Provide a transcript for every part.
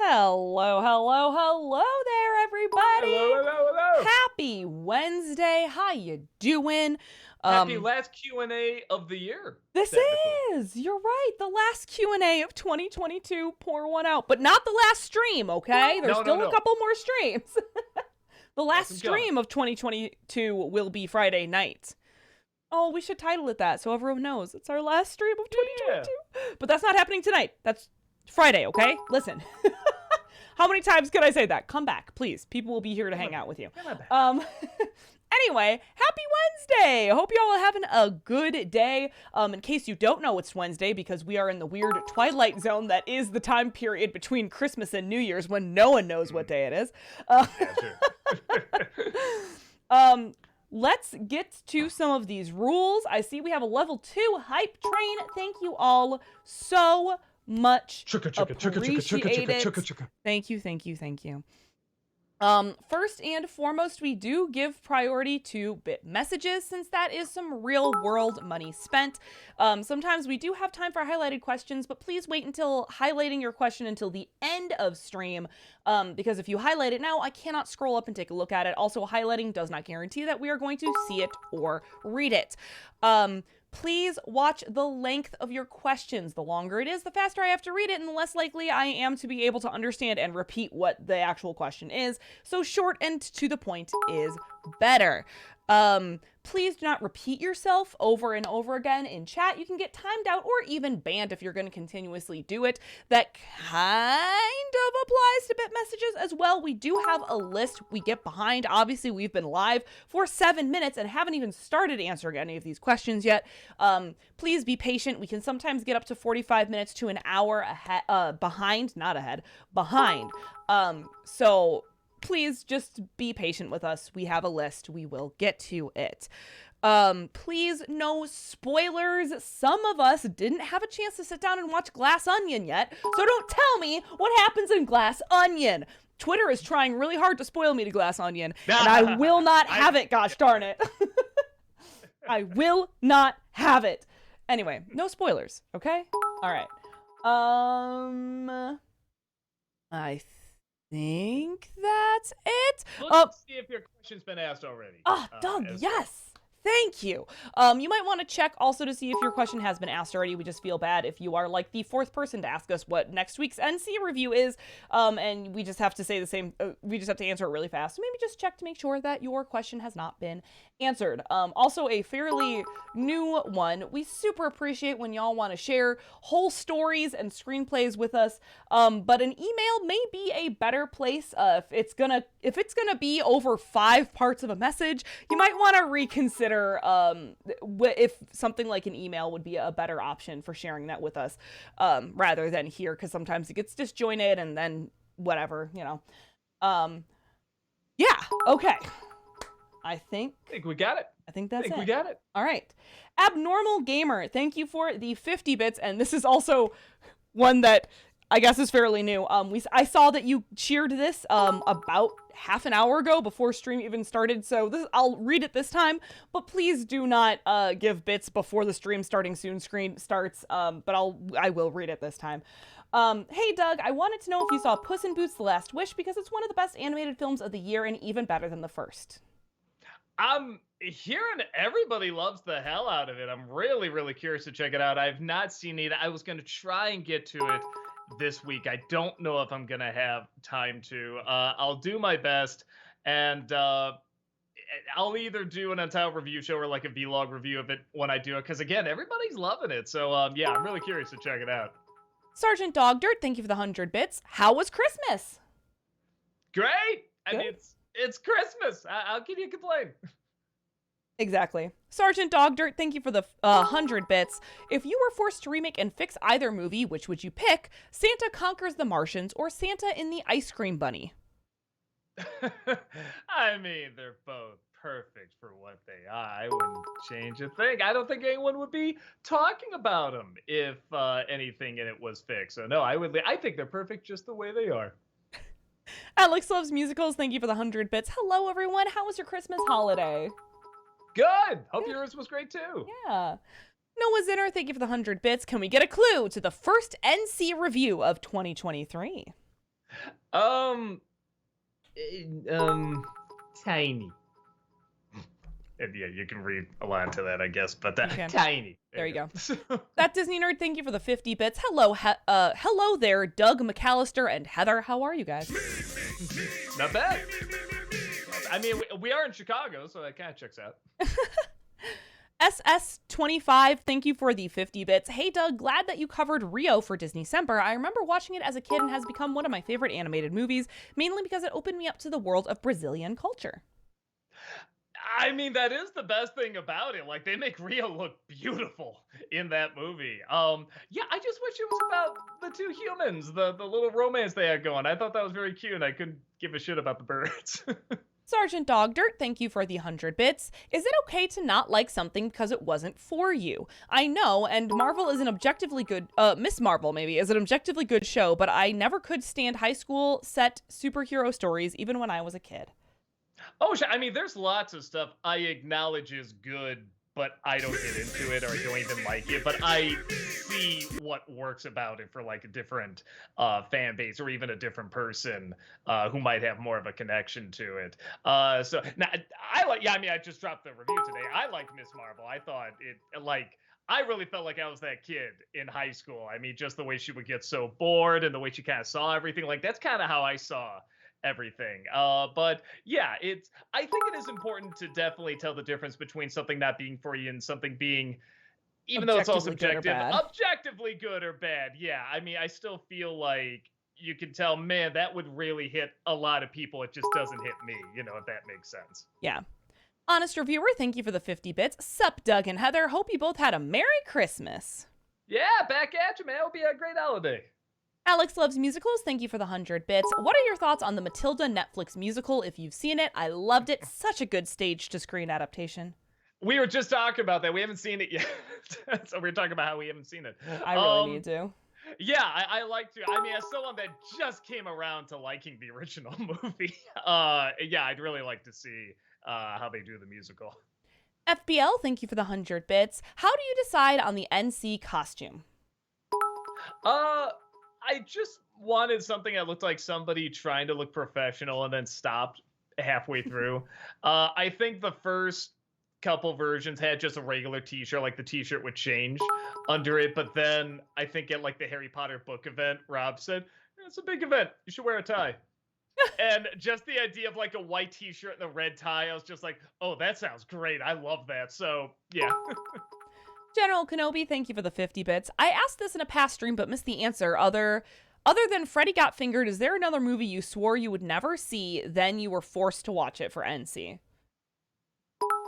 Hello, hello, hello there, everybody. Hello, hello, hello. Happy Wednesday. How you doing? Happy Um, last Q&A of the year, this technically. you're right, the last Q&A of 2022. Pour one out, but not the last stream, okay? There's No, no, still a no. couple more streams. The Got last some coming. stream of 2022 will be Friday night. Oh, we should title it that so everyone knows it's our last stream of 2022. But that's not happening tonight. That's Friday, okay? Listen. How many times can I say that? Come back, please. People will be here to hang out with you. Anyway, happy Wednesday. I hope y'all are having a good day. In case you don't know, it's Wednesday because we are in the weird twilight zone that is the time period between Christmas and New Year's when no one knows what day it is. Yeah, sure. Let's get to some of these rules. I see we have a level 2 hype train. Thank you all so much. Appreciate it. Thank you, thank you, thank you. First and foremost, we do give priority to bit messages since that is some real world money spent. Sometimes we do have time for highlighted questions, but please wait until highlighting your question until the end of stream, because if you highlight it now, I cannot scroll up and take a look at it. Also, highlighting does not guarantee that we are going to see it or read it. Please watch the length of your questions. The longer it is, the faster I have to read it, and the less likely I am to be able to understand and repeat what the actual question is. So short and to the point is better. Please do not repeat yourself over and over again in chat. You can get timed out or even banned if you're going to continuously do it. That kind of applies to bit messages as well. We do have a list we get behind. Obviously, we've been live for 7 minutes and haven't even started answering any of these questions yet. Please be patient. We can sometimes get up to 45 minutes to an hour behind. So please just be patient with us. We have a list. We will get to it. Please, no spoilers. Some of us didn't have a chance to sit down and watch Glass Onion yet, so don't tell me what happens in Glass Onion. Twitter is trying really hard to spoil me to Glass Onion, and I will not have it, gosh darn it. I will not have it. Anyway, no spoilers, okay? All right. I think that's it. Let's see if your question's been asked already. Doug, yes. Thank you. You might want to check also to see if your question has been asked already. We just feel bad if you are like the fourth person to ask us what next week's NC review is, and we just have to say the same. We just have to answer it really fast. So maybe just check to make sure that your question has not been answered. Also, a fairly new one. We super appreciate when y'all want to share whole stories and screenplays with us. But an email may be a better place. If it's gonna be over 5 parts of a message, you might want to reconsider if something like an email would be a better option for sharing that with us, rather than here, because sometimes it gets disjointed and then whatever, you know. Yeah, okay. I think we got it. I think that's it. We got it. All right. Abnormal Gamer, thank you for the 50 bits, and this is also one that I guess is fairly new. I saw that you cheered this about half an hour ago before stream even started, so I'll read it this time, but please do not give bits before the stream starting soon screen starts, but I will read it this time. Hey Doug, I wanted to know if you saw Puss in Boots: The Last Wish because it's one of the best animated films of the year and even better than the first. I'm hearing everybody loves the hell out of it. I'm really, really curious to check it out. I've not seen it. I was going to try and get to it this week. I don't know if I'm going to have time to. I'll do my best, and I'll either do an entire review show or like a vlog review of it when I do it, because again, everybody's loving it. So yeah, I'm really curious to check it out. Sergeant Dogdirt, thank you for the 100 bits. How was Christmas? Great. I mean, it's Christmas. How can you complain? Exactly. Sergeant Dogdirt, thank you for the 100 bits. If you were forced to remake and fix either movie, which would you pick? Santa Conquers the Martians or Santa in the Ice Cream Bunny? I mean, they're both perfect for what they are. I wouldn't change a thing. I don't think anyone would be talking about them if anything in it was fixed. So no, I think they're perfect just the way they are. Alex Loves Musicals, thank you for the 100 bits. Hello, everyone. How was your Christmas holiday? Good. Hope yours was great, too. Yeah. Noah Zinner, thank you for the 100 bits. Can we get a clue to the first NC review of 2023? Um, Tiny. And yeah, you can read a line to that, I guess, but tiny. There you go. That Disney nerd, thank you for the 50 bits. Hello there, Doug McAllister and Heather. How are you guys? Not bad. I mean, we are in Chicago, so that kind of checks out. SS25, thank you for the 50 bits. Hey Doug, glad that you covered Rio for Disney Semper. I remember watching it as a kid and has become one of my favorite animated movies, mainly because it opened me up to the world of Brazilian culture. I mean, that is the best thing about it. Like, they make Rio look beautiful in that movie. Yeah, I just wish it was about the two humans, the little romance they had going. I thought that was very cute, and I couldn't give a shit about the birds. Sergeant Dogdirt, thank you for the 100 bits. Is it okay to not like something because it wasn't for you? I know, and Marvel is an objectively good, Miss Marvel maybe, is an objectively good show, but I never could stand high school set superhero stories even when I was a kid. Oh, I mean, there's lots of stuff I acknowledge is good, but I don't get into it or I don't even like it. But I see what works about it for like a different fan base or even a different person who might have more of a connection to it. So now I just dropped the review today. I like Miss Marvel. I thought I really felt like I was that kid in high school. I mean, just the way she would get so bored and the way she kind of saw everything. Like, that's kind of how I saw everything. But yeah, I think it is important to definitely tell the difference between something not being for you and something being, even though it's all subjective, objectively good or bad. Yeah, I mean, I still feel like you can tell, man, that would really hit a lot of people. It just doesn't hit me, if that makes sense. Yeah. Honest reviewer, thank you for the 50 bits. Sup, Doug and Heather. Hope you both had a Merry Christmas. Yeah, back at you, man. It'll be a great holiday. Alex loves musicals. Thank you for the 100 bits. What are your thoughts on the Matilda Netflix musical? If you've seen it, I loved it. Such a good stage-to-screen adaptation. We were just talking about that. We haven't seen it yet. So we're talking about how we haven't seen it. I really need to. Yeah, I like to. I mean, as someone that just came around to liking the original movie, yeah, I'd really like to see how they do the musical. FBL, thank you for the 100 bits. How do you decide on the NC costume? I just wanted something that looked like somebody trying to look professional and then stopped halfway through. I think the first couple versions had just a regular t-shirt, like the t-shirt would change under it. But then I think at like the Harry Potter book event, Rob said, it's a big event. You should wear a tie. And just the idea of like a white t-shirt and a red tie, I was just like, oh, that sounds great. I love that. So, yeah. General Kenobi, thank you for the 50 bits. I asked this in a past stream, but missed the answer. Other than Freddy Got Fingered, is there another movie you swore you would never see, then you were forced to watch it for NC?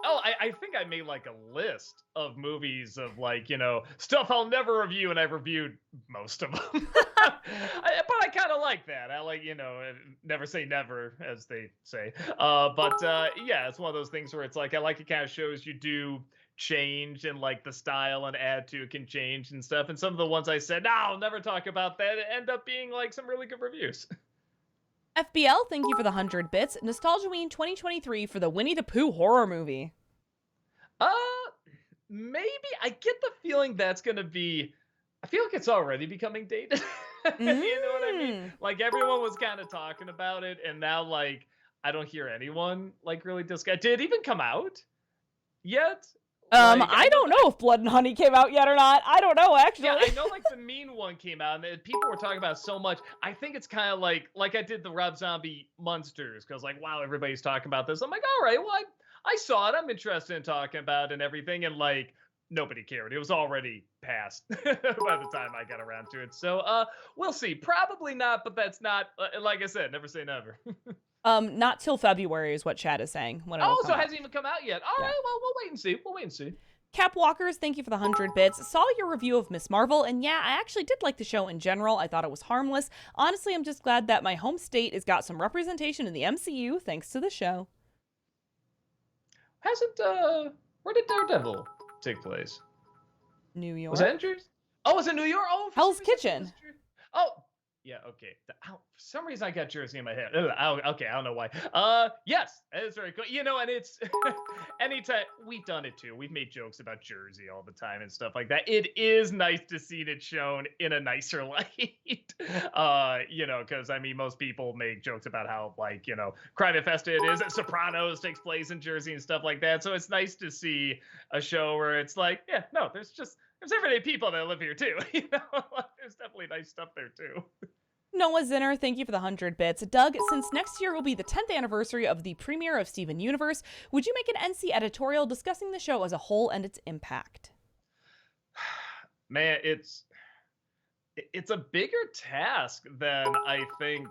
Oh, I think I made like a list of movies of like, stuff I'll never review, and I've reviewed most of them. But I kind of like that. I like, never say never, as they say. Yeah, it's one of those things where it's like, I like it kind of shows you do change and like the style and add to it can change and stuff. And some of the ones I said, no, I'll never talk about that, end up being like some really good reviews. FBL, thank you for the 100 bits. Nostalgiaween 2023 for the Winnie the Pooh horror movie. Maybe. I get the feeling that's gonna be, I feel like it's already becoming dated. You know what I mean? Like, everyone was kind of talking about it, and now like I don't hear anyone like really discuss. Did it even come out yet? I don't know if Blood and Honey came out yet or not. I don't know, actually. Yeah, I know like the Mean one came out, and people were talking about it so much. I think it's kind of like I did the Rob Zombie Monsters, because like, wow, everybody's talking about this. I'm like, all right, well, I saw it. I'm interested in talking about it and everything, and like nobody cared. It was already past by the time I got around to it. So we'll see. Probably not, but that's not like I said, never say never. Not till February is what Chad is saying. When so it hasn't even come out yet. All right, well, we'll wait and see. We'll wait and see. Cap Walkers, thank you for the 100 bits. Saw your review of Miss Marvel, and yeah, I actually did like the show in general. I thought it was harmless. Honestly, I'm just glad that my home state has got some representation in the MCU thanks to the show. Where did Daredevil take place? New York. Was that in Jersey? Oh, was it New York? Oh, Hell's Kitchen. Oh, Yeah, okay. For some reason I got Jersey in my head. Okay, I don't know why. Yes, it's very cool. And it's anytime we've done it too. We've made jokes about Jersey all the time and stuff like that. It is nice to see it shown in a nicer light. Because I mean, most people make jokes about how crime infested it is. Sopranos takes place in Jersey and stuff like that. So it's nice to see a show where it's like, yeah, no, there's everyday people that live here too. There's definitely nice stuff there too. Noah Zinner, thank you for the 100 bits. Doug, since next year will be the 10th anniversary of the premiere of Steven Universe, would you make an NC editorial discussing the show as a whole and its impact? Man, it's a bigger task than I think.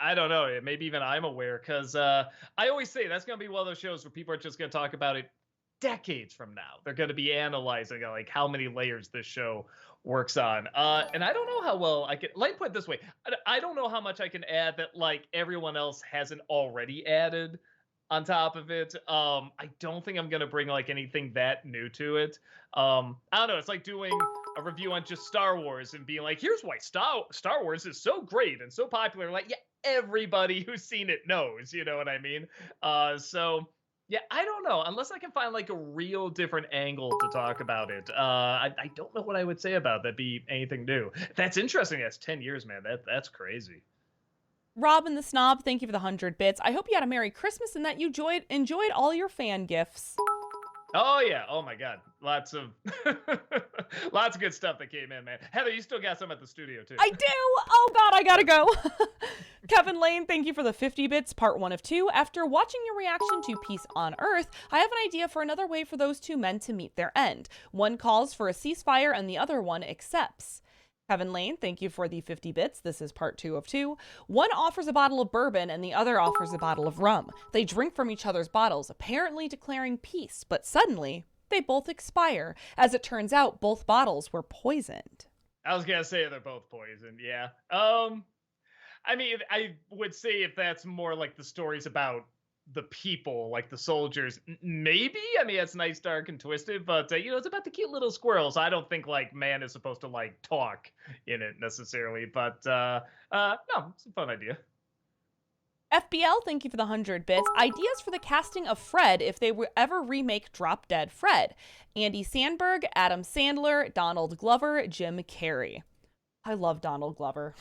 I don't know. Maybe even I'm aware, because I always say that's going to be one of those shows where people are just going to talk about it decades from now. They're going to be analyzing like how many layers this show works on. And I don't know how well I can, put it this way. I don't know how much I can add that like everyone else hasn't already added on top of it. I don't think I'm going to bring like anything that new to it. I don't know. It's like doing a review on just Star Wars and being like, here's why Star Wars is so great and so popular. Like, yeah, everybody who's seen it knows, you know what I mean? So yeah, I don't know. Unless I can find like a real different angle to talk about it. I don't know what I would say about that be anything new. That's interesting. That's 10 years, man. That's crazy. Robin the Snob, thank you for the 100 bits. I hope you had a Merry Christmas and that you enjoyed all your fan gifts. Oh yeah. Oh my God. Lots of lots of good stuff that came in, man. Heather, you still got some at the studio too. I do. Oh God, I gotta go. Kevin Lane, thank you for the 50 bits, part 1 of 2. After watching your reaction to Peace on Earth, I have an idea for another way for those two men to meet their end. One calls for a ceasefire and the other one accepts. Kevin Lane, thank you for the 50 bits. This is part 2 of 2. One offers a bottle of bourbon and the other offers a bottle of rum. They drink from each other's bottles, apparently declaring peace, but suddenly they both expire. As it turns out, both bottles were poisoned. I was gonna say they're both poisoned, yeah. I mean, I would say if that's more like the stories about the people, like the soldiers, maybe. I mean, it's nice, dark, and twisted, but it's about the cute little squirrels. I don't think like man is supposed to like talk in it necessarily, but no, it's a fun idea. FBL, thank you for the 100 bits. Ideas for the casting of Fred if they would ever remake Drop Dead Fred. Andy Samberg, Adam Sandler, Donald Glover, Jim Carrey. I love Donald Glover.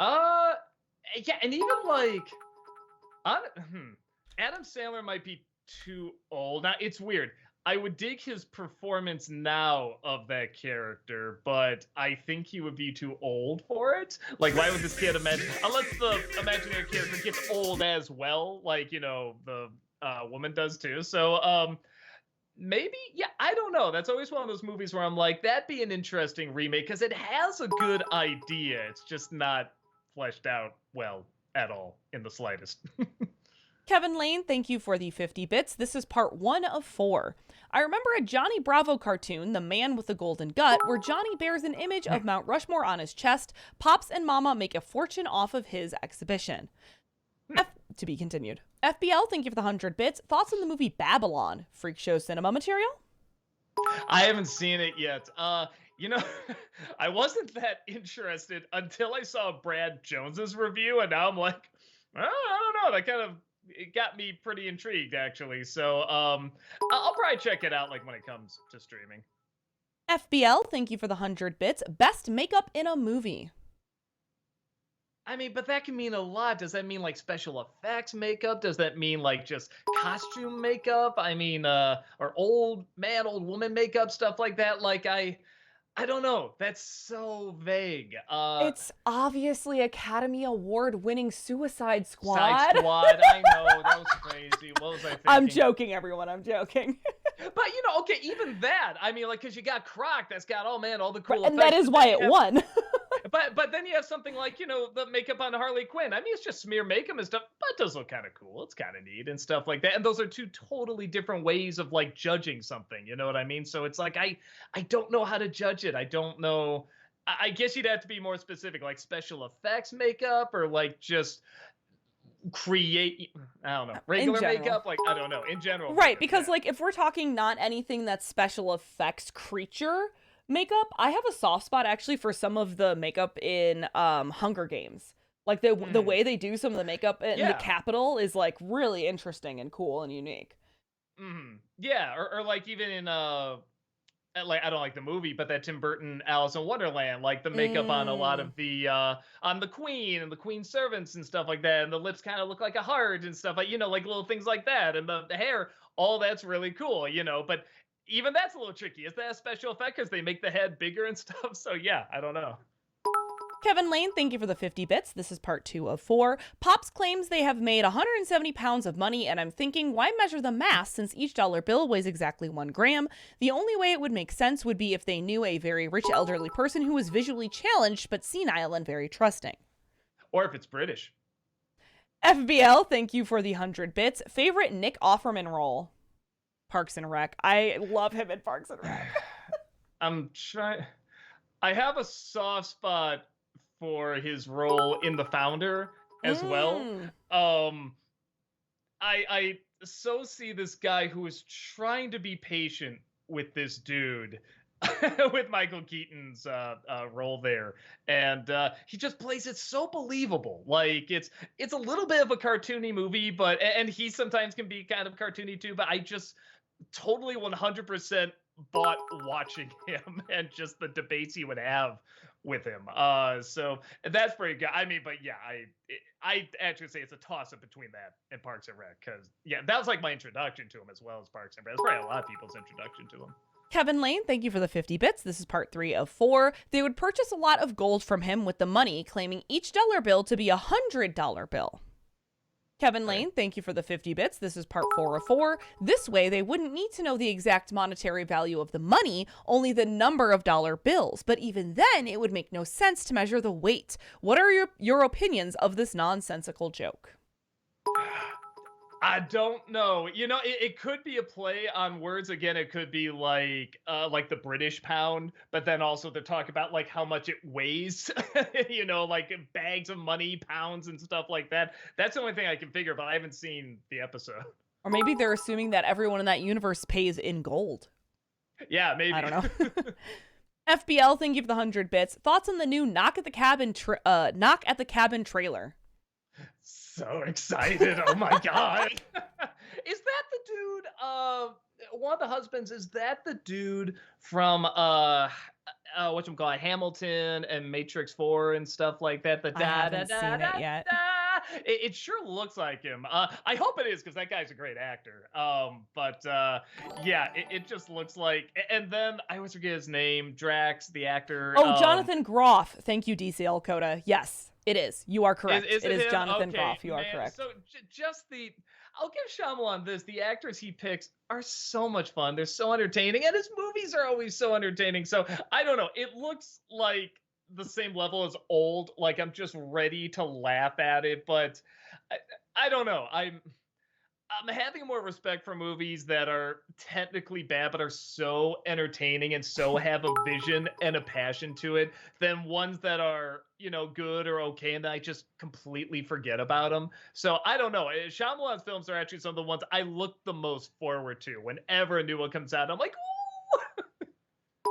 Yeah, and even like, Adam Sandler might be too old. Now, it's weird. I would dig his performance now of that character, but I think he would be too old for it. Like, why would this kid imagine, unless the imaginary character gets old as well, like, the woman does too. So, maybe, yeah, I don't know. That's always one of those movies where I'm like, that'd be an interesting remake, because it has a good idea. It's just not fleshed out well at all in the slightest. Kevin Lane, thank you for the 50 bits. This is part 1 of 4. I remember a Johnny Bravo cartoon, The Man with the Golden Gut, where Johnny bears an image of Mount Rushmore on his chest. Pops and Mama make a fortune off of his exhibition. To be continued. FBL, thank you for the 100 bits. Thoughts on the movie Babylon? Freak show cinema material? I haven't seen it yet. I wasn't that interested until I saw Brad Jones's review, and now I'm like, I don't know. That kind of it got me pretty intrigued, actually. So I'll probably check it out like when it comes to streaming. FBL, thank you for the 100 bits. Best makeup in a movie. I mean, but that can mean a lot. Does that mean like special effects makeup? Does that mean like just costume makeup? I mean, or old man, old woman makeup, stuff like that. Like I don't know. That's so vague. It's obviously Academy Award-winning Suicide Squad. I know. That was crazy. What was I thinking? I'm joking, everyone. I'm joking. But, okay, even that. I mean, like, because you got Croc that's got, oh, man, all the cool effects. And that is why it won. But then you have something like, the makeup on Harley Quinn. I mean, it's just smear makeup and stuff, but it does look kind of cool. It's kind of neat and stuff like that. And those are two totally different ways of, like, judging something. You know what I mean? So it's like, I don't know how to judge it. I don't know. I guess you'd have to be more specific, like special effects makeup or, like, just create, I don't know, regular makeup, like, I don't know, in general. Right, because, like, if we're talking not anything that's special effects creature Makeup, I have a soft spot actually for some of the makeup in Hunger Games. Like the way they do some of the makeup in the Capitol is like really interesting and cool and unique. Yeah, or like even in like I don't like the movie, but that Tim Burton Alice in Wonderland, like the makeup on a lot of the on the Queen and the Queen's servants and stuff like that, and the lips kind of look like a heart and stuff like like little things like that, and the hair, all that's really cool, But even that's a little tricky. Is that a special effect because they make the head bigger and stuff? So yeah, I don't know. Kevin Lane, thank you for the 50 bits. This is part 2 of 4. Pops claims they have made 170 pounds of money, and I'm thinking, why measure the mass since each dollar bill weighs exactly 1 gram? The only way it would make sense would be if they knew a very rich elderly person who was visually challenged but senile and very trusting. Or if it's British. FBL, thank you for the 100 bits. Favorite Nick Offerman role? Parks and Rec. I love him in Parks and Rec. I have a soft spot for his role in The Founder as well. I so see this guy who is trying to be patient with this dude with Michael Keaton's role there, and he just plays it so believable. Like it's a little bit of a cartoony movie, and he sometimes can be kind of cartoony too. But I just totally 100% bought watching him and just the debates he would have with him. So that's pretty good. I mean, but yeah, I actually say it's a toss up between that and Parks and Rec, because that was like my introduction to him as well as Parks and Rec. It's probably a lot of people's introduction to him. Kevin Lane, thank you for the 50 bits. This is part 3 of 4. They would purchase a lot of gold from him with the money, claiming each dollar bill to be a $100 bill. Kevin Lane, thank you for the 50 bits. This is part 4 of 4. This way, they wouldn't need to know the exact monetary value of the money, only the number of dollar bills. But even then, it would make no sense to measure the weight. What are your opinions of this nonsensical joke? I don't know. It could be a play on words. Again, it could be like the British pound, but then also to talk about like how much it weighs, like bags of money, pounds and stuff like that. That's the only thing I can figure, but I haven't seen the episode. Or maybe they're assuming that everyone in that universe pays in gold. Yeah, maybe. I don't know. FBL, thank you for the 100 bits. Thoughts on the new Knock at the Cabin trailer? So excited. Oh my God. Is that the dude, one of the husbands, is that the dude from whatchamacallit, Hamilton and Matrix 4 and stuff like that? I haven't seen it yet. It sure looks like him. I hope it is, because that guy's a great actor. It just looks like, and then I always forget his name, Drax, the actor. Oh, Jonathan Groff. Thank you, DCL Coda. Yes. It is. You are correct. It is Jonathan Groff. You are correct. So I'll give Shyamalan this. The actors he picks are so much fun. They're so entertaining, and his movies are always so entertaining. So I don't know. It looks like the same level as Old. Like I'm just ready to laugh at it, but I don't know. I'm having more respect for movies that are technically bad but are so entertaining and so have a vision and a passion to it than ones that are, good or okay and I just completely forget about them. So I don't know. Shyamalan's films are actually some of the ones I look the most forward to. Whenever a new one comes out, I'm like, ooh!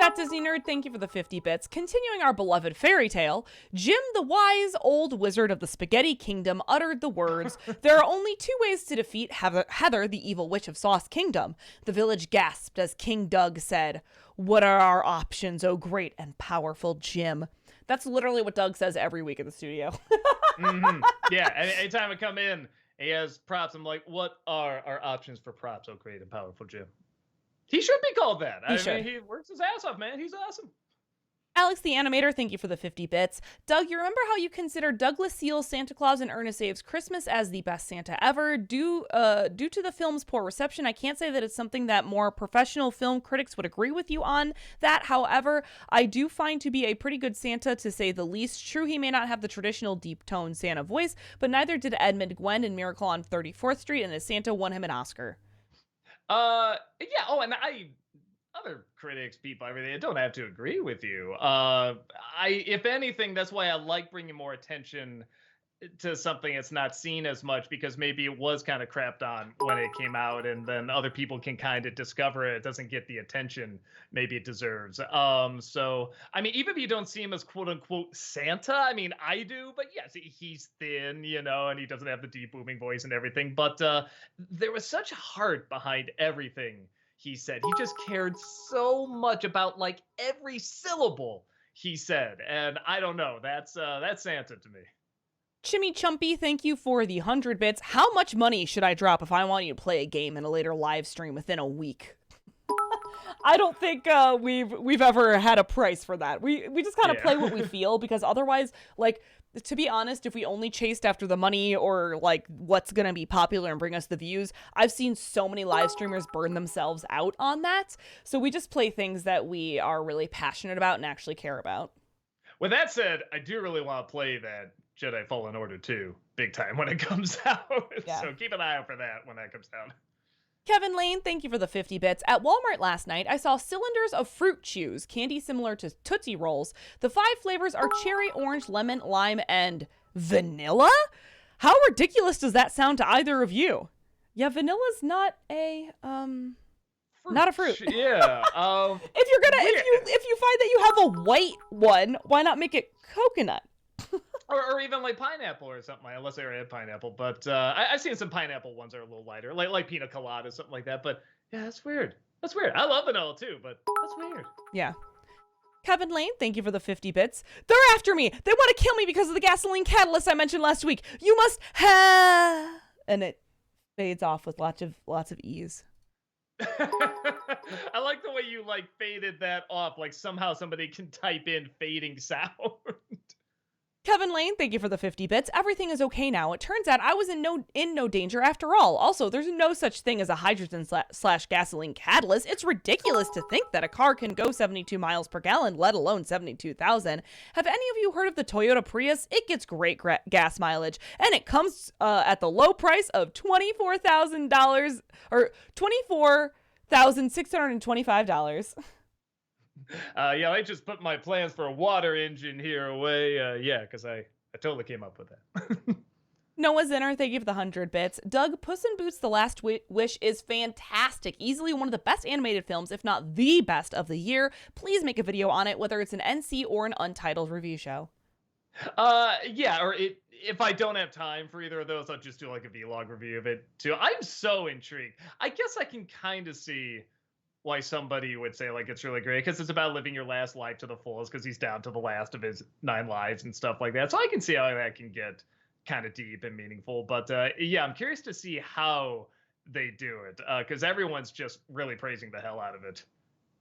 That Disney Nerd, thank you for the 50 bits. Continuing our beloved fairy tale, Jim the wise old wizard of the Spaghetti Kingdom uttered the words, "There are only 2 ways to defeat Heather, the evil witch of Sauce Kingdom." The village gasped as King Doug said, "What are our options, oh great and powerful Jim?" That's literally what Doug says every week at the studio. Yeah, anytime I come in, he has props. I'm like, what are our options for props, oh great and powerful Jim? He should be called that. I mean, he works his ass off, man. He's awesome. Alex the Animator, thank you for the 50 bits. Doug, you remember how you considered Douglas Seale's Santa Claus and Ernest Saves Christmas as the best Santa ever? Due to the film's poor reception, I can't say that it's something that more professional film critics would agree with you on that. However, I do find to be a pretty good Santa, to say the least. True, he may not have the traditional deep-toned Santa voice, but neither did Edmund Gwenn in Miracle on 34th Street, and his Santa won him an Oscar. Yeah. Oh, and other critics, people, everything, I don't have to agree with you. If anything, that's why I like bringing more attention to something that's not seen as much because maybe it was kind of crapped on when it came out, and then other people can kind of discover it. It doesn't get the attention maybe it deserves. So I mean, even if you don't see him as quote unquote Santa, I mean, I do, but yes, he's thin, and he doesn't have the deep booming voice and everything. But there was such heart behind everything he said. He just cared so much about like every syllable he said, and I don't know. That's Santa to me. Chimmy Chumpy, thank you for the 100 bits. How much money should I drop if I want you to play a game in a later live stream within a week? I don't think we've ever had a price for that. We just kind of play what we feel, because otherwise, like, to be honest, if we only chased after the money or like what's gonna be popular and bring us the views, I've seen so many live streamers burn themselves out on that. So we just play things that we are really passionate about and actually care about. With that said, I do really want to play that Jedi Fallen Order 2 big time when it comes out. Yeah. So keep an eye out for that when that comes out. Kevin Lane, thank you for the 50 bits. At Walmart last night, I saw cylinders of Fruit Chews, candy similar to Tootsie Rolls. The 5 flavors are cherry, orange, lemon, lime, and vanilla? How ridiculous does that sound to either of you? Yeah, vanilla's not a not a fruit. Yeah. If you find that you have a white one, why not make it coconut? Or even like pineapple or something, unless they already had pineapple. But I've seen some pineapple ones that are a little lighter, like pina colada, something like that. But yeah, that's weird. That's weird. I love vanilla too, but that's weird. Yeah. Kevin Lane, thank you for the 50 bits. They're after me. They want to kill me because of the gasoline catalyst I mentioned last week. You must have... And it fades off with lots of ease. I like the way you like faded that off. Like somehow somebody can type in fading sound. Kevin Lane, thank you for the 50 bits. Everything is okay now. It turns out I was in no danger after all. Also, there's no such thing as a hydrogen / gasoline catalyst. It's ridiculous to think that a car can go 72 miles per gallon, let alone 72,000. Have any of you heard of the Toyota Prius? It gets great gas mileage, and it comes at the low price of $24,000 or $24,625. Yeah, I just put my plans for a water engine here away. Yeah, because I totally came up with that. Noah Zinner, thank you for the 100 bits. Doug, Puss in Boots: The Last Wish is fantastic. Easily one of the best animated films, if not the best of the year. Please make a video on it, whether it's an NC or an untitled review show. Yeah, or if I don't have time for either of those, I'll just do like a vlog review of it too. I'm so intrigued. I guess I can kind of see why somebody would say like it's really great, because it's about living your last life to the fullest, because he's down to the last of his 9 lives and stuff like that. So I can see how that can get kind of deep and meaningful. But yeah, I'm curious to see how they do it, because everyone's just really praising the hell out of it.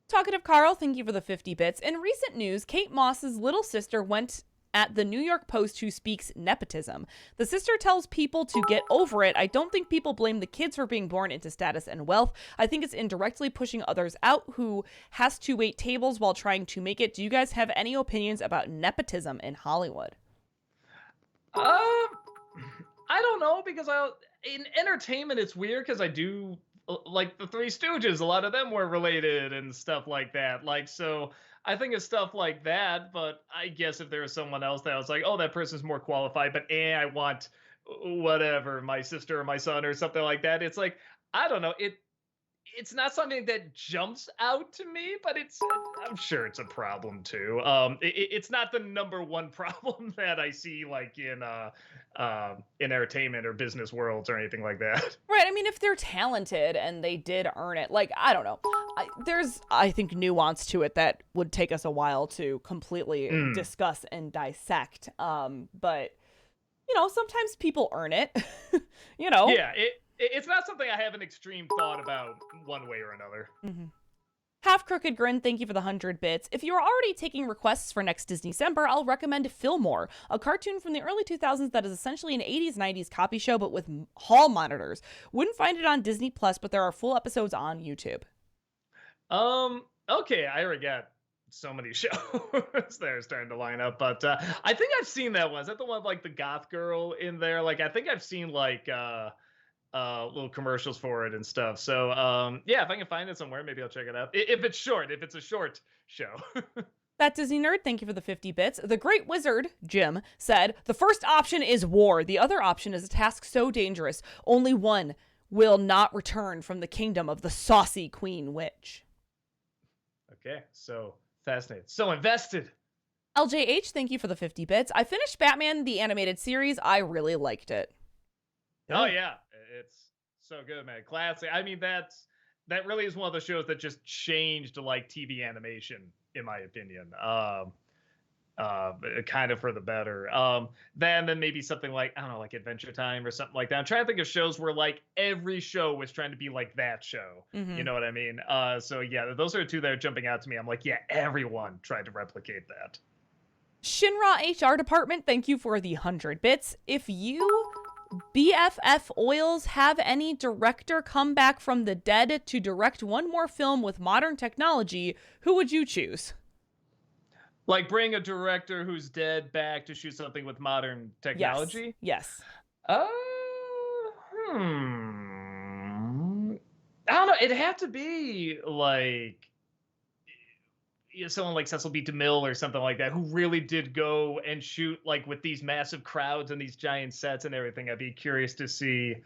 Talkative Carl, thank you for the 50 bits. In recent news, Kate Moss's little sister went at the New York Post who speaks nepotism. The sister tells people to get over it. I don't think people blame the kids for being born into status and wealth. I think it's indirectly pushing others out who has to wait tables while trying to make it. Do you guys have any opinions about nepotism in Hollywood? I don't know, because in entertainment it's weird, because I do like the Three Stooges. A lot of them were related and stuff like that. Like, so I think of stuff like that, but I guess if there was someone else that was like, oh, that person's more qualified, but I want whatever, my sister or my son or something like that. It's like, I don't know. It's not something that jumps out to me, but I'm sure it's a problem too. It's not the number one problem that I see like in entertainment or business worlds or anything like that. Right. I mean, if they're talented and they did earn it, like, I don't know. There's, I think, nuance to it that would take us a while to completely discuss and dissect. But, sometimes people earn it, Yeah, it's not something I have an extreme thought about one way or another. Mm-hmm. Half Crooked Grin, thank you for the 100 bits. If you are already taking requests for next Disney-cember, I'll recommend Fillmore, a cartoon from the early 2000s that is essentially an 80s, 90s copy show, but with hall monitors. Wouldn't find it on Disney Plus, but there are full episodes on YouTube. Okay, I already got so many shows that are starting to line up, but I think I've seen that one. Is that the one with like the goth girl in there? Like, I think I've seen like little commercials for it and stuff. So yeah, if I can find it somewhere, maybe I'll check it out. If it's short, if it's a short show. That Disney Nerd, thank you for the 50 bits. The Great Wizard, Jim, said, the first option is war. The other option is a task so dangerous, only one will not return from the kingdom of the saucy Queen Witch. Okay, so fascinated. So invested. LJH, thank you for the 50 bits. I finished Batman, the animated series. I really liked it. Oh, yeah. It's so good, man. Classic. I mean, that really is one of the shows that just changed like TV animation, in my opinion. Kind of for the better. Then maybe something like, I don't know, like Adventure Time or something like that. I'm trying to think of shows where like every show was trying to be like that show. Mm-hmm. You know what I mean? So yeah, those are two that are jumping out to me. I'm like, yeah, everyone tried to replicate that. Shinra HR department, thank you for the 100 bits. If you BFF Oils have any director come back from the dead to direct one more film with modern technology, who would you choose? Like bring a director who's dead back to shoot something with modern technology? Yes. I don't know. It'd have to be like someone like Cecil B. DeMille or something like that, who really did go and shoot like with these massive crowds and these giant sets and everything. I'd be curious to see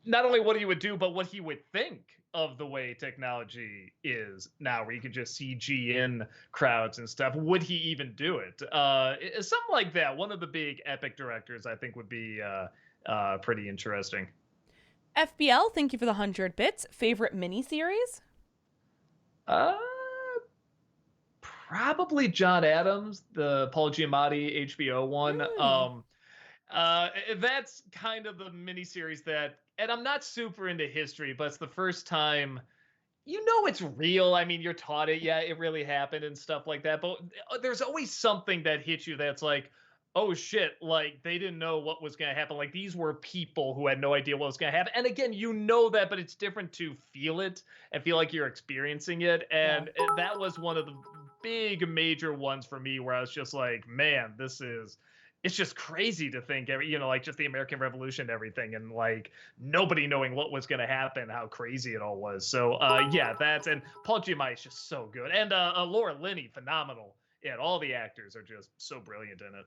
not only what he would do, but what he would think of the way technology is now, where you can just CG in crowds and stuff. Would he even do it? Something like that. One of the big epic directors, I think, would be pretty interesting. FBL, thank you for the 100 bits. Favorite miniseries? Probably John Adams, the Paul Giamatti HBO one. That's kind of the miniseries that, and I'm not super into history, but it's the first time, it's real. I mean, you're taught it. Yeah, it really happened and stuff like that. But there's always something that hits you that's like, oh shit, like they didn't know what was going to happen. Like these were people who had no idea what was going to happen. And again, that, but it's different to feel it and feel like you're experiencing it. And that was one of the big major ones for me where I was just like, man, it's just crazy to think, like just the American Revolution and everything, and like nobody knowing what was going to happen, how crazy it all was. So and Paul Giamatti is just so good. And Laura Linney, phenomenal. Yeah, all the actors are just so brilliant in it.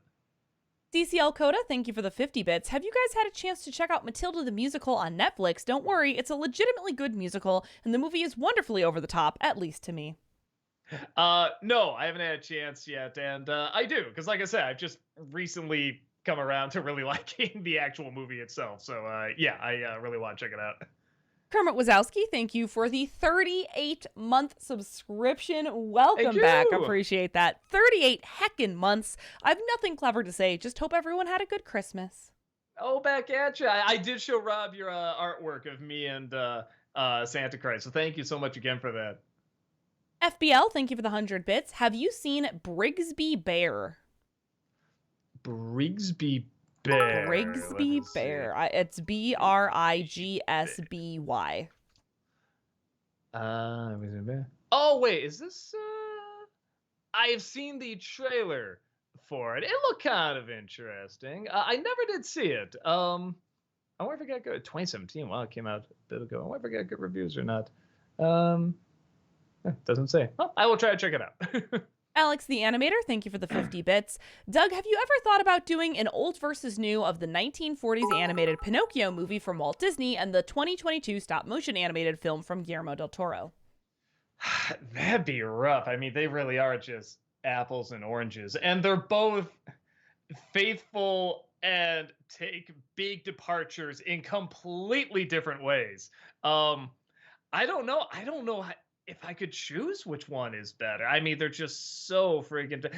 DCL Coda, thank you for the 50 bits. Have you guys had a chance to check out Matilda the Musical on Netflix? Don't worry, it's a legitimately good musical, and the movie is wonderfully over the top, at least to me. No, I haven't had a chance yet, and I do, because like I said, I've just recently come around to really liking the actual movie itself. So I really want to check it out. Kermit Wazowski, thank you for the 38-month subscription. Welcome back. Appreciate that. 38 heckin' months. I have nothing clever to say. Just hope everyone had a good Christmas. Oh, back at you. I did show Rob your artwork of me and Santa Christ. So thank you so much again for that. FBL, thank you for the 100 bits. Have you seen Brigsby Bear? Brigsby Bear. Brigsby Bear. It's Brigsby. Oh, wait. Is this... I have seen the trailer for it. It looked kind of interesting. I never did see it. I wonder if it got good. 2017. Wow, it came out a bit ago. I wonder if it got good reviews or not. Doesn't say. Well, I will try to check it out. Alex the Animator, thank you for the 50 bits. Doug, have you ever thought about doing an old versus new of the 1940s animated Pinocchio movie from Walt Disney and the 2022 stop-motion animated film from Guillermo del Toro? That'd be rough. I mean, they really are just apples and oranges. And they're both faithful and take big departures in completely different ways. I don't know if I could choose which one is better. I mean, they're just so freaking...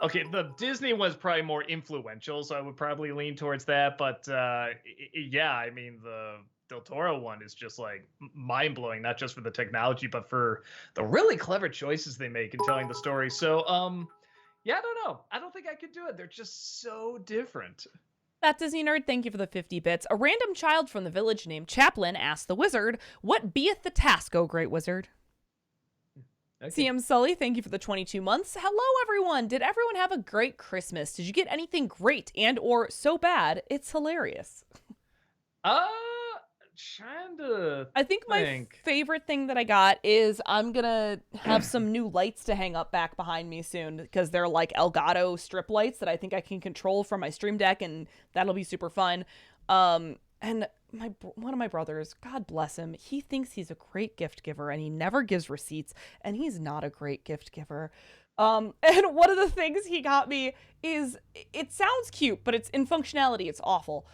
okay, the Disney one's probably more influential, so I would probably lean towards that. But yeah, I mean, the Del Toro one is just like mind-blowing, not just for the technology, but for the really clever choices they make in telling the story. So, yeah, I don't know. I don't think I could do it. They're just so different. That Disney Nerd, thank you for the 50 bits. A random child from the village named Chaplin asked the wizard, "What beeth the task, O great wizard?" Okay. CM Sully, thank you for the 22 months. Hello, everyone. Did everyone have a great Christmas? Did you get anything great and or so bad it's hilarious? trying to I think my favorite thing that I got is I'm gonna have some new lights to hang up back behind me soon because they're like Elgato strip lights that I think I can control from my Stream Deck, and that'll be super fun. And one of my brothers, God bless him, he thinks he's a great gift giver and he never gives receipts, and he's not a great gift giver. And one of the things he got me is, it sounds cute, but it's in functionality, it's awful.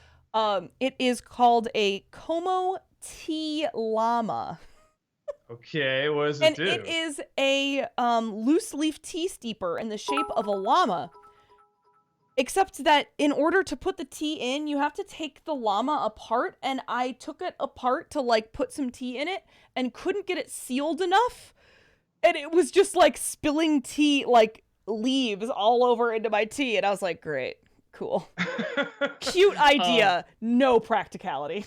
It is called a Como Tea Llama. Okay, what does it do? And it is a loose leaf tea steeper in the shape of a llama. Except that in order to put the tea in, you have to take the llama apart, and I took it apart to like put some tea in it and couldn't get it sealed enough. And it was just like spilling tea, like leaves all over into my tea. And I was like, great, cool. Cute idea, no practicality.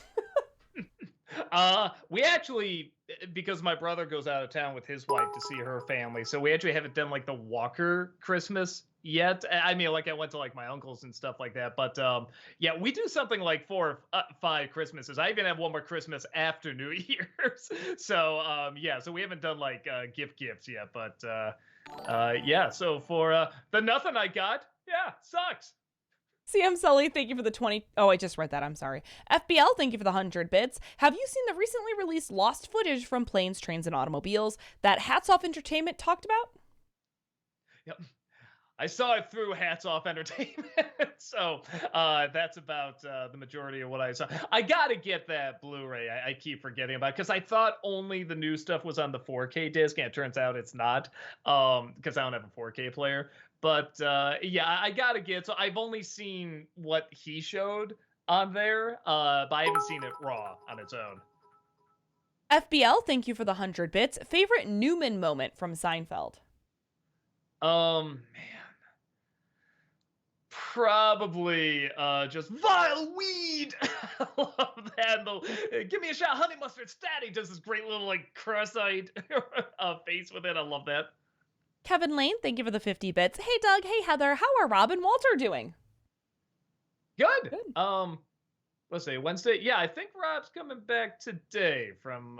We actually, because my brother goes out of town with his wife to see her family, so we actually haven't done like the Walker Christmas yet. I mean, like I went to like my uncle's and stuff like that, but yeah, we do something like 4 or 5 Christmases. I even have one more Christmas after New Year's. So yeah, so we haven't done like gifts yet, but yeah, so for the nothing I got, yeah, sucks. CM Sully, thank you for the 20. Oh, I just read that. I'm sorry. FBL, thank you for the 100 bits. Have you seen the recently released lost footage from Planes, Trains, and Automobiles that Hats Off Entertainment talked about? Yep. I saw it through Hats Off Entertainment. So that's about the majority of what I saw. I got to get that Blu-ray. I keep forgetting about it because I thought only the new stuff was on the 4K disc, and it turns out it's not because I don't have a 4K player. But yeah, I got to get. So I've only seen what he showed on there, but I haven't seen it raw on its own. FBL, thank you for the 100 bits. Favorite Newman moment from Seinfeld? Man. Probably just vile weed. I love that. Give me a shot, honey mustard statty. Does this great little like cross-eyed face with it. I love that. Kevin Lane, thank you for the 50 bits. Hey Doug, hey Heather, how are Rob and Walter doing? Good. Let's see, Wednesday. Yeah, I think Rob's coming back today from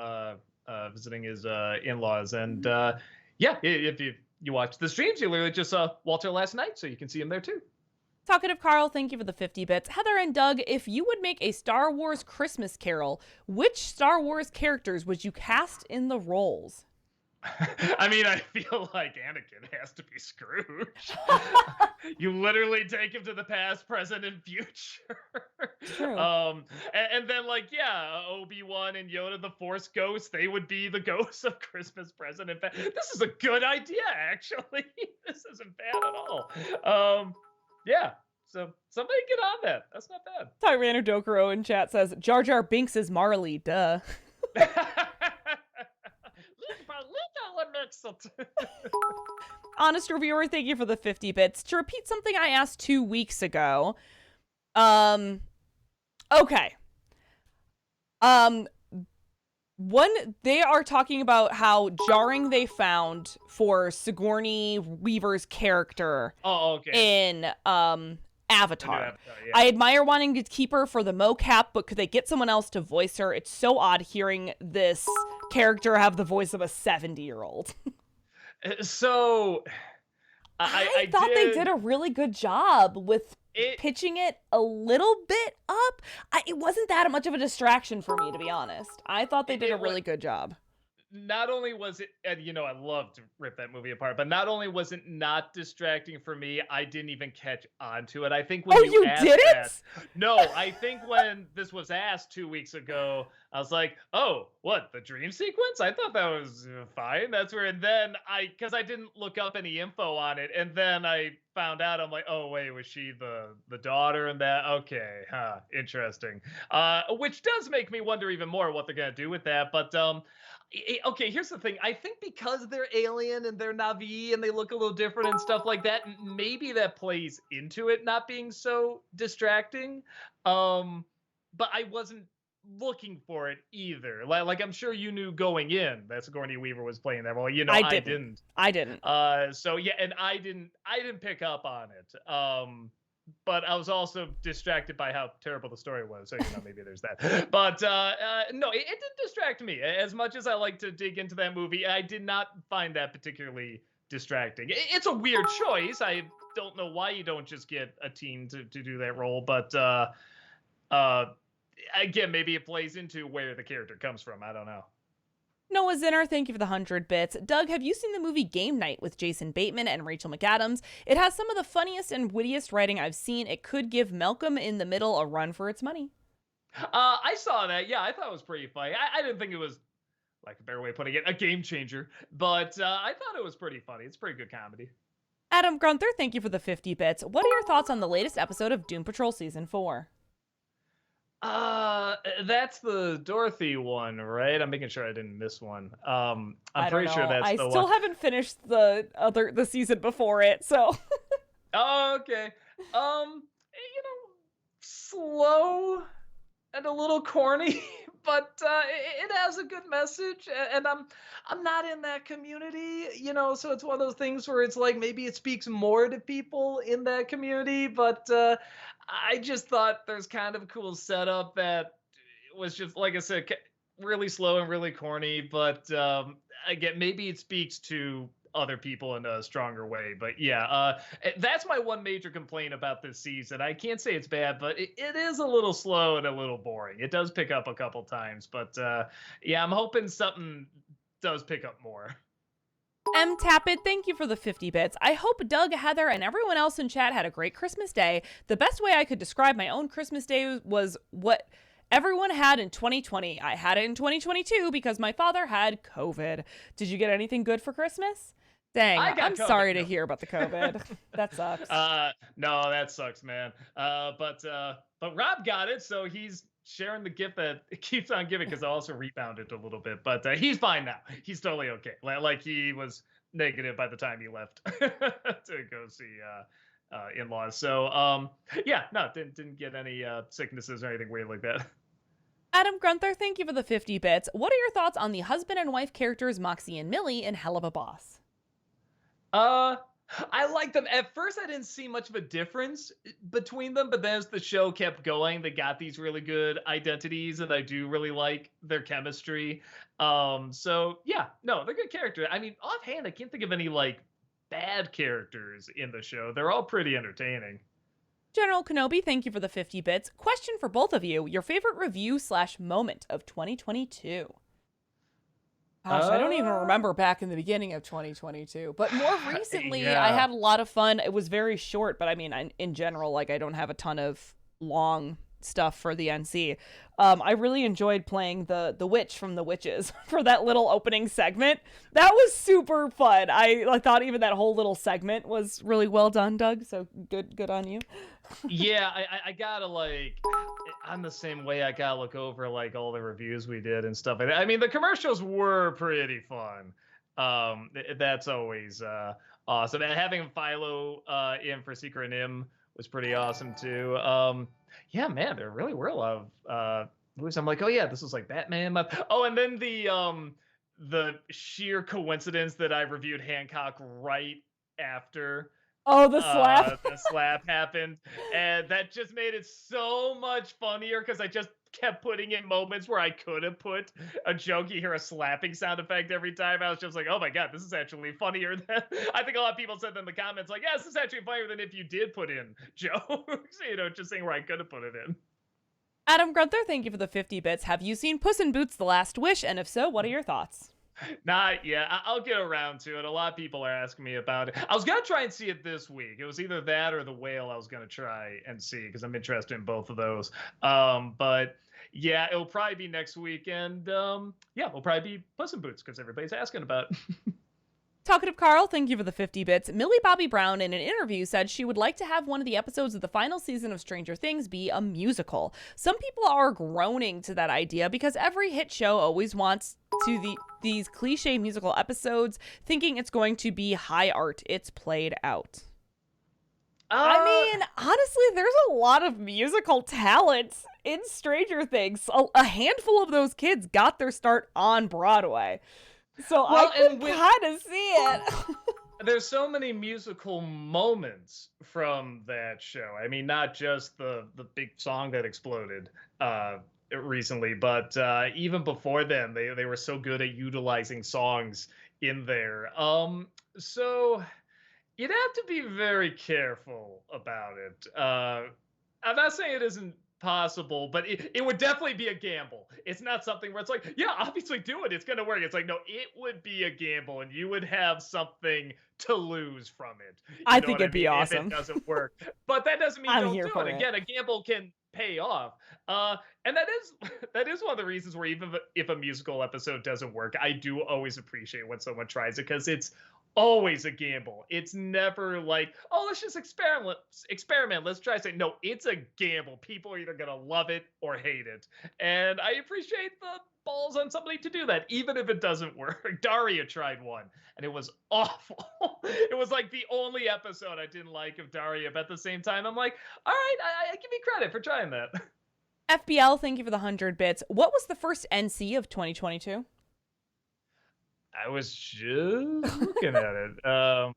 visiting his in-laws, and yeah, if you watch the streams, you literally just saw Walter last night, so you can see him there too. Talkative Carl, thank you for the 50 bits. Heather and Doug, if you would make a Star Wars Christmas Carol, which Star Wars characters would you cast in the roles? I mean, I feel like Anakin has to be Scrooge. You literally take him to the past, present, and future. True. And then like, yeah, Obi-Wan and Yoda, the Force ghosts, they would be the ghosts of Christmas present. In fact, this is a good idea, actually. This isn't bad at all. Yeah, so somebody get on that. That's not bad. Tyrano Dokuro in chat says, Jar Jar Binks is Marley, duh. Honest reviewer, thank you for the 50 bits. To repeat something I asked 2 weeks ago. Okay. They are talking about how jarring they found for Sigourney Weaver's character in Avatar. Yeah. I admire wanting to keep her for the mocap, but could they get someone else to voice her? It's so odd hearing this character have the voice of a 70-year-old. So I thought they did a really good job with pitching it a little bit up. It wasn't that much of a distraction for me, to be honest. I thought they did a really good job. Not only was it, and you know, I love to rip that movie apart, but not only was it not distracting for me, I didn't even catch on to it. I think when you asked didn't? that, no, I think when this was asked 2 weeks ago, I was like, oh, what, the dream sequence? I thought that was fine. That's where, and then because I didn't look up any info on it, and then I found out, I'm like, oh, wait, was she the daughter and that? Okay, interesting. Which does make me wonder even more what they're going to do with that, but okay, here's the thing. I think because they're alien and they're Na'vi and they look a little different and stuff like that, maybe that plays into it not being so distracting. But I wasn't looking for it either. Like I'm sure you knew going in that Sigourney Weaver was playing that role. You know, I didn't. I didn't. So yeah, and I didn't pick up on it. but I was also distracted by how terrible the story was. So, maybe there's that. But no, it didn't distract me. As much as I like to dig into that movie, I did not find that particularly distracting. It's a weird choice. I don't know why you don't just get a teen to do that role. But again, maybe it plays into where the character comes from. I don't know. Noah Zinner, thank you for the 100 bits. Doug, have you seen the movie Game Night with Jason Bateman and Rachel McAdams? It has some of the funniest and wittiest writing I've seen. It could give Malcolm in the Middle a run for its money. I saw that. Yeah, I thought it was pretty funny. I didn't think it was, like a better way of putting it, a game changer. But I thought it was pretty funny. It's pretty good comedy. Adam Grunther, thank you for the 50 bits. What are your thoughts on the latest episode of Doom Patrol Season 4? That's the Dorothy one, right? I'm making sure I didn't miss one. I'm pretty sure that's the one. I still haven't finished the season before it, so. Oh, okay. Slow and a little corny, but it has a good message, and I'm not in that community, so it's one of those things where it's like maybe it speaks more to people in that community, but I just thought there's kind of a cool setup that was just, like I said, really slow and really corny, but again, maybe it speaks to other people in a stronger way. But yeah, that's my one major complaint about this season. I can't say it's bad, but it is a little slow and a little boring. It does pick up a couple times, but yeah, I'm hoping something does pick up more. M. Tappet, thank you for the 50 bits. I hope Doug, Heather, and everyone else in chat had a great Christmas day. The best way I could describe my own Christmas day was what everyone had in 2020. I had it in 2022 because my father had COVID. Did you get anything good for Christmas? Dang, I'm sorry to hear about the COVID. That sucks. No, that sucks, man. But Rob got it, so he's sharing the gift that keeps on giving, because I also rebounded a little bit. But he's fine now. He's totally okay. Like he was negative by the time he left to go see in-laws. So yeah, no, didn't get any sicknesses or anything weird like that. Adam Grunther, thank you for the 50 bits. What are your thoughts on the husband and wife characters Moxie and Millie in Hell of a Boss? I like them. At first, I didn't see much of a difference between them, but then as the show kept going, they got these really good identities, and I do really like their chemistry. So yeah, no, they're good characters. I mean, offhand, I can't think of any bad characters in the show. They're all pretty entertaining. General Kenobi, thank you for the 50 bits. Question for both of you: your favorite review/moment of 2022? Gosh, I don't even remember back in the beginning of 2022. But more recently, yeah. I had a lot of fun. It was very short, but I mean, in general, I don't have a ton of long stuff for the NC. I really enjoyed playing the witch from The Witches for that little opening segment. That was super fun. I thought even that whole little segment was really well done, Doug. So good on you. Yeah, I gotta I'm the same way. I gotta look over all the reviews we did and stuff. I mean, the commercials were pretty fun. That's always awesome. And having Philo in for Secret Nim was pretty awesome too. Yeah, man, there really were a lot of movies. I'm like, oh yeah, this was Batman. Oh, and then the sheer coincidence that I reviewed Hancock right after. Oh, the slap. The slap happened, and that just made it so much funnier because I just kept putting in moments where I could have put a joke. You hear a slapping sound effect every time. I was just like, oh my god, this is actually funnier than I think a lot of people said in the comments. Like, yeah, this is actually funnier than if you did put in jokes. Just saying where I could have put it in. Adam Grunther, thank you for the 50 bits. Have you seen Puss in Boots: The Last Wish? And if so, what are your thoughts? Not yet. I'll get around to it. A lot of people are asking me about it. I was going to try and see it this week. It was either that or The Whale I was going to try and see because I'm interested in both of those. But yeah, it'll probably be next week. And yeah, it'll probably be Puss in Boots because everybody's asking about it. Talkative Carl, thank you for the 50 bits. Millie Bobby Brown in an interview said she would like to have one of the episodes of the final season of Stranger Things be a musical. Some people are groaning to that idea because every hit show always wants to these cliche musical episodes, thinking it's going to be high art. It's played out. I mean, honestly, there's a lot of musical talent in Stranger Things. A handful of those kids got their start on Broadway. So I can kind of see it. there's so many musical moments from that show. I mean, not just the big song that exploded recently, but even before then, they were so good at utilizing songs in there. So you'd have to be very careful about it. I'm not saying it isn't possible, but it would definitely be a gamble. It's not something where it's like, yeah, obviously do it. It's going to work. It's like, no, it would be a gamble and you would have something to lose from it. I think it'd be awesome if it doesn't work. But that doesn't mean don't do it. Again, a gamble can pay off. And that is one of the reasons where even if a musical episode doesn't work, I do always appreciate when someone tries it because it's always a gamble. It's never like, oh, let's just experiment. Let's try something. No, it's a gamble. People are either gonna love it or hate it. And I appreciate the balls on somebody to do that, even if it doesn't work. Daria tried one, and it was awful. It was like the only episode I didn't like of Daria, but at the same time, I'm like, all right, I give you credit for trying that. FBL, thank you for the 100 bits. What was the first NC of 2022? I was just looking at it. I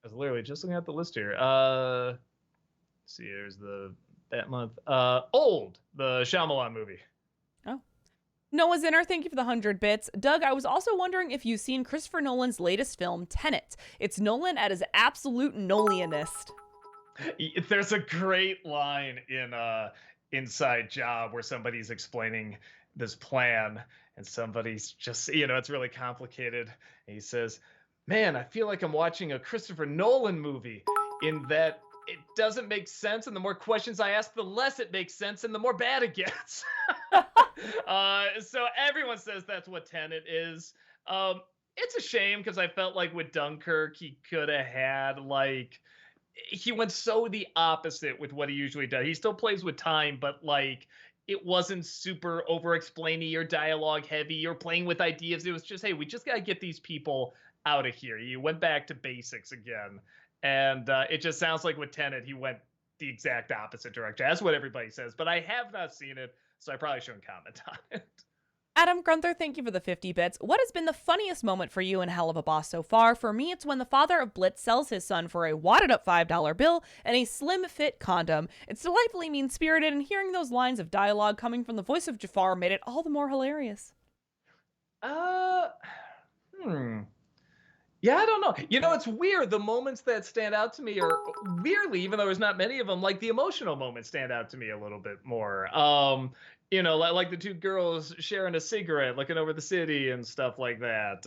was literally just looking at the list here. Let's see, there's that month. Old, the Shyamalan movie. Oh. Noah Zinner, thank you for the 100 bits. Doug, I was also wondering if you've seen Christopher Nolan's latest film, Tenet. It's Nolan at his absolute Nolianist. There's a great line in Inside Job where somebody's explaining this plan and somebody's just, it's really complicated. And he says, man, I feel like I'm watching a Christopher Nolan movie in that it doesn't make sense. And the more questions I ask, the less it makes sense and the more bad it gets. So everyone says that's what Tenet is. It's a shame because I felt like with Dunkirk, he could have had he went so the opposite with what he usually does. He still plays with time, but it wasn't super over-explainy or dialogue heavy or playing with ideas. It was just, hey, we just got to get these people out of here. You went back to basics again. And it just sounds like with Tenet, he went the exact opposite direction. That's what everybody says. But I have not seen it, so I probably shouldn't comment on it. Adam Grunther, thank you for the 50 bits. What has been the funniest moment for you in Hell of a Boss so far? For me, it's when the father of Blitz sells his son for a wadded up $5 bill and a slim fit condom. It's delightfully mean-spirited, and hearing those lines of dialogue coming from the voice of Jafar made it all the more hilarious. Yeah, I don't know. It's weird. The moments that stand out to me are weirdly, even though there's not many of them, like the emotional moments stand out to me a little bit more. Like the two girls sharing a cigarette, looking over the city and stuff like that.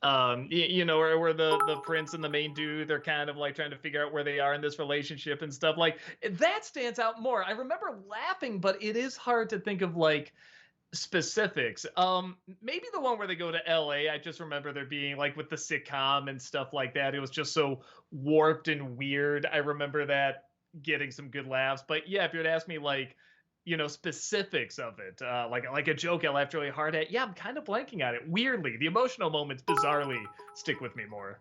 Where the prince and the main dude, they're kind of like trying to figure out where they are in this relationship and stuff like that stands out more. I remember laughing, but it is hard to think of specifics. Maybe the one where they go to LA. I just remember there being with the sitcom and stuff like that. It was just so warped and weird. I remember that getting some good laughs. But yeah, if you would ask me specifics of it, like a joke I laughed really hard at. Yeah, I'm kind of blanking on it. Weirdly, the emotional moments bizarrely stick with me more.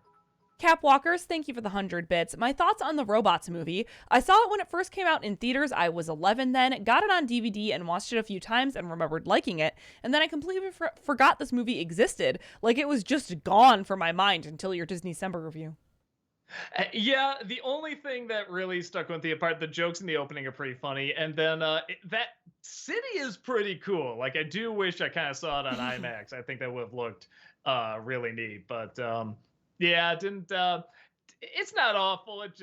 Cap Walkers, thank you for the 100 bits. My thoughts on the Robots movie. I saw it when it first came out in theaters. I was 11 then, got it on DVD and watched it a few times and remembered liking it. And then I completely forgot this movie existed. It was just gone from my mind until your Disney December review. Yeah, the only thing that really stuck with me apart, the jokes in the opening are pretty funny. And then that city is pretty cool. I do wish I kind of saw it on IMAX. I think that would have looked really neat. But yeah, it didn't. It's not awful. It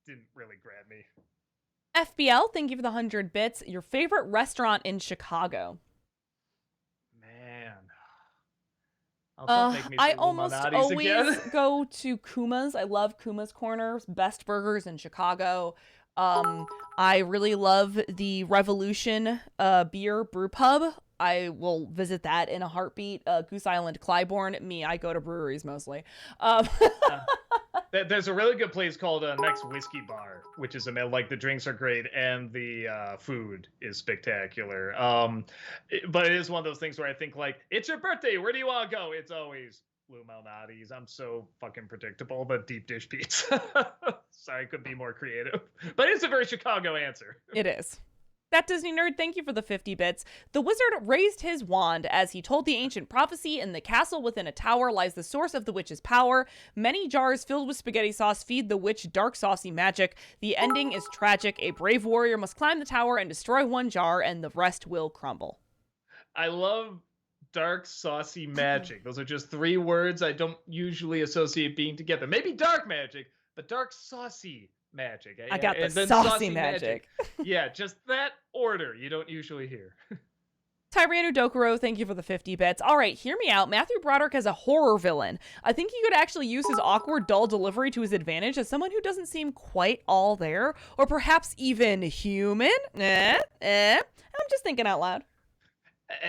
didn't really grab me. FBL, thank you for the 100 bits. Your favorite restaurant in Chicago? Man. I almost always go to Kuma's. I love Kuma's Corner. Best burgers in Chicago. I really love the Revolution beer brew pub. I will visit that in a heartbeat. Goose Island, Clybourne. I go to breweries mostly. There's a really good place called Next Whiskey Bar, which is the drinks are great and the food is spectacular. But it is one of those things where I think it's your birthday. Where do you want to go? It's always Lou Malnati's. I'm so fucking predictable, but deep dish pizza. Sorry, I could be more creative, but it's a very Chicago answer. It is. That Disney Nerd, thank you for the 50 bits. The wizard raised his wand as he told the ancient prophecy. In the castle within a tower lies the source of the witch's power. Many jars filled with spaghetti sauce feed the witch dark saucy magic. The ending is tragic. A brave warrior must climb the tower and destroy one jar, and the rest will crumble. I love dark saucy magic. Those are just 3 words I don't usually associate being together. Maybe dark magic, but dark saucy magic. I got the saucy magic. Yeah, just that order you don't usually hear. Tyranu Dokuro, thank you for the 50 bits. All right, hear me out. Matthew Broderick as a horror villain. I think he could actually use his awkward, dull delivery to his advantage as someone who doesn't seem quite all there, or perhaps even human. I'm just thinking out loud.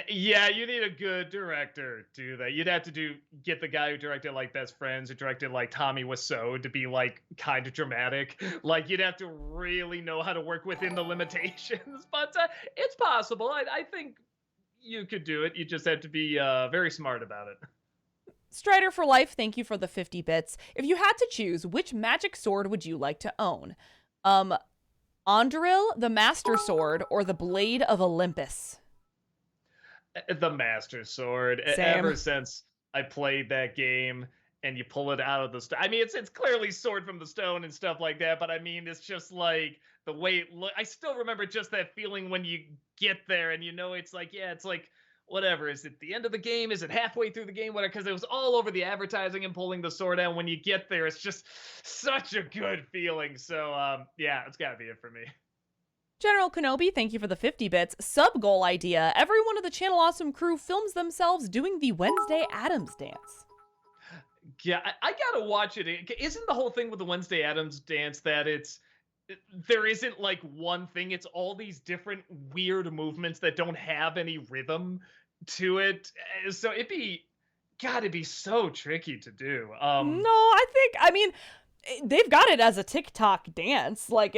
Yeah, you need a good director to do that. You'd have to get the guy who directed like Best Friends, who directed like Tommy Wiseau to be like kind of dramatic. Like you'd have to really know how to work within the limitations. But it's possible. I think you could do it. You just have to be very smart about it. Strider for Life, thank you for the 50 bits. If you had to choose, which magic sword would you like to own? Anduril, the Master Sword, or the Blade of Olympus? The Master Sword. Same. Ever since I played that game and you pull it out of the stone. I mean, it's clearly Sword from the Stone and stuff like that, but I mean, it's just like the way it I still remember just that feeling when you get there and you know it's like, yeah, it's like, whatever. Is it the end of the game? Is it halfway through the game? Whatever, because it was all over the advertising and pulling the sword out. When you get there, it's just such a good feeling. So, yeah, it's got to be it for me. General Kenobi, thank you for the 50 bits. Sub-goal idea. Every one of the Channel Awesome crew films themselves doing the Wednesday Addams dance. Yeah, I gotta watch it. Isn't the whole thing with the Wednesday Addams dance that there isn't like one thing? It's all these different weird movements that don't have any rhythm to it. So it'd be so tricky to do. No, I mean, they've got it as a TikTok dance. Like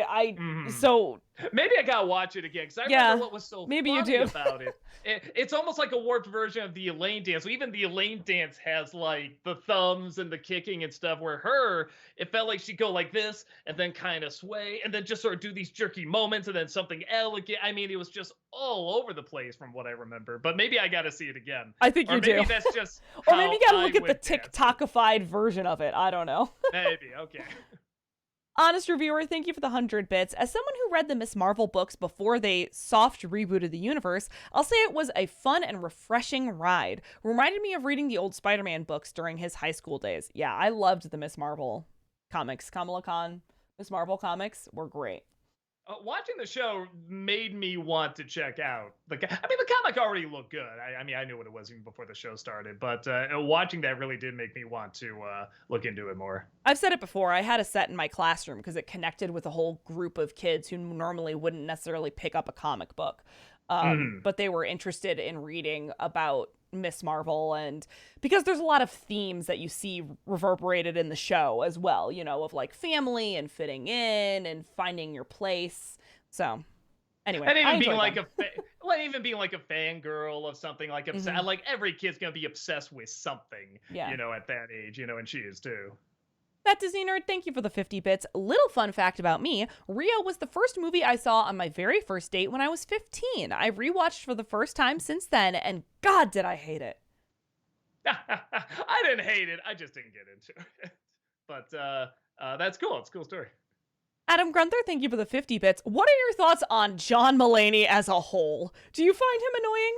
so maybe I gotta watch it again because I remember what was so funny about it. It's almost like a warped version of the Elaine dance. So even the Elaine dance has like the thumbs and the kicking and stuff. Where it felt like she'd go like this and then kind of sway and then just sort of do these jerky moments and then something elegant. I mean, it was just all over the place from what I remember. But maybe I gotta see it again. I think you do. Maybe that's just or maybe you gotta look at the TikTokified version of it. I don't know. Maybe, okay. Honest reviewer, thank you for the 100 bits. As someone who read the Miss Marvel books before they soft rebooted the universe, I'll say it was a fun and refreshing ride. Reminded me of reading the old Spider-Man books during his high school days. Yeah, I loved the Miss Marvel comics. Kamala Khan, Miss Marvel comics were great. Watching the show made me want to check out the comic already looked good. I mean, I knew what it was even before the show started, but watching that really did make me want to look into it more. I've said it before. I had a set in my classroom because it connected with a whole group of kids who normally wouldn't necessarily pick up a comic book. But they were interested in reading about Miss Marvel, and because there's a lot of themes that you see reverberated in the show as well, you know, of like family and fitting in and finding your place. So anyway, and even being like even being like a fangirl of something, like like every kid's gonna be obsessed with something, you know, at that age, you know, and she is too. That Disney Nerd, thank you for the 50 bits. Little fun fact about me, Rio was the first movie I saw on my very first date when I was 15. I rewatched for the first time since then, and God, did I hate it. I didn't hate it. I just didn't get into it. But that's cool. It's a cool story. Adam Grunther, thank you for the 50 bits. What are your thoughts on John Mulaney as a whole? Do you find him annoying?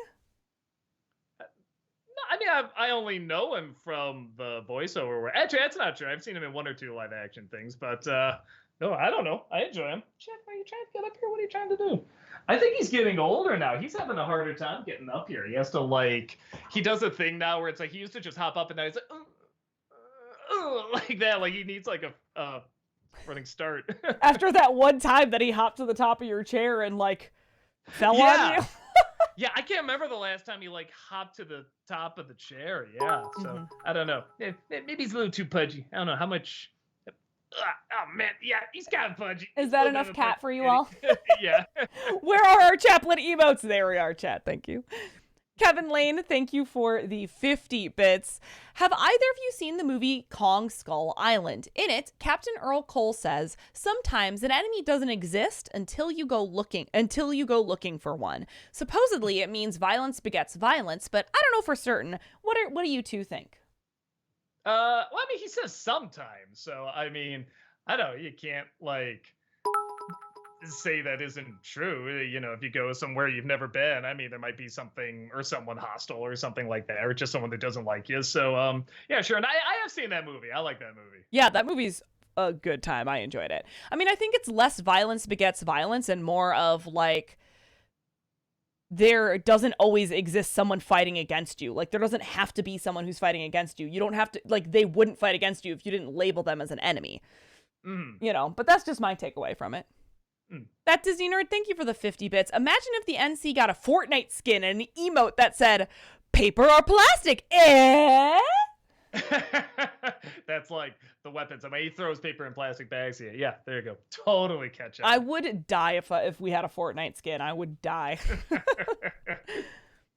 I mean, I only know him from the voiceover work. Actually, that's not true. I've seen him in 1 or 2 live action things, but no, I don't know. I enjoy him. Jeff, are you trying to get up here? What are you trying to do? I think he's getting older now. He's having a harder time getting up here. He has to he does a thing now where it's like he used to just hop up and down. He's like, like that. Like he needs like a running start. After that one time that he hopped to the top of your chair and like fell on you. Yeah, I can't remember the last time he hopped to the top of the chair. Yeah, so I don't know. Maybe he's a little too pudgy. I don't know how much. Oh man, yeah, he's kind of pudgy. Is that enough cat for you all? Yeah. Where are our chaplet emotes? There we are, chat. Thank you. Kevin Lane, thank you for the 50 bits. Have either of you seen the movie Kong Skull Island? In it, Captain Earl Cole says, "Sometimes an enemy doesn't exist until you go looking for one." Supposedly, it means violence begets violence, but I don't know for certain. What do you two think? Well, I mean, he says sometimes, so I mean, I don't know, you can't like say that isn't true. If you go somewhere you've never been, I mean, there might be something or someone hostile or something like that, or just someone that doesn't like you. So, yeah, sure. And I have seen that movie. I like that movie. Yeah, that movie's a good time. I enjoyed it. I mean, I think it's less violence begets violence and more of like, there doesn't always exist someone fighting against you. Like, there doesn't have to be someone who's fighting against you. You don't have to, like, they wouldn't fight against you if you didn't label them as an enemy. But that's just my takeaway from it. That Disney Nerd, thank you for the 50 bits. Imagine if the NC got a Fortnite skin and an emote that said, "Paper or plastic, eh?" That's like the weapons. I mean, he throws paper and plastic bags here. Yeah, there you go. Totally catch up. I would die if we had a Fortnite skin. I would die.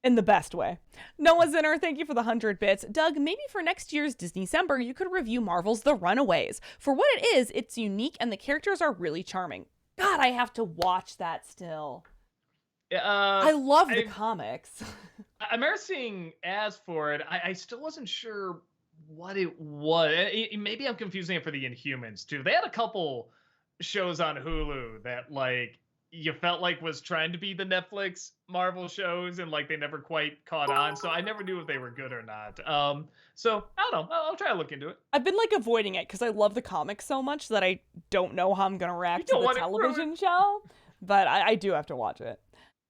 In the best way. Noah Zinner, thank you for the 100 bits. Doug, maybe for next year's Disney-cember, you could review Marvel's The Runaways. For what it is, it's unique and the characters are really charming. God, I have to watch that still. I love the comics. I remember seeing ads for it. I still wasn't sure what it was. Maybe I'm confusing it for the Inhumans too. They had a couple shows on Hulu that like you felt like was trying to be the Netflix Marvel shows, and like they never quite caught on. So I never knew if they were good or not. So I don't know. I'll try to look into it. I've been like avoiding it because I love the comics so much that I don't know how I'm gonna react to the television show. But I do have to watch it.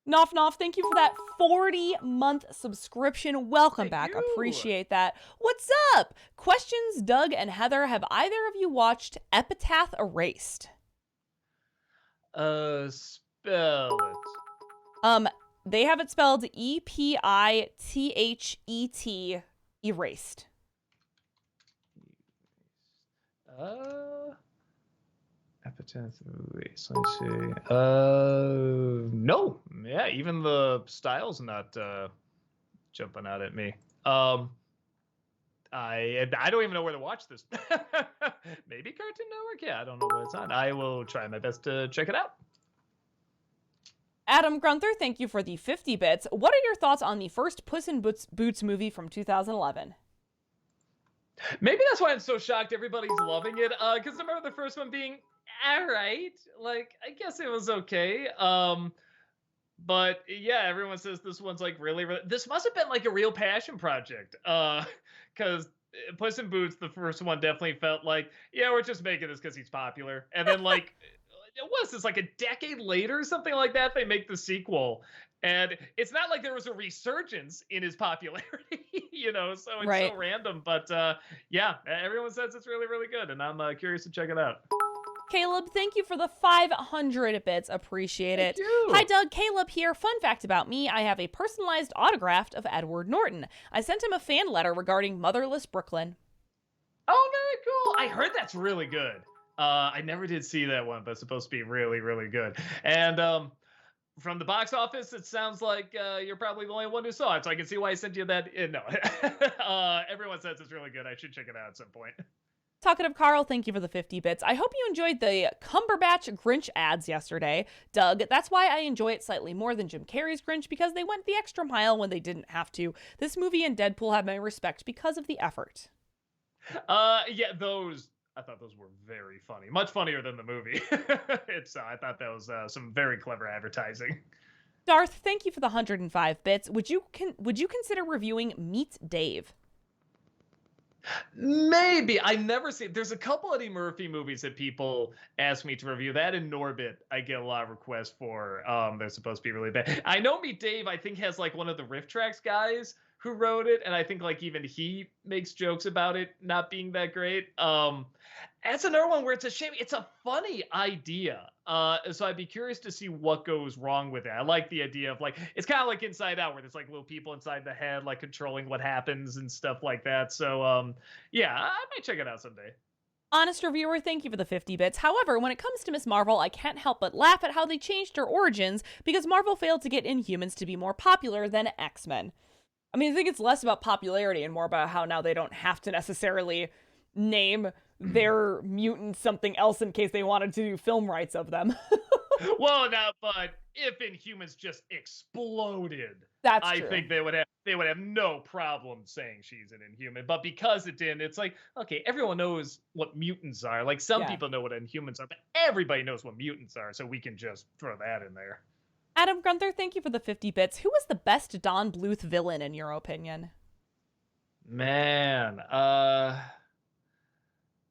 Noff Noff, thank you for that 40-month subscription. Welcome back. Appreciate that. What's up? Questions, Doug and Heather. Have either of you watched Epitaph Erased? Spell it. They have it spelled Epithet, Erased. Epitaph Erased. Let's see. No. Yeah, even the style's not jumping out at me. I don't even know where to watch this. Maybe Cartoon Network? Yeah, I don't know where it's on. I will try my best to check it out. Adam Grunther, thank you for the 50 bits. What are your thoughts on the first Puss in Boots movie from 2011? Maybe that's why I'm so shocked everybody's loving it. Because I remember the first one being all right. Like, I guess it was okay. But yeah, everyone says this one's like really, really. This must have been like a real passion project. Because Puss in Boots, the first one, definitely felt like, yeah, we're just making this because he's popular. And then like, it was this like a decade later or something like that, they make the sequel. And it's not like there was a resurgence in his popularity, so it's so random. But yeah, everyone says it's really, really good. And I'm curious to check it out. Caleb, thank you for the 500 bits. Appreciate it. Hi, Doug. Caleb here. Fun fact about me, I have a personalized autograph of Edward Norton. I sent him a fan letter regarding Motherless Brooklyn. Oh, very cool. I heard that's really good. I never did see that one, but it's supposed to be really, really good. And from the box office, it sounds like you're probably the only one who saw it, so I can see why I sent you that. No, everyone says it's really good. I should check it out at some point. Talkative Carl, thank you for the 50 bits. I hope you enjoyed the Cumberbatch Grinch ads yesterday. Doug, that's why I enjoy it slightly more than Jim Carrey's Grinch, because they went the extra mile when they didn't have to. This movie and Deadpool have my respect because of the effort. Yeah, I thought those were very funny. Much funnier than the movie. I thought that was some very clever advertising. Darth, thank you for the 105 bits. Would you consider reviewing Meet Dave? Maybe. I never see it. There's a couple Eddie Murphy movies that people ask me to review. That and Norbit, I get a lot of requests for. They're supposed to be really bad. I know Meet Dave, I think, has like one of the Riff Tracks guys who wrote it, and I think like even he makes jokes about it not being that great. That's another one where it's a shame. It's a funny idea. So I'd be curious to see what goes wrong with it. I like the idea of like, it's kind of like Inside Out, where there's like little people inside the head, like controlling what happens and stuff like that. So yeah, I might check it out someday. Honest reviewer, thank you for the 50 bits. However, when it comes to Ms. Marvel, I can't help but laugh at how they changed her origins because Marvel failed to get Inhumans to be more popular than X-Men. I mean, I think it's less about popularity and more about how now they don't have to necessarily name their mutants something else in case they wanted to do film rights of them. Well, now, but if Inhumans just exploded, That's I true. think they would have no problem saying she's an Inhuman. But because it didn't, it's like, okay, everyone knows what mutants are. Like some people know what Inhumans are, but everybody knows what mutants are, so we can just throw that in there. Adam Gunther, thank you for the 50 bits. Who was the best Don Bluth villain in your opinion? Man, I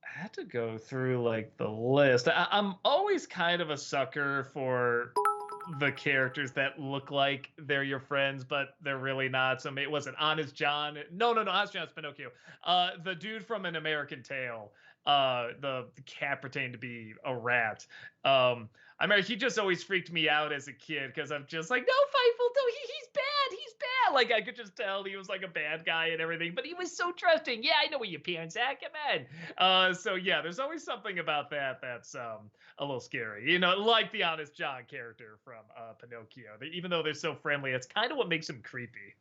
had to go through like the list. I'm always kind of a sucker for the characters that look like they're your friends, but they're really not. So it wasn't Honest John. No, Honest John's Pinocchio. The dude from An American Tail. The cat pretending to be a rat. I mean, he just always freaked me out as a kid because I'm just like, no, Fightful, no, he's bad. Like I could just tell he was like a bad guy and everything, but he was so trusting. Yeah, I know where your parents are. Come on. So yeah, there's always something about that that's a little scary. You know, like the Honest John character from Pinocchio. Even though they're so friendly, it's kind of what makes them creepy.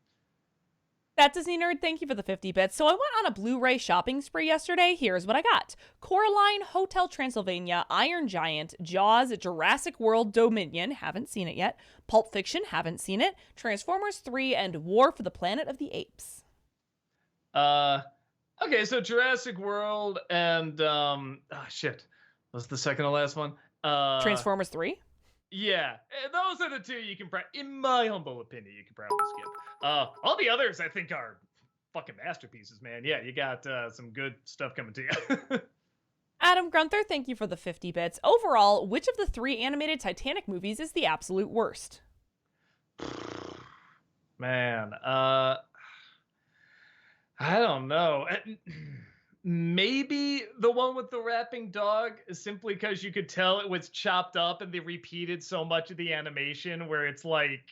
That Disney Nerd, thank you for the 50 bits. So I went on a Blu-ray shopping spree yesterday. Here's what I got. Coraline, Hotel Transylvania, Iron Giant, Jaws, Jurassic World Dominion, haven't seen it yet, Pulp Fiction, haven't seen it, Transformers 3, and War for the Planet of the Apes. Okay, so Jurassic World and, what's the second to last one? Transformers 3? Yeah, those are the two you can, in my humble opinion, you can probably skip. All the others, I think, are fucking masterpieces, man. Yeah, you got some good stuff coming to you. Adam Gunther, thank you for the 50 bits. Overall, which of the 3 animated Titanic movies is the absolute worst? Man, I don't know. Maybe the one with the rapping dog, simply because you could tell it was chopped up and they repeated so much of the animation where it's like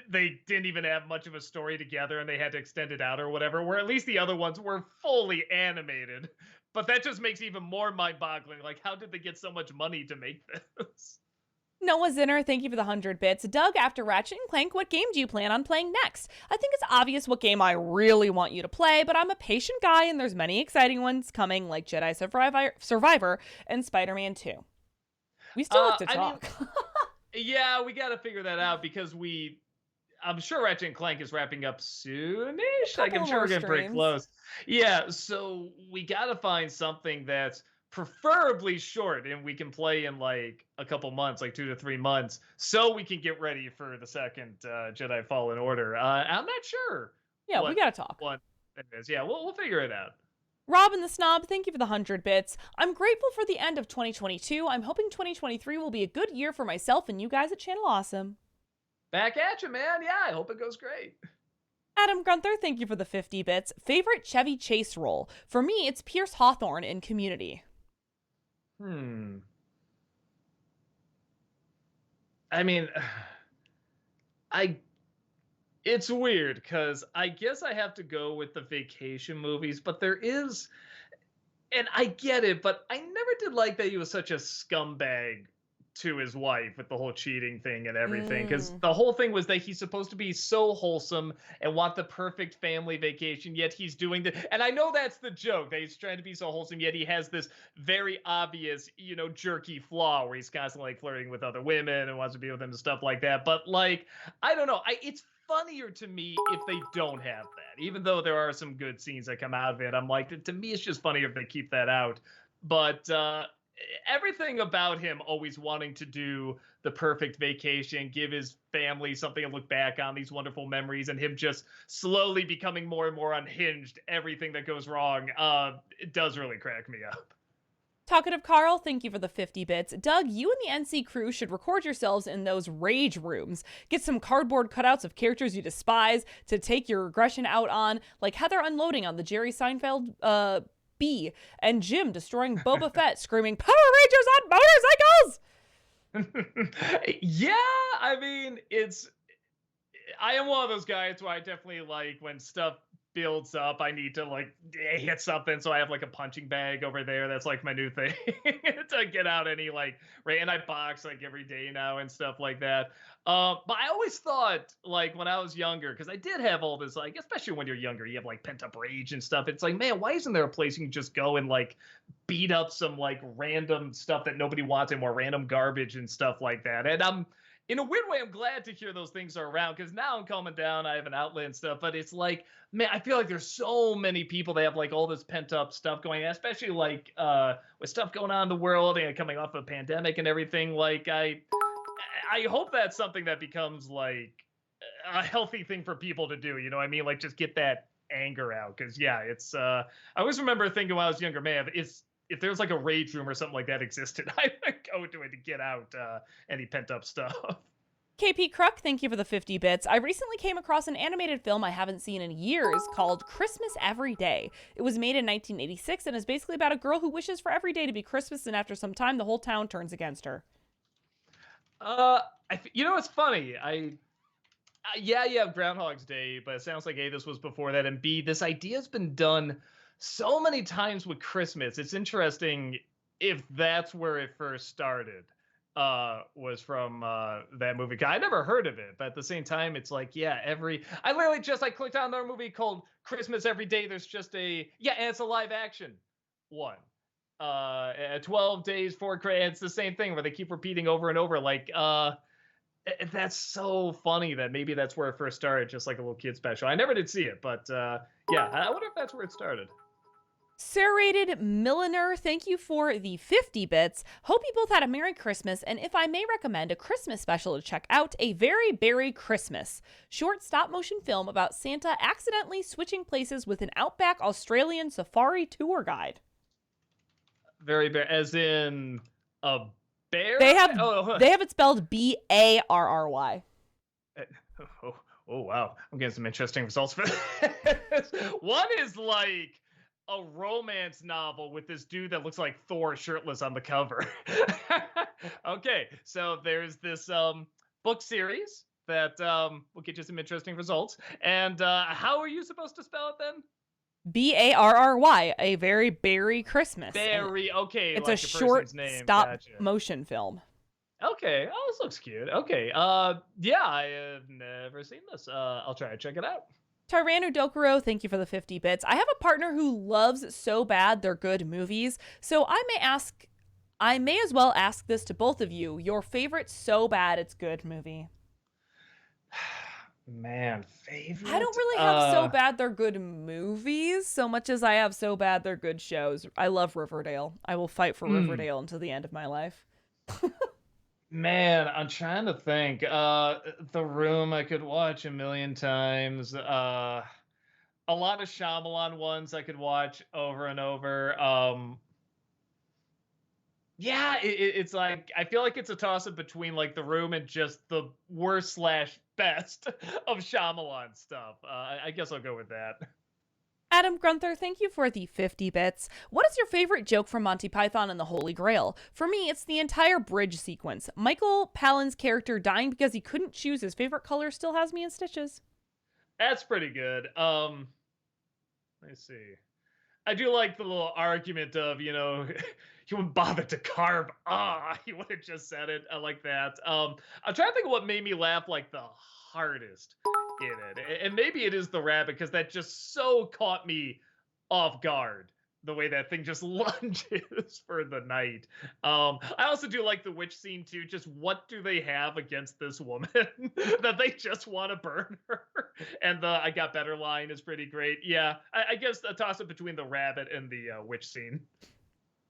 they didn't even have much of a story together and they had to extend it out or whatever, where at least the other ones were fully animated. But that just makes even more mind-boggling. Like, how did they get so much money to make this? Noah Zinner, thank you for the 100 bits. Doug, after Ratchet & Clank, what game do you plan on playing next? I think it's obvious what game I really want you to play, but I'm a patient guy and there's many exciting ones coming like Jedi Survivor and Spider-Man 2. We still have to talk. Yeah, we got to figure that out because I'm sure Ratchet & Clank is wrapping up soonish. Like, I'm sure we're getting pretty close. Yeah, so we got to find something that's preferably short and we can play in like a couple months, like 2 to 3 months, so we can get ready for the second Jedi Fallen Order. I'm not sure. Yeah, we gotta talk. What it is. Yeah, we'll figure it out. Robin the Snob, thank you for the 100 bits. I'm grateful for the end of 2022. I'm hoping 2023 will be a good year for myself and you guys at Channel Awesome. Back at you, man. Yeah, I hope it goes great. Adam Gunther, thank you for the 50 bits. Favorite Chevy Chase role? For me, it's Pierce Hawthorne in Community. I mean, it's weird because I guess I have to go with the vacation movies, but there is, and I get it, but I never did like that he was such a scumbag to his wife with the whole cheating thing and everything, because the whole thing was that he's supposed to be so wholesome and want the perfect family vacation, yet he's doing the, and I know that's the joke, that he's trying to be so wholesome, yet he has this very obvious, jerky flaw where he's constantly like flirting with other women and wants to be with them and stuff like that. But like, I don't know, it's funnier to me if they don't have that, even though there are some good scenes that come out of it. I'm like, to me, it's just funnier if they keep that out. But everything about him always wanting to do the perfect vacation, give his family something to look back on, these wonderful memories, and him just slowly becoming more and more unhinged, everything that goes wrong, it does really crack me up. Talkative Carl, thank you for the 50 bits. Doug, you and the NC crew should record yourselves in those rage rooms. Get some cardboard cutouts of characters you despise to take your aggression out on, like Heather unloading on the Jerry Seinfeld B, and Jim destroying Boba Fett, screaming, "Power Rangers on motorcycles!" Yeah, I mean, I am one of those guys who I definitely like when stuff builds up, I need to like hit something. So I have like a punching bag over there. That's like my new thing to get out any like right. And I box like every day now and stuff like that. But I always thought like when I was younger, because I did have all this like, especially when you're younger, you have like pent up rage and stuff. It's like, man, why isn't there a place you can just go and like beat up some like random stuff that nobody wants anymore, random garbage and stuff like that. And I'm in a weird way, I'm glad to hear those things are around because now I'm calming down. I have an outlet and stuff, but it's like, man, I feel like there's so many people that have like all this pent up stuff going on, especially like with stuff going on in the world and coming off a pandemic and everything. Like I hope that's something that becomes like a healthy thing for people to do. You know what I mean? Like just get that anger out. Cause yeah, it's I always remember thinking when I was younger, man, if there's like a rage room or something like that existed, I would go to it to get out any pent up stuff. KP Kruk, thank you for the 50 bits. I recently came across an animated film I haven't seen in years called Christmas Every Day. It was made in 1986 and is basically about a girl who wishes for every day to be Christmas, and after some time, the whole town turns against her. It's funny. Yeah, you have Groundhog's Day, but it sounds like A, this was before that, and B, this idea's been done so many times with Christmas. It's interesting if that's where it first started, was from that movie. I never heard of it, but at the same time, it's like, yeah, I literally just I clicked on another movie called Christmas Every Day. There's just and it's a live action one. 12 days for Christmas. It's the same thing where they keep repeating over and over. Like, that's so funny that maybe that's where it first started, just like a little kid special. I never did see it, but yeah, I wonder if that's where it started. Serrated Milliner, thank you for the 50 bits. Hope you both had a Merry Christmas, and if I may recommend a Christmas special to check out, A Very Berry Christmas, short stop-motion film about Santa accidentally switching places with an outback Australian safari tour guide. Very bear, as in a bear? They have it spelled Barry. Oh wow, I'm getting some interesting results for this. One is like a romance novel with this dude that looks like Thor shirtless on the cover. Okay, so there's this book series that will get you some interesting results. And how are you supposed to spell it then? Barry, A Very Berry Christmas. Berry, okay. It's like a short stop motion film. Okay, oh, this looks cute. Okay, yeah, I have never seen this. I'll try to check it out. Tyrannodokuro, thank you for the 50 bits. I have a partner who loves so bad they're good movies, so I may as well ask this to both of you. Your favorite so bad it's good movie? Man, favorite? I don't really have so bad they're good movies so much as I have so bad they're good shows. I love Riverdale. I will fight for Riverdale until the end of my life. Man, I'm trying to think. The Room I could watch a million times. A lot of Shyamalan ones I could watch over and over. Yeah, it's like I feel like it's a toss-up between like The Room and just the worst / best of Shyamalan stuff. I guess I'll go with that. Adam Grunther, thank you for the 50 bits. What is your favorite joke from Monty Python and the Holy Grail? For me, it's the entire bridge sequence. Michael Palin's character dying because he couldn't choose his favorite color still has me in stitches. That's pretty good. Let me see. I do like the little argument of, he wouldn't bother to carve. He would have just said it. I like that. I'm trying to think of what made me laugh like the hardest in it. And maybe it is the rabbit, because that just so caught me off guard. The way that thing just lunges for the night. I also do like the witch scene too. Just what do they have against this woman that they just want to burn her? And the "I got better" line is pretty great. Yeah, I guess a toss up between the rabbit and the witch scene.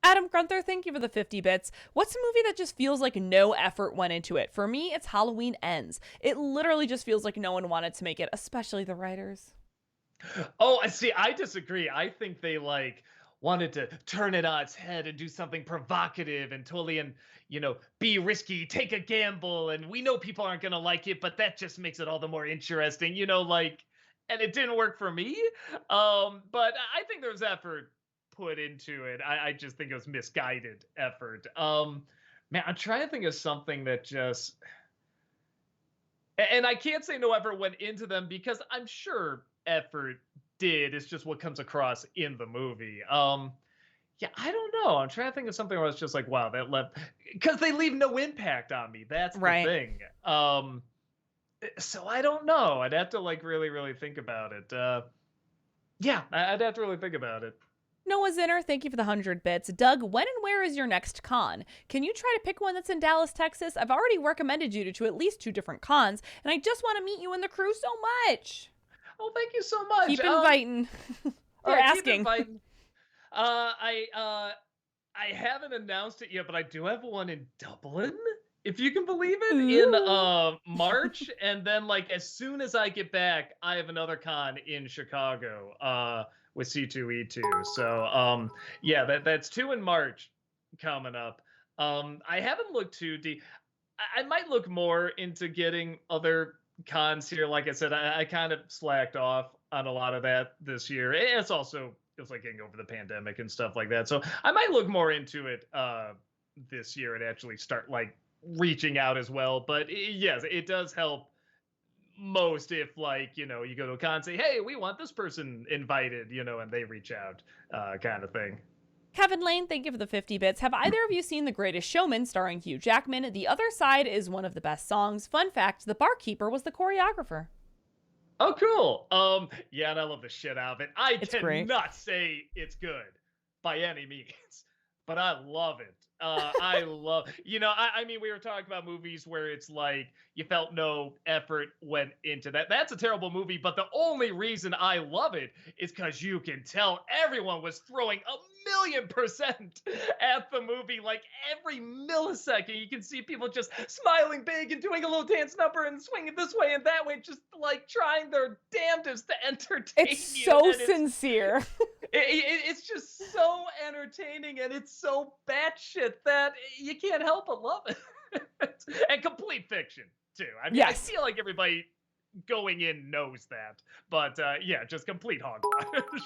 Adam Grunther, thank you for the 50 bits. What's a movie that just feels like no effort went into it? For me, it's Halloween Ends. It literally just feels like no one wanted to make it, especially the writers. Oh, I see. I disagree. I think they wanted to turn it on its head and do something provocative and totally, and be risky, take a gamble, and we know people aren't gonna like it, but that just makes it all the more interesting, and it didn't work for me. But I think there was effort put into it. I just think it was misguided effort. Man, I'm trying to think of something that just, and I can't say no effort went into them, because I'm sure effort did. It's just what comes across in the movie. Yeah, I don't know. I'm trying to think of something where it's just like, wow, that left, because they leave no impact on me. That's the Right. thing. So I don't know. I'd have to like really, really think about it. Yeah, I'd have to really think about it. Noah Zinner, thank you for the 100 bits. Doug, when and where is your next con? Can you try to pick one that's in Dallas, Texas? I've already recommended you to at least 2 different cons, and I just want to meet you and the crew so much. Oh, thank you so much. Keep inviting. Or yeah, asking. Keep inviting. I haven't announced it yet, but I do have one in Dublin, if you can believe it, in March. And then like as soon as I get back, I have another con in Chicago with C2E2. So yeah, that's 2 in March coming up. I haven't looked too deep. I might look more into getting other cons here. Like I said, I kind of slacked off on a lot of that this year. It's also, it was like getting over the pandemic and stuff like that. So I might look more into it this year and actually start like reaching out as well. But yes, it does help most if like, you know, you go to a con and say, hey, we want this person invited, you know, and they reach out kind of thing. Kevin Lane, thank you for the 50 bits. Have either of you seen The Greatest Showman starring Hugh Jackman? The Other Side is one of the best songs. Fun fact, the barkeeper was the choreographer. Oh, cool. Yeah, and I love the shit out of it. It's great. Cannot say it's good by any means, but I love it. I love, you know, I mean, we were talking about movies where it's like you felt no effort went into that. That's a terrible movie, but the only reason I love it is because you can tell everyone was throwing 1,000,000% at the movie, like every millisecond. You can see people just smiling big and doing a little dance number and swinging this way and that way, just like trying their damnedest to entertain you. It's so sincere. It's just so entertaining, and it's so batshit that you can't help but love it. And complete fiction too. I mean, yes. I feel like everybody going in knows that, but yeah, just complete hogwash.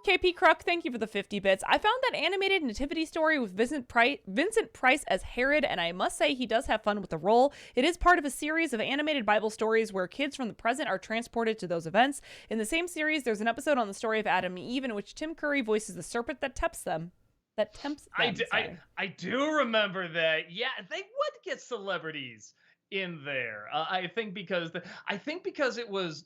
KP Kruk, thank you for the 50 bits. I found that animated nativity story with Vincent Price as Herod, and I must say he does have fun with the role. It is part of a series of animated Bible stories where kids from the present are transported to those events. In the same series, there's an episode on the story of Adam and Eve in which Tim Curry voices the serpent that tempts them. I do remember that. Yeah, they would get celebrities in there. I think because it was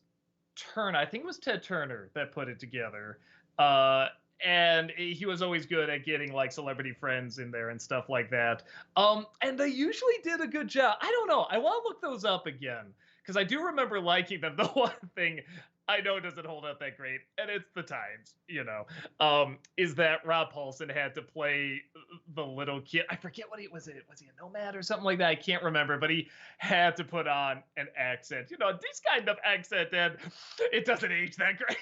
Turner. I think it was Ted Turner that put it together. And he was always good at getting like celebrity friends in there and stuff like that. And they usually did a good job. I don't know. I want to look those up again because I do remember liking them. The one thing I know doesn't hold up that great, and it's the times, you know, is that Rob Paulson had to play the little kid. I forget what was it? Was he a nomad or something like that? I can't remember, but he had to put on an accent, you know, this kind of accent, and it doesn't age that great.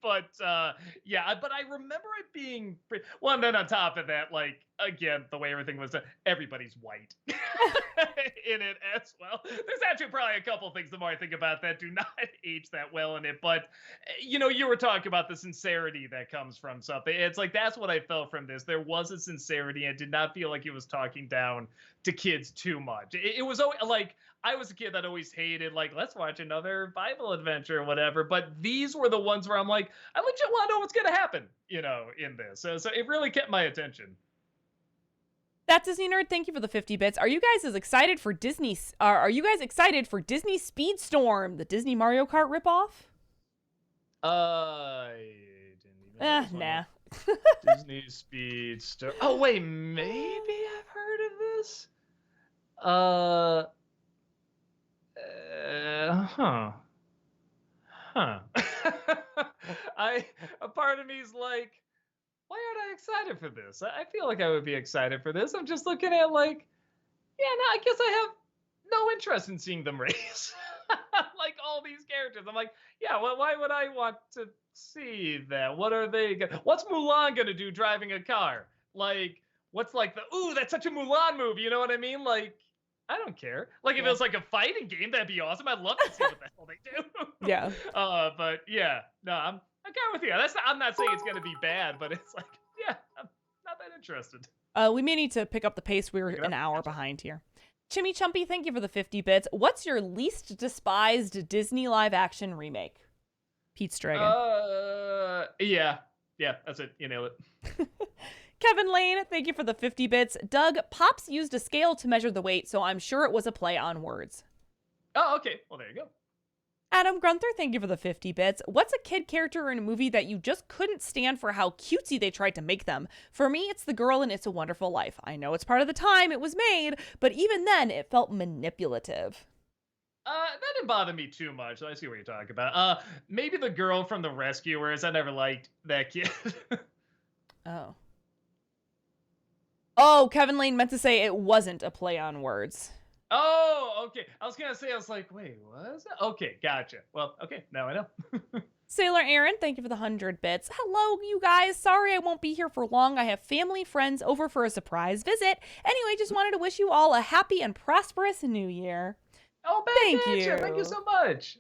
But yeah, but I remember it being pretty, well, and then on top of that, like again, the way everything was done, everybody's white in it as well. There's actually probably a couple things the more I think about that do not age that well in it, but you know, you were talking about the sincerity that comes from something. It's like that's what I felt from this. There was a sincerity and did not feel like it was talking down to kids too much. It was always like, I was a kid that always hated, like, let's watch another Bible adventure or whatever. But these were the ones where I'm like, I legit want to know what's going to happen, you know, in this. So it really kept my attention. That Disney Nerd, thank you for the 50 bits. Are you guys excited for Disney Speedstorm, the Disney Mario Kart ripoff? I didn't even know. Nah. Disney Speedstorm. Oh, wait, maybe I've heard of this? A part of me is like, why aren't I excited for this? I feel like I would be excited for this. I'm just looking at like, yeah, no, I guess I have no interest in seeing them race. Like all these characters. I'm like, yeah, well, why would I want to see that? What are they what's Mulan gonna do driving a car? Like, what's like that's such a Mulan movie, you know what I mean? Like, I don't care. Like, if it was like a fighting game, that'd be awesome. I'd love to see what the hell they do. Yeah. But yeah, no, I'm kind of with you. I'm not saying it's gonna be bad, but it's like, yeah, I'm not that interested. We may need to pick up the pace. We're an hour behind here. Chimmy Chumpy, thank you for the 50 bits. What's your least despised Disney live action remake? Pete's Dragon. Yeah, that's it. You nailed it. Kevin Lane, thank you for the 50 bits. Doug, Pops used a scale to measure the weight, so I'm sure it was a play on words. Oh, okay. Well, there you go. Adam Grunther, thank you for the 50 bits. What's a kid character in a movie that you just couldn't stand for how cutesy they tried to make them? For me, it's the girl in It's a Wonderful Life. I know it's part of the time it was made, but even then, it felt manipulative. That didn't bother me too much. I see what you're talking about. Maybe the girl from The Rescuers. I never liked that kid. Oh. Oh, Kevin Lane meant to say it wasn't a play on words. Oh, okay. I was going to say, I was like, wait, what is that? Okay, gotcha. Well, okay, now I know. Sailor Aaron, thank you for the 100 bits. Hello, you guys. Sorry I won't be here for long. I have family, friends over for a surprise visit. Anyway, just wanted to wish you all a happy and prosperous new year. Oh, thank you. Thank you so much.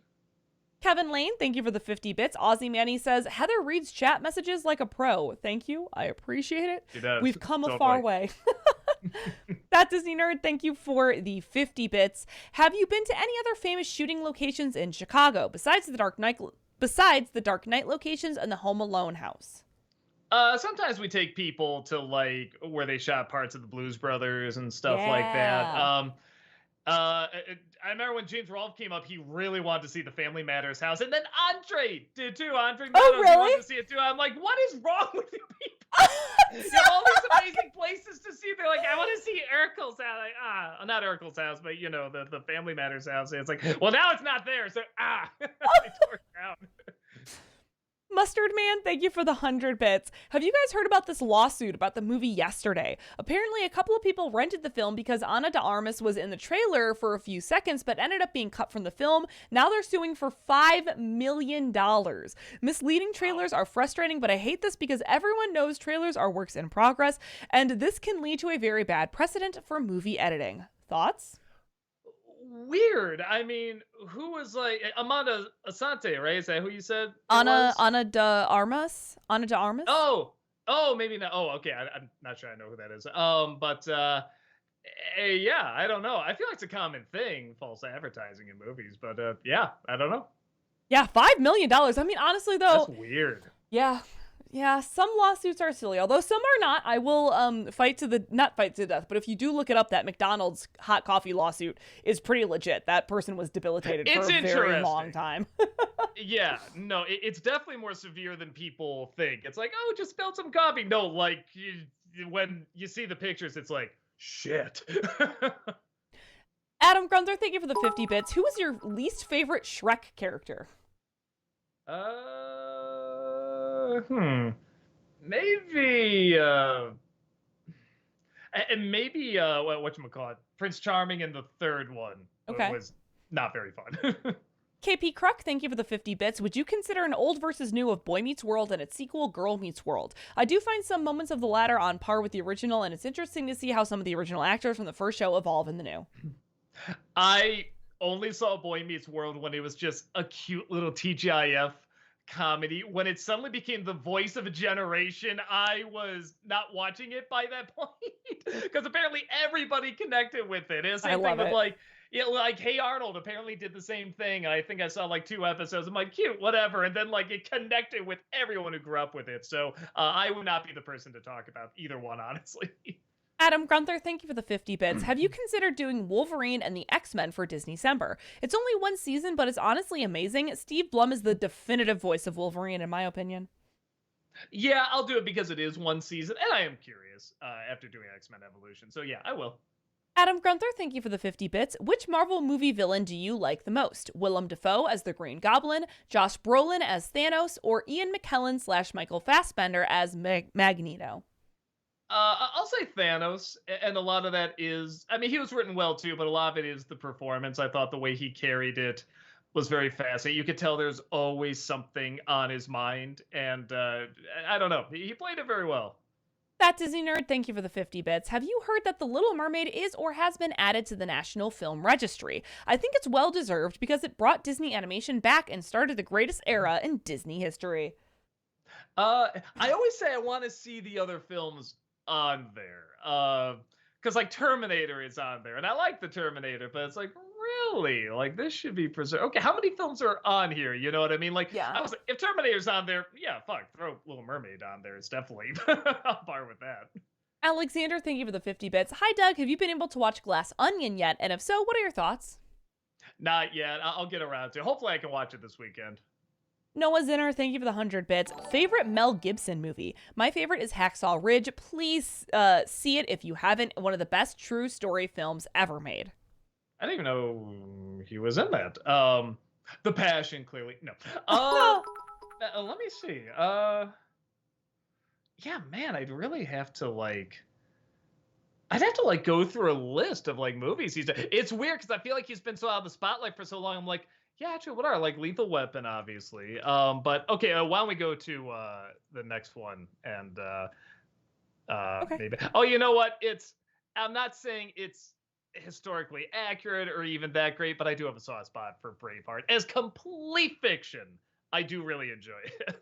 Kevin Lane, thank you for the 50 bits. Aussie Manny says, Heather reads chat messages like a pro. Thank you. I appreciate it. She does. We've come a far way. That Disney Nerd, thank you for the 50 bits. Have you been to any other famous shooting locations in Chicago besides the Dark Knight locations and the Home Alone house? Sometimes we take people to like where they shot parts of the Blues Brothers and stuff like that. I remember when James Rolfe came up, he really wanted to see the Family Matters house, and then Andre did too. Andre Meadows wanted to see it too. I'm like, what is wrong with you people? You have all these amazing places to see. They're like, I want to see Urkel's house. Like, not Urkel's house, but you know, the Family Matters house. And it's like, well, now it's not there, so they tore it down. Mustard Man, thank you for the 100 bits. Have you guys heard about this lawsuit about the movie Yesterday? Apparently, a couple of people rented the film because Ana de Armas was in the trailer for a few seconds, but ended up being cut from the film. Now they're suing for $5 million. Misleading trailers are frustrating, but I hate this because everyone knows trailers are works in progress, and this can lead to a very bad precedent for movie editing. Thoughts? Weird. I mean, who was like Amanda Asante, right? Is that who you said? Ana de Armas? Ana de Armas? Oh, maybe not. Oh, okay. I'm not sure I know who that is. Yeah, I don't know. I feel like it's a common thing, false advertising in movies, but yeah, I don't know. Yeah, $5 million. I mean, honestly, though. That's weird. Yeah, some lawsuits are silly, although some are not. I will not fight to death, but if you do look it up, that McDonald's hot coffee lawsuit is pretty legit. That person was debilitated for a very long time. Yeah, no, it's definitely more severe than people think. It's like, oh, just spilled some coffee. No, like, when you see the pictures, it's like, shit. Adam Grunther, thank you for the 50 bits. Who was your least favorite Shrek character? Maybe whatchamacallit, Prince Charming in the third one. Okay. Was not very fun. KP Kruk, thank you for the 50 bits. Would you consider an old versus new of Boy Meets World and its sequel, Girl Meets World? I do find some moments of the latter on par with the original, and it's interesting to see how some of the original actors from the first show evolve in the new. I only saw Boy Meets World when it was just a cute little TGIF comedy. When it suddenly became the voice of a generation, I was not watching it by that point because apparently everybody connected with it. It's the same thing with like Hey Arnold apparently did the same thing. I think I saw like 2 episodes. I'm like, cute, whatever. And then like it connected with everyone who grew up with it. So I would not be the person to talk about either one, honestly. Adam Grunther, thank you for the 50 bits. Have you considered doing Wolverine and the X-Men for Disneycember? It's only 1 season, but it's honestly amazing. Steve Blum is the definitive voice of Wolverine, in my opinion. Yeah, I'll do it because it is 1 season, and I am curious after doing X-Men Evolution. So yeah, I will. Adam Grunther, thank you for the 50 bits. Which Marvel movie villain do you like the most? Willem Dafoe as the Green Goblin, Josh Brolin as Thanos, or Ian McKellen / Michael Fassbender as Magneto? I'll say Thanos, and a lot of that is, I mean, he was written well too, but a lot of it is the performance. I thought the way he carried it was very fascinating. You could tell there's always something on his mind, and I don't know, he played it very well. That Disney Nerd, thank you for the 50 bits. Have you heard that The Little Mermaid is or has been added to the National Film Registry? I think it's well deserved because it brought Disney animation back and started the greatest era in Disney history. I always say I want to see the other films on there, because like Terminator is on there, and I like the Terminator, but it's like, really? Like, this should be preserved. Okay, how many films are on here? You know what I mean? Like, Yeah. I was if Terminator's on there, yeah, fuck, throw Little Mermaid on there. It's definitely on par with that. Alexander, thank you for the 50 bits. Hi, Doug. Have you been able to watch Glass Onion yet? And if so, what are your thoughts? Not yet. I'll get around to it. Hopefully I can watch it this weekend. Noah Zinner, thank you for the 100 bits. Favorite Mel Gibson movie? My favorite is Hacksaw Ridge. Please see it if you haven't. One of the best true story films ever made. I didn't even know he was in that. The Passion, clearly. No. Let me see. Yeah, man, I'd have to go through a list of like movies he's done. It's weird because I feel like he's been so out of the spotlight for so long. I'm like, yeah, actually, what are like Lethal Weapon, obviously. But okay, why don't we go to the next one and okay. maybe. Oh, you know what? I'm not saying it's historically accurate or even that great, but I do have a soft spot for Braveheart as complete fiction. I do really enjoy it.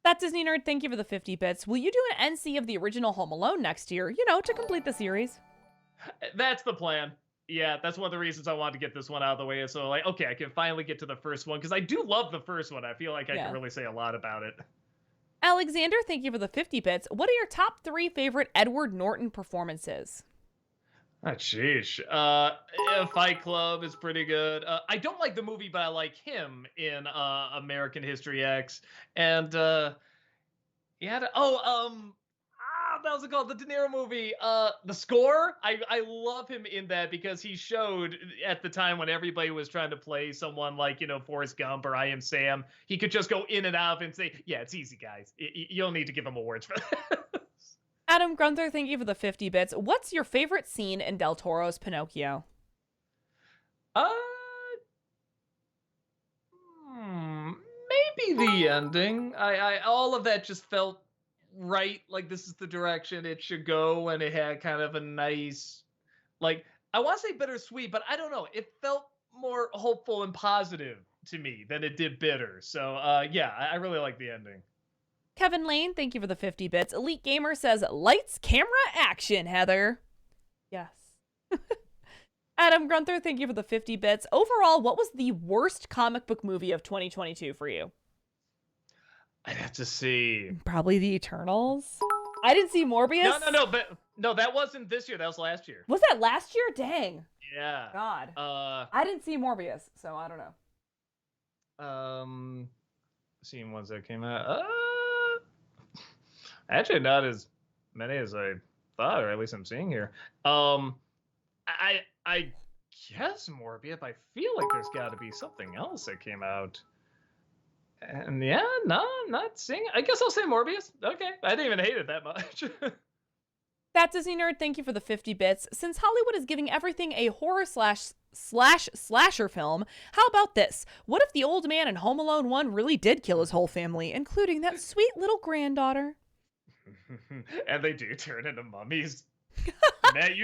That Disney Nerd, thank you for the 50 bits. Will you do an NC of the original Home Alone next year? You know, to complete the series. That's the plan. Yeah, that's one of the reasons I wanted to get this one out of the way. So, like, okay, I can finally get to the first one because I do love the first one. I feel like I can really say a lot about it. Alexander, thank you for the 50 bits. What are your top 3 favorite Edward Norton performances? Oh, sheesh. Fight Club is pretty good. I don't like the movie, but I like him in American History X. And that was called the De Niro movie. The Score. I love him in that because he showed at the time when everybody was trying to play someone like, Forrest Gump or I Am Sam, he could just go in and out and say, yeah, it's easy, guys. You don't need to give him awards for that. Adam Grunther, thank you for the 50 bits. What's your favorite scene in Del Toro's Pinocchio? Maybe the ending. I all of that just felt right. Like this is the direction it should go, and it had kind of a nice, like I want to say bittersweet, but I don't know. It felt more hopeful and positive to me than it did bitter. So yeah, I really like the ending. Kevin Lane, thank you for the 50 bits. Elite Gamer says, lights, camera, action, Heather. Yes. Adam Grunther, thank you for the 50 bits. Overall, what was the worst comic book movie of 2022 for you? I'd have to see. Probably The Eternals. I didn't see Morbius. No, that wasn't this year. That was last year. Was that last year? Dang. Yeah. God. I didn't see Morbius, so I don't know. Seeing ones that came out. Actually, not as many as I thought, or at least I'm seeing here. I guess Morbius. I feel like there's got to be something else that came out. And yeah, no, I'm not seeing it. I guess I'll say Morbius. Okay, I didn't even hate it that much. That Disney Nerd, thank you for the 50 bits. Since Hollywood is giving everything a horror slasher film, how about this? What if the old man in Home Alone 1 really did kill his whole family, including that sweet little granddaughter? And they do turn into mummies. Man,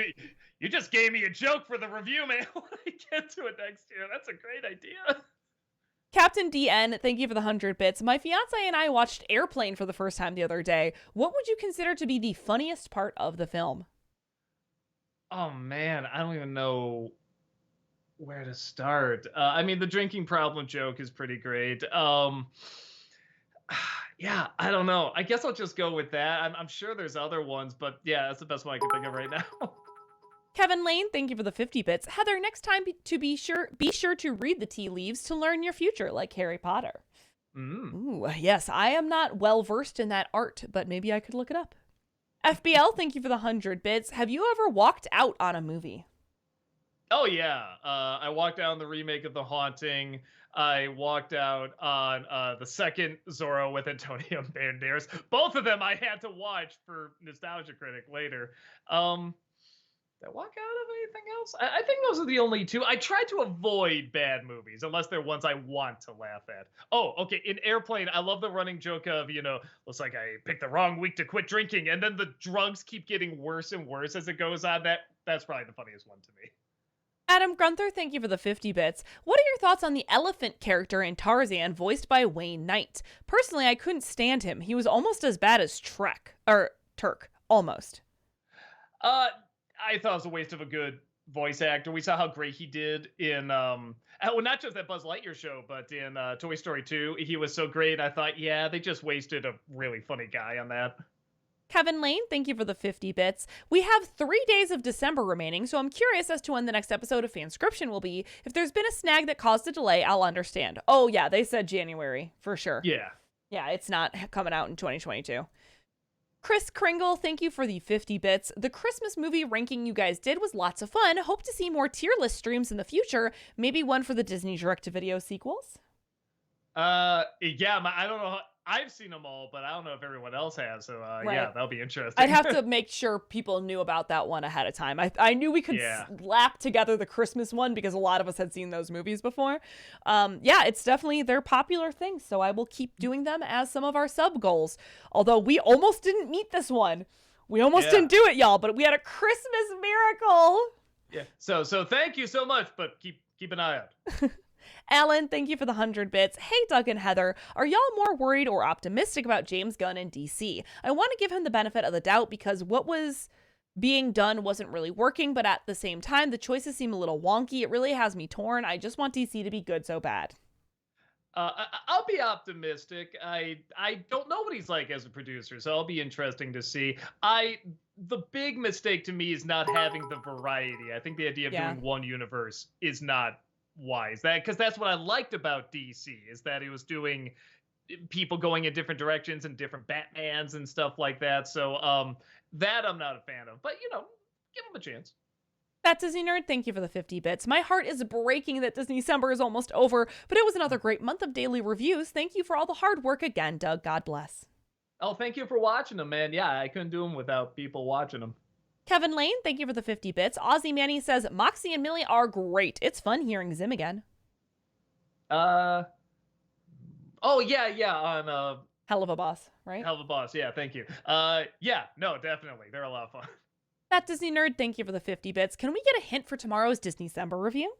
you just gave me a joke for the review, man. When I get to it next year, that's a great idea. Captain DN, thank you for the 100 bits. My fiance and I watched Airplane for the first time the other day. What would you consider to be the funniest part of the film? Oh, man, I don't even know where to start. I mean, the drinking problem joke is pretty great. Yeah, I don't know. I guess I'll just go with that. I'm sure there's other ones, but yeah, that's the best one I can think of right now. Kevin Lane, thank you for the 50 bits. Heather, next time be sure to read the tea leaves to learn your future, like Harry Potter. Ooh, yes, I am not well versed in that art, but maybe I could look it up. FBL, thank you for the 100 bits. Have you ever walked out on a movie? Oh yeah, I walked out on the remake of The Haunting. I walked out on the second Zorro with Antonio Banderas. Both of them I had to watch for Nostalgia Critic later. Did I walk out of anything else? I think those are the only two. I try to avoid bad movies unless they're ones I want to laugh at. Oh, okay. In Airplane, I love the running joke of, looks like I picked the wrong week to quit drinking, and then the drugs keep getting worse and worse as it goes on. That's probably the funniest one to me. Adam Grunther, thank you for the 50 bits. What are your thoughts on the elephant character in Tarzan, voiced by Wayne Knight? Personally, I couldn't stand him. He was almost as bad as Turk. Almost. I thought it was a waste of a good voice actor. We saw how great he did in well, not just that Buzz Lightyear show, but in Toy Story 2. He was so great. I thought, yeah, they just wasted a really funny guy on that. Kevin Lane, thank you for the 50 bits. We have 3 days of December remaining, so I'm curious as to when the next episode of Fanscription will be. If there's been a snag that caused a delay, I'll understand. Oh, yeah, they said January, for sure. Yeah. Yeah, it's not coming out in 2022. Chris Kringle, thank you for the 50 bits. The Christmas movie ranking you guys did was lots of fun. Hope to see more tier list streams in the future. Maybe one for the Disney direct-to-video sequels? Yeah, I don't know. I've seen them all, but I don't know if everyone else has. So, Right. yeah, that'll be interesting. I'd have to make sure people knew about that one ahead of time. I knew we could slap together the Christmas one because a lot of us had seen those movies before. Yeah, it's definitely, they're popular things, so I will keep doing them as some of our sub goals. Although we almost didn't meet this one. We almost didn't do it, y'all, but we had a Christmas miracle. Yeah, so thank you so much, but keep an eye out. Alan, thank you for the 100 bits. Hey, Doug and Heather, are y'all more worried or optimistic about James Gunn and DC? I want to give him the benefit of the doubt because what was being done wasn't really working, but at the same time, the choices seem a little wonky. It really has me torn. I just want DC to be good so bad. I'll be optimistic. I don't know what he's like as a producer, so it'll be interesting to see. The big mistake to me is not having the variety. I think the idea of doing one universe is not wise. Because that's what I liked about DC, is that it was doing people going in different directions and different Batmans and stuff like that. So that I'm not a fan of. But, give him a chance. That Disney Nerd, thank you for the 50 bits. My heart is breaking that Disney December is almost over, but it was another great month of daily reviews. Thank you for all the hard work again, Doug. God bless. Oh, thank you for watching them, man. Yeah, I couldn't do them without people watching them. Kevin Lane, thank you for the 50 bits. Ozzy Manny says, Moxie and Millie are great. It's fun hearing Zim again. Oh, yeah, on Hell of a Boss, right? Hell of a Boss, yeah, thank you. Yeah, no, definitely. They're a lot of fun. That Disney Nerd, thank you for the 50 bits. Can we get a hint for tomorrow's Disney December review?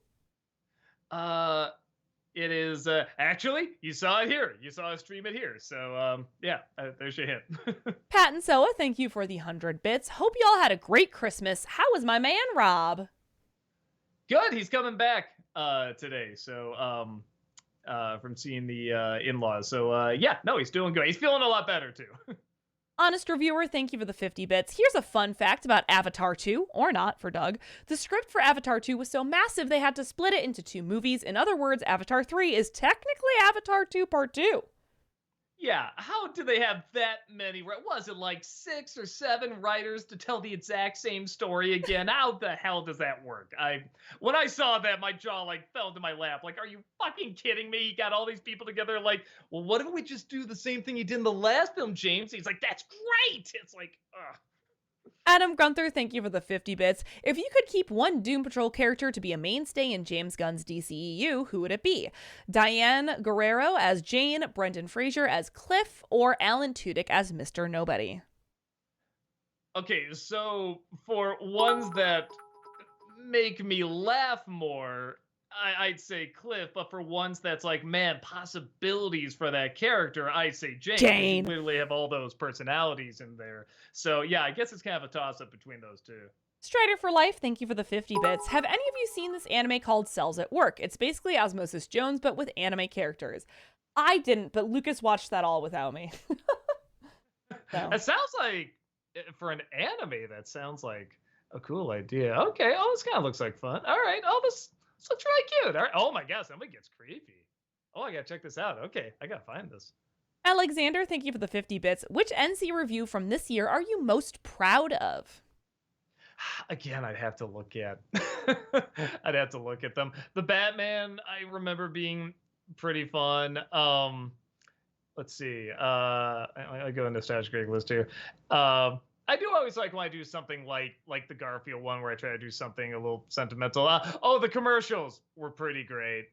It is, actually, you saw it here. You saw us stream it here. So, yeah, there's your hint. Pat and Soa, thank you for the 100 bits. Hope y'all had a great Christmas. How was my man, Rob? Good. He's coming back today. So, from seeing the in-laws. So, yeah, no, he's doing good. He's feeling a lot better, too. Honest Reviewer, thank you for the 50 bits. Here's a fun fact about Avatar 2, or not for Doug. The script for Avatar 2 was so massive they had to split it into 2 movies. In other words, Avatar 3 is technically Avatar 2 Part 2. Yeah, how do they have that many? Was it like 6 or 7 writers to tell the exact same story again? How the hell does that work? When I saw that, my jaw fell into my lap. Are you fucking kidding me? He got all these people together. Well, what if we just do the same thing he did in the last film, James? He's like, that's great. It's like, ugh. Adam Gunther, thank you for the 50 bits. If you could keep one Doom Patrol character to be a mainstay in James Gunn's DCEU, who would it be? Diane Guerrero as Jane, Brendan Fraser as Cliff, or Alan Tudyk as Mr. Nobody? Okay, so for ones that make me laugh more, I'd say Cliff, but for ones that's man, possibilities for that character, I'd say Jane. You literally have all those personalities in there. So yeah, I guess it's kind of a toss-up between those two. Strider for Life, thank you for the 50 bits. Have any of you seen this anime called Cells at Work? It's basically Osmosis Jones, but with anime characters. I didn't, but Lucas watched that all without me. So. It sounds like, for an anime, that sounds like a cool idea. Okay, this kind of looks like fun. All right, this looks really cute. All right. Oh my gosh, somebody gets creepy. Oh, I gotta check this out. Okay, I gotta find this. Alexander, thank you for the 50 bits. Which NC review from this year are you most proud of? Again, I'd have to look at. I'd have to look at them. The Batman, I remember being pretty fun. Let's see. I go into Nostalgia Greg list here. I do always like when I do something like the Garfield one where I try to do something a little sentimental. The commercials were pretty great.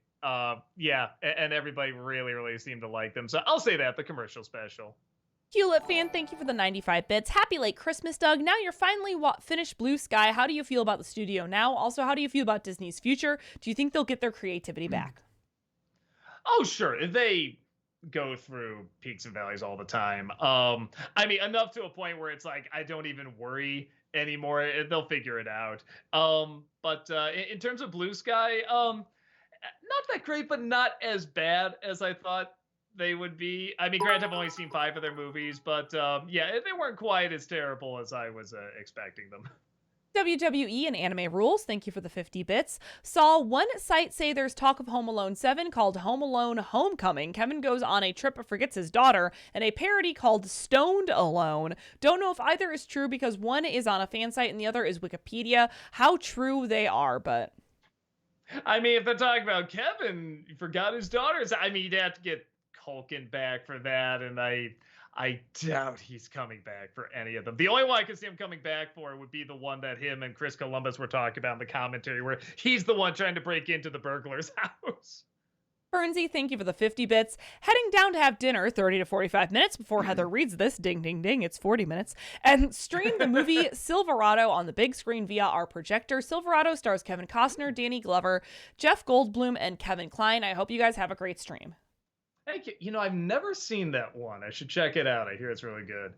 Yeah, and everybody really, really seemed to like them. So I'll say that, the commercial special. Hewlett fan, thank you for the 95 bits. Happy late Christmas, Doug. Now you're finally finished Blue Sky. How do you feel about the studio now? Also, how do you feel about Disney's future? Do you think they'll get their creativity back? Oh, sure. They go through peaks and valleys all the time. I mean, enough to a point where it's I don't even worry anymore. They'll figure it out. But in terms of Blue Sky, not that great, but not as bad as I thought they would be. I mean, granted, I've only seen 5 of their movies, but yeah, they weren't quite as terrible as I was expecting them. WWE and Anime Rules, thank you for the 50 bits. Saw one site say there's talk of Home Alone 7 called Home Alone Homecoming. Kevin goes on a trip but forgets his daughter, and a parody called Stoned Alone. Don't know if either is true because one is on a fan site and the other is Wikipedia. How true they are, but... I mean, if they're talking about Kevin, he forgot his daughters. I mean, you'd have to get Culkin back for that, and I doubt he's coming back for any of them. The only one I could see him coming back for would be the one that him and Chris Columbus were talking about in the commentary, where he's the one trying to break into the burglar's house. Bernsey, thank you for the 50 bits. Heading down to have dinner 30 to 45 minutes before Heather reads this. Ding, ding, ding. It's 40 minutes. And stream the movie Silverado on the big screen via our projector. Silverado stars Kevin Costner, Danny Glover, Jeff Goldblum, and Kevin Kline. I hope you guys have a great stream. Thank you. You know, I've never seen that one. I should check it out. I hear it's really good.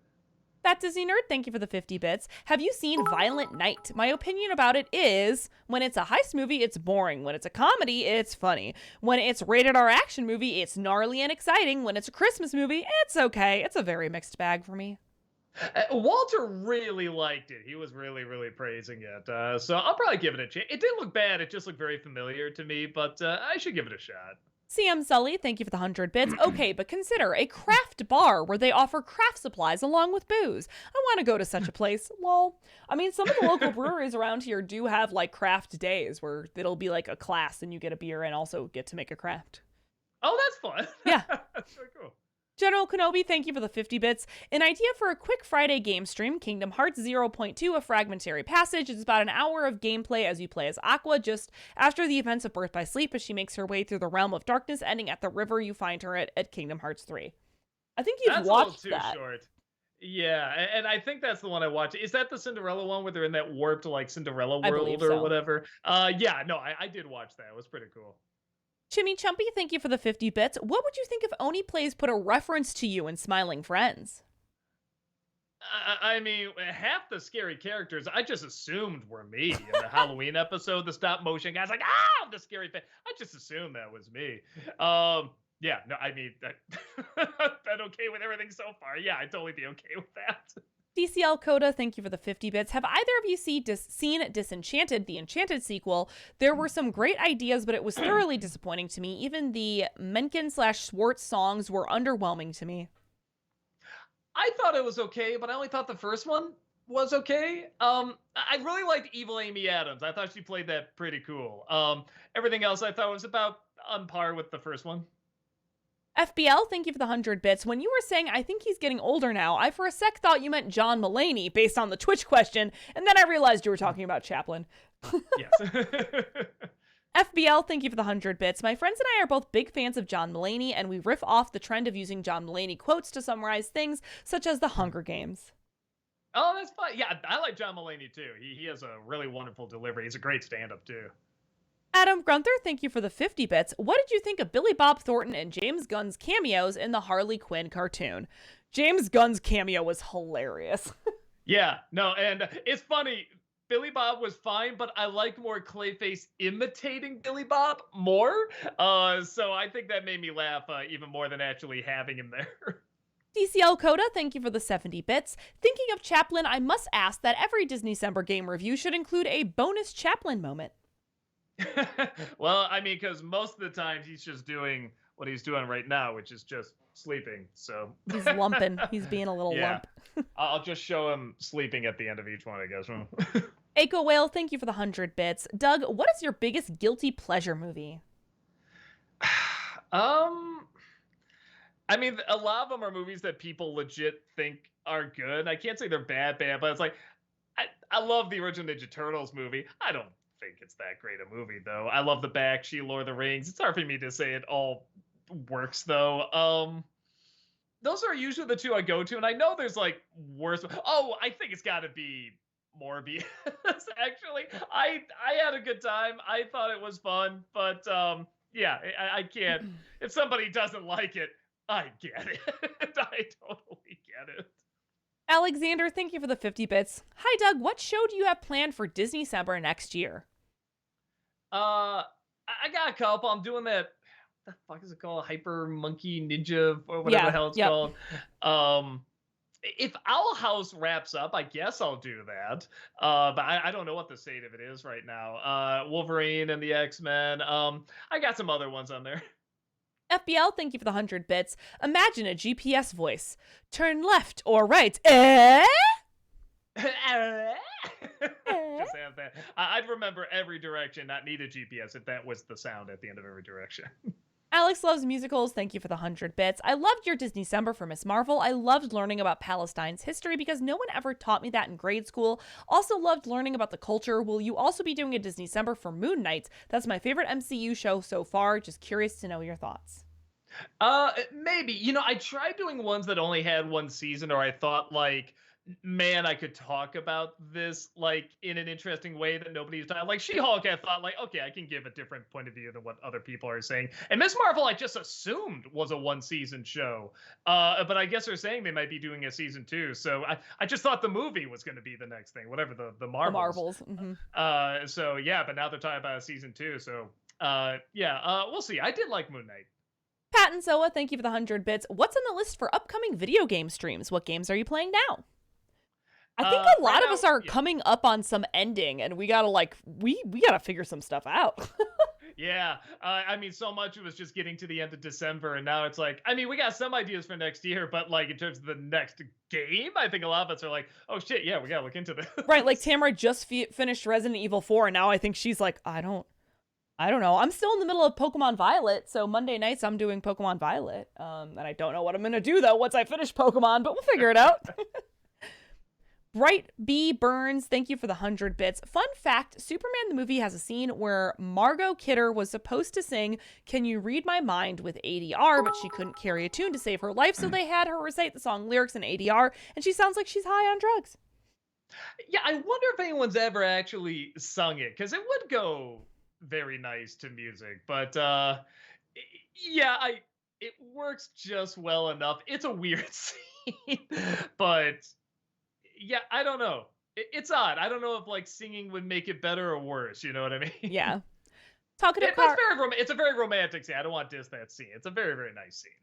That Disney Nerd, thank you for the 50 bits. Have you seen Violent Night? My opinion about it is, when it's a heist movie, it's boring. When it's a comedy, it's funny. When it's rated R action movie, it's gnarly and exciting. When it's a Christmas movie, it's okay. It's a very mixed bag for me. Walter really liked it. He was really, really praising it. So I'll probably give it a chance. It didn't look bad. It just looked very familiar to me, but I should give it a shot. CM Sully, thank you for the 100 bits. Okay, but consider a craft bar where they offer craft supplies along with booze. I want to go to such a place. Lol. I mean, some of the local breweries around here do have like craft days where it'll be like a class and you get a beer and also get to make a craft. Oh, that's fun. Yeah. That's so cool. General Kenobi, thank you for the 50 bits. An idea for a quick Friday game stream, Kingdom Hearts 0.2, A Fragmentary Passage. It's about an hour of gameplay as you play as Aqua just after the events of Birth by Sleep as she makes her way through the realm of darkness, ending at the river you find her at Kingdom Hearts 3. I think you've watched that. That's a little too short. Yeah, and I think that's the one I watched. Is that the Cinderella one where they're in that warped like Cinderella world or whatever? Yeah, no, I did watch that. It was pretty cool. Chimmy Chumpy, thank you for the 50 bits. What would you think if Oni Plays put a reference to you in Smiling Friends? I mean, half the scary characters I just assumed were me in the Halloween episode. The stop motion guy's like, I'm the scary fan. I just assumed that was me. Yeah, no, I mean, I'm okay with everything so far. Yeah, I'd totally be okay with that. DCL Coda, thank you for the 50 bits. Have either of you seen Disenchanted, the Enchanted sequel? There were some great ideas, but it was thoroughly disappointing to me. Even the Menken/Schwartz songs were underwhelming to me. I thought it was okay, but I only thought the first one was okay. I really liked Evil Amy Adams. I thought she played that pretty cool. Everything else I thought was about on par with the first one. FBL, thank you for the 100 bits. When you were saying, I think he's getting older now, I for a sec thought you meant John Mulaney based on the Twitch question, and then I realized you were talking about Chaplin. Yes. FBL, thank you for the 100 bits. My friends and I are both big fans of John Mulaney, and we riff off the trend of using John Mulaney quotes to summarize things, such as the Hunger Games. Oh, that's fine. Yeah, I like John Mulaney, too. He has a really wonderful delivery. He's a great stand-up, too. Adam Grunther, thank you for the 50 bits. What did you think of Billy Bob Thornton and James Gunn's cameos in the Harley Quinn cartoon? James Gunn's cameo was hilarious. Yeah, no, and it's funny. Billy Bob was fine, but I liked more Clayface imitating Billy Bob more. So I think that made me laugh even more than actually having him there. DCL Coda, thank you for the 70 bits. Thinking of Chaplin, I must ask that every Disney-Cember game review should include a bonus Chaplin moment. Well, I mean, because most of the times he's just doing what he's doing right now, which is just sleeping. So he's lumping. He's being a little lump. I'll just show him sleeping at the end of each one, I guess. Echo Whale, thank you for the 100 bits. Doug, what is your biggest guilty pleasure movie? I mean, a lot of them are movies that people legit think are good. I can't say they're bad, but it's like, I love the original Ninja Turtles movie. I don't think it's that great a movie, though. I love the Bakshi, Lord of the Rings. It's hard for me to say it all works, though. Those are usually the two I go to, and I know there's like worse. Oh, I think it's got to be Morbius. Actually, I had a good time. I thought it was fun, but yeah, I can't. If somebody doesn't like it, I get it. I totally get it. Alexander, thank you for the 50 bits. Hi, Doug. What show do you have planned for Disney-Sember next year? I got a couple. I'm doing that. What the fuck is it called? Hyper Monkey Ninja or whatever the hell it's called. If Owl House wraps up, I guess I'll do that. But I don't know what the state of it is right now. Wolverine and the X-Men. I got some other ones on there. FBL, thank you for the 100 bits. Imagine a GPS voice. Turn left or right. Eh? Just have that. I'd remember every direction, not need a GPS if that was the sound at the end of every direction. Alex loves musicals. Thank you for the 100 bits. I loved your Disney-Sember for Miss Marvel. I loved learning about Palestine's history because no one ever taught me that in grade school. Also loved learning about the culture. Will you also be doing a Disney-Sember for Moon Knight? That's my favorite MCU show so far. Just curious to know your thoughts. Maybe. I tried doing ones that only had one season, or I thought like, man, I could talk about this like in an interesting way that nobody's done. Like She-Hulk, I thought like, okay, I can give a different point of view than what other people are saying. And Miss Marvel, I just assumed was a one-season show. But I guess they're saying they might be doing a season 2. So I just thought the movie was going to be the next thing, whatever the Marvels. The Marvels. Mm-hmm. So yeah, but now they're talking about a season 2. So we'll see. I did like Moon Knight. Pat and Soa, thank you for the 100 bits. What's on the list for upcoming video game streams? What games are you playing now? I think a lot of us are coming up on some ending, and we gotta we gotta figure some stuff out. Yeah, I mean, so much it was just getting to the end of December, and now it's like, I mean, we got some ideas for next year, but like in terms of the next game, I think a lot of us are like, oh shit, yeah, we gotta look into this. Right, like Tamara just finished Resident Evil 4, and now I think she's like, I don't know. I'm still in the middle of Pokemon Violet, so Monday nights I'm doing Pokemon Violet, and I don't know what I'm gonna do though once I finish Pokemon, but we'll figure it out. Bright B. Burns, thank you for the 100 bits. Fun fact, Superman the movie has a scene where Margot Kidder was supposed to sing Can You Read My Mind with ADR, but she couldn't carry a tune to save her life, so they had her recite the song lyrics in ADR, and she sounds like she's high on drugs. Yeah, I wonder if anyone's ever actually sung it, because it would go very nice to music, but yeah, it works just well enough. It's a weird scene, but yeah, I don't know. It's odd. I don't know if like singing would make it better or worse. You know what I mean? Yeah. It's a very romantic scene. I don't want to diss that scene. It's a very, very nice scene.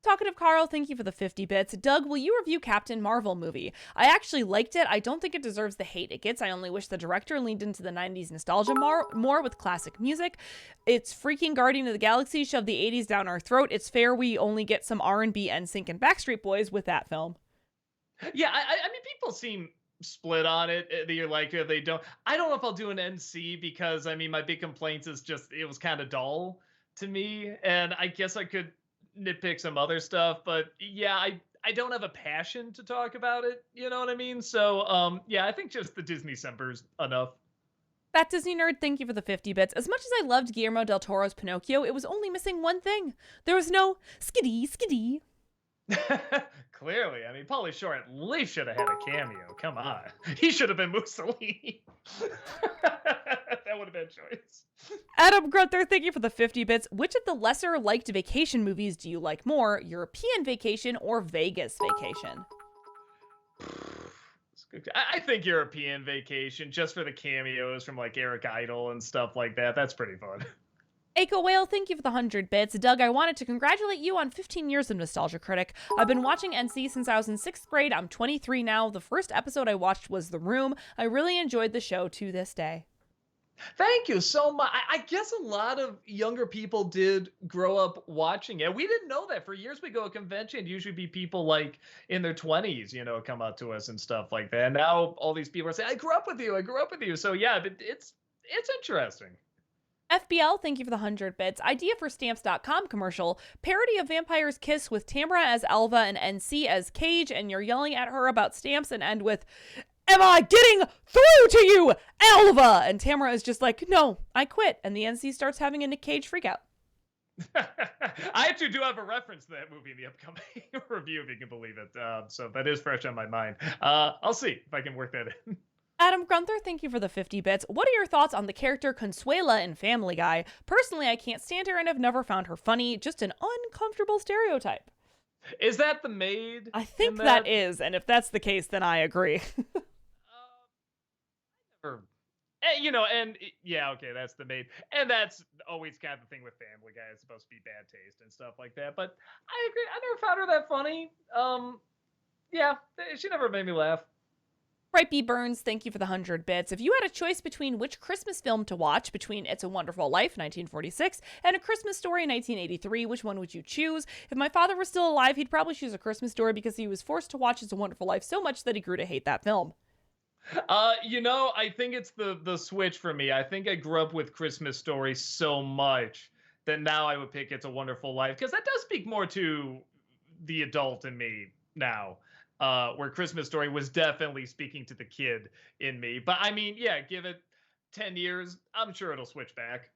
Talkative Carl, thank you for the 50 bits. Doug, will you review Captain Marvel movie? I actually liked it. I don't think it deserves the hate it gets. I only wish the director leaned into the 90s nostalgia more with classic music. It's freaking Guardian of the Galaxy shoved the 80s down our throat. It's fair we only get some R&B, NSYNC, and Backstreet Boys with that film. Yeah, I mean, people seem split on it. They like it, they don't. I don't know if I'll do an NC because, I mean, my big complaints is just it was kind of dull to me. And I guess I could nitpick some other stuff. But yeah, I don't have a passion to talk about it. You know what I mean? So, yeah, I think just the Disney-Sember's enough. That Disney nerd, thank you for the 50 bits. As much as I loved Guillermo del Toro's Pinocchio, it was only missing one thing. There was no skiddy. Clearly, I mean, Pauly Shore at least should have had a cameo. Come on, he should have been Mussolini. That would have been a choice. Adam Grunter, thank you for the 50 bits. Which of the lesser liked vacation movies do you like more? European Vacation or Vegas Vacation? I think European Vacation, just for the cameos from like Eric Idle and stuff like that. That's pretty fun. Aiko Whale, thank you for the 100 bits. Doug, I wanted to congratulate you on 15 years of Nostalgia Critic. I've been watching NC since I was in 6th grade. I'm 23 now. The first episode I watched was The Room. I really enjoyed the show to this day. Thank you so much. I guess a lot of younger people did grow up watching it. We didn't know that. For years we go to a convention, it'd usually be people like in their 20s, you know, come out to us and stuff like that. And now all these people are saying, I grew up with you. So yeah, but it's interesting. FBL, thank you for the 100 bits. Idea for Stamps.com commercial. Parody of Vampire's Kiss with Tamara as Elva and NC as Cage, and you're yelling at her about stamps and end with, am I getting through to you, Elva? And Tamara is just like, no, I quit. And the NC starts having a Nick Cage freakout. I actually do have a reference to that movie in the upcoming review, if you can believe it. So that is fresh on my mind. I'll see if I can work that in. Adam Grunther, thank you for the 50 bits. What are your thoughts on the character Consuela in Family Guy? Personally, I can't stand her and have never found her funny. Just an uncomfortable stereotype. Is that the maid? I think that is, and if that's the case, then I agree. Or, and yeah, okay, that's the maid, and that's always kind of the thing with Family Guy. It's supposed to be bad taste and stuff like that. But I agree. I never found her that funny. Yeah, she never made me laugh. Right, B. Burns, thank you for the 100 bits. If you had a choice between which Christmas film to watch between It's a Wonderful Life, 1946, and A Christmas Story, 1983, which one would you choose? If my father were still alive, he'd probably choose A Christmas Story because he was forced to watch It's a Wonderful Life so much that he grew to hate that film. I think it's the switch for me. I think I grew up with Christmas Story so much that now I would pick It's a Wonderful Life, because that does speak more to the adult in me now. Where Christmas Story was definitely speaking to the kid in me. But I mean, yeah, give it 10 years. I'm sure it'll switch back.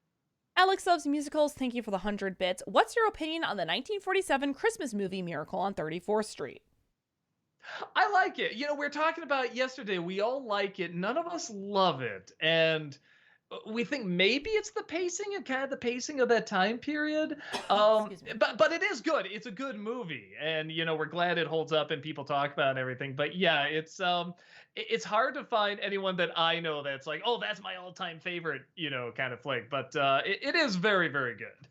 Alex Loves Musicals, thank you for the 100 bits. What's your opinion on the 1947 Christmas movie Miracle on 34th Street? I like it. We were talking about it yesterday. We all like it. None of us love it. And we think maybe it's the pacing and kind of the pacing of that time period. But it is good. It's a good movie, and we're glad it holds up and people talk about it and everything. But yeah, it's hard to find anyone that I know that's like, oh, that's my all-time favorite, kind of flick. But it is very, very good.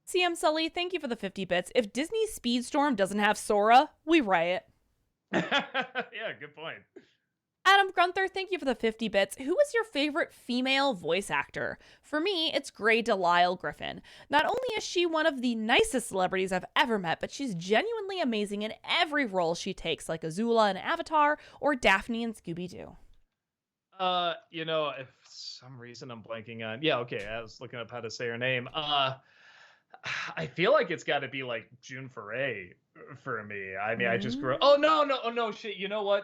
CM Sully, thank you for the 50 bits. If Disney's Speedstorm doesn't have Sora, we riot. Yeah, good point. Adam Grunther, thank you for the 50 bits. Who is your favorite female voice actor? For me, it's Grey Delisle Griffin. Not only is she one of the nicest celebrities I've ever met, but she's genuinely amazing in every role she takes, like Azula in Avatar or Daphne in Scooby-Doo. If for some reason I'm blanking on, yeah, okay, I was looking up how to say her name. I feel like it's got to be like June Foray for me. I mean, I just grew up. Oh no, shit. You know what?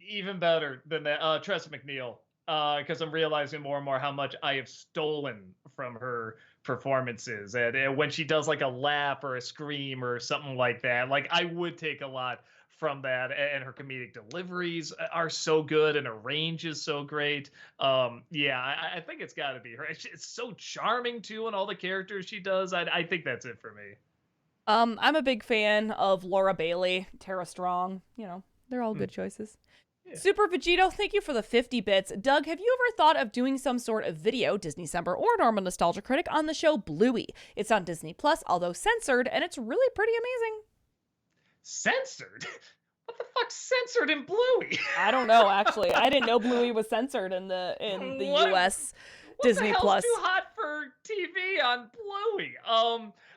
Even better than that, Tressa MacNeille, because I'm realizing more and more how much I have stolen from her performances, and when she does like a laugh or a scream or something like that, like I would take a lot from that, and her comedic deliveries are so good, and her range is so great. Yeah, I think it's got to be her. It's so charming too, and all the characters she does. I think that's it for me. I'm a big fan of Laura Bailey, Tara Strong. They're all good choices. Yeah. Super Vegito, thank you for the 50 bits. Doug, have you ever thought of doing some sort of video, Disney December or Normal Nostalgia Critic, on the show Bluey? It's on Disney Plus, although censored, and it's really pretty amazing. Censored? What the fuck's censored in Bluey? I don't know, actually. I didn't know Bluey was censored in the US Disney Plus. What the hell's too hot for TV on Bluey?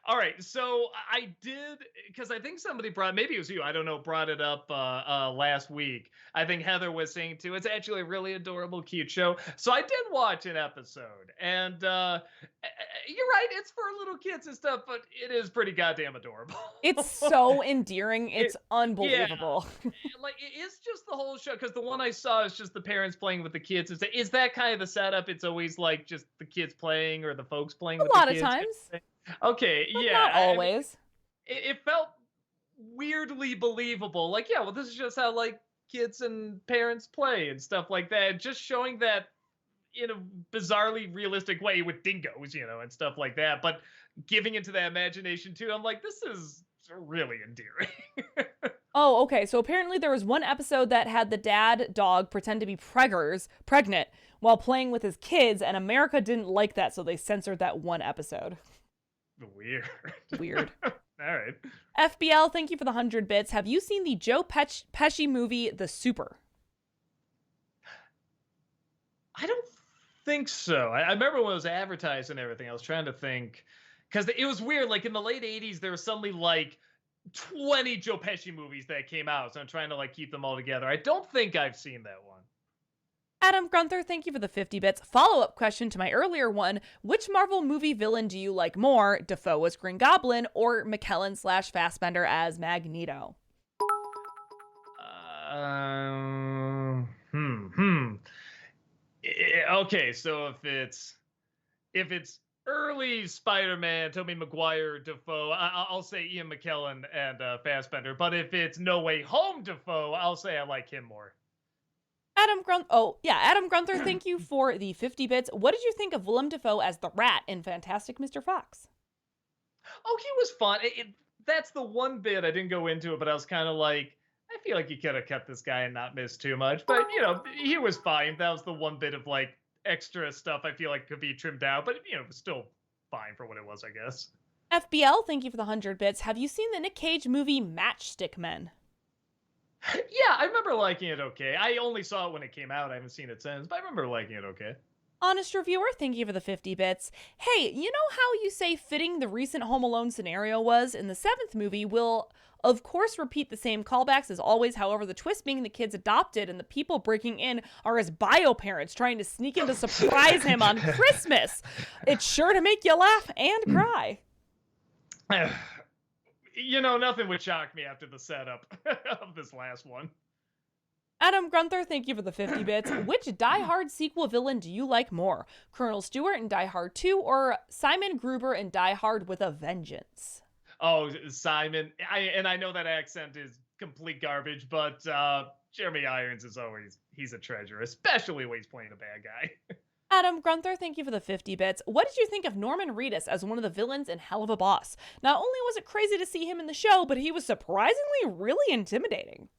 All right, so I did, because I think somebody maybe it was you, I don't know, brought it up last week. I think Heather was saying too, it's actually a really adorable, cute show. So I did watch an episode, and you're right, it's for little kids and stuff, but it is pretty goddamn adorable. It's so endearing. It's unbelievable. Yeah. Like, it's just the whole show, because the one I saw is just the parents playing with the kids. Is that kind of the setup? It's always like just the kids playing or the folks playing with the kids? A lot of times. Okay, but yeah. Not always. I mean, it felt weirdly believable. Like, yeah, well, this is just how, like, kids and parents play and stuff like that. Just showing that in a bizarrely realistic way with dingoes, and stuff like that. But giving into that imagination, too, I'm like, this is really endearing. Oh, okay. So apparently there was one episode that had the dad dog pretend to be pregnant while playing with his kids, and America didn't like that, so they censored that one episode. Weird. All right. FBL, thank you for the 100 bits. Have you seen the Joe Pesci movie, The Super? I don't think so. I remember when it was advertised and everything. I was trying to think, because it was weird. Like, in the late 80s, there was suddenly like 20 Joe Pesci movies that came out, so I'm trying to like keep them all together. I don't think I've seen that one. Adam Grunther, thank you for the 50 bits. Follow-up question to my earlier one. Which Marvel movie villain do you like more, Dafoe as Green Goblin or McKellen/Fassbender as Magneto? Okay, so if it's early Spider-Man, Tobey Maguire, Dafoe, I'll say Ian McKellen and Fassbender. But if it's No Way Home Dafoe, I'll say I like him more. Adam Grunther, thank you for the 50 bits. What did you think of Willem Dafoe as the Rat in Fantastic Mr. Fox? Oh, he was fun. that's the one bit I didn't go into it, but I was kind of like, I feel like you could have kept this guy and not missed too much. But he was fine. That was the one bit of like extra stuff I feel like could be trimmed out, but it was still fine for what it was, I guess. FBL, thank you for the 100 bits. Have you seen the Nick Cage movie Matchstick Men? Yeah, I remember liking it okay. I only saw it when it came out. I haven't seen it since, but I remember liking it okay. Honest Reviewer, thank you for the 50 bits. Hey, you know how you say fitting the recent Home Alone scenario was? In the 7th movie, we'll, of course, repeat the same callbacks as always. However, the twist being the kids adopted and the people breaking in are his bio parents trying to sneak in to surprise him on Christmas. It's sure to make you laugh and cry. Nothing would shock me after the setup of this last one. Adam Grunther, thank you for the 50 bits. Which Die Hard sequel villain do you like more? Colonel Stewart in Die Hard 2 or Simon Gruber in Die Hard with a Vengeance? Oh, Simon. I know that accent is complete garbage, but Jeremy Irons he's a treasure, especially when he's playing a bad guy. Adam Grunther, thank you for the 50 bits. What did you think of Norman Reedus as one of the villains in Hell of a Boss? Not only was it crazy to see him in the show, but he was surprisingly really intimidating.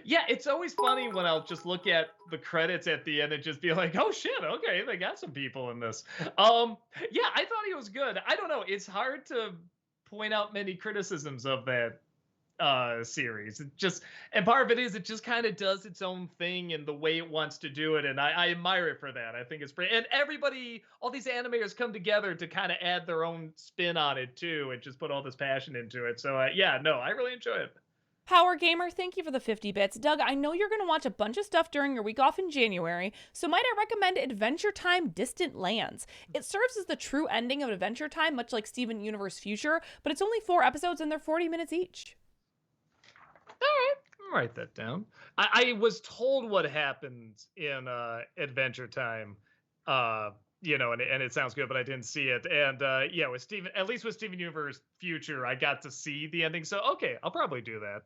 Yeah, it's always funny when I'll just look at the credits at the end and just be like, oh shit, okay, they got some people in this. Yeah, I thought he was good. I don't know, it's hard to point out many criticisms of that series. And part of it is it just kind of does its own thing in the way it wants to do it, and I admire it for that. I think it's great. And all these animators come together to kind of add their own spin on it too, and just put all this passion into it. So yeah, no, I really enjoy it. Power Gamer, thank you for the 50 bits. Doug, I know you're going to watch a bunch of stuff during your week off in January, so might I recommend Adventure Time Distant Lands? It serves as the true ending of Adventure Time, much like Steven Universe Future, but it's only 4 episodes and they're 40 minutes each. All right, I'll write that down. I was told what happens in Adventure Time, and it sounds good, but I didn't see it. And yeah, with Steven, at least with Steven Universe Future, I got to see the ending. So okay, I'll probably do that.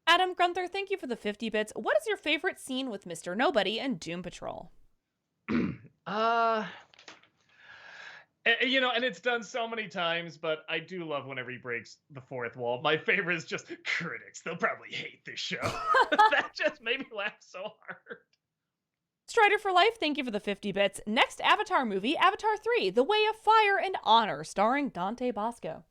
Adam Grunther, thank you for the 50 bits. What is your favorite scene with Mr. Nobody and Doom Patrol? And it's done so many times, but I do love whenever he breaks the fourth wall. My favorite is just critics. They'll probably hate this show. That just made me laugh so hard. Strider for Life, thank you for the 50 bits. Next Avatar movie, Avatar 3, The Way of Fire and Honor, starring Dante Bosco.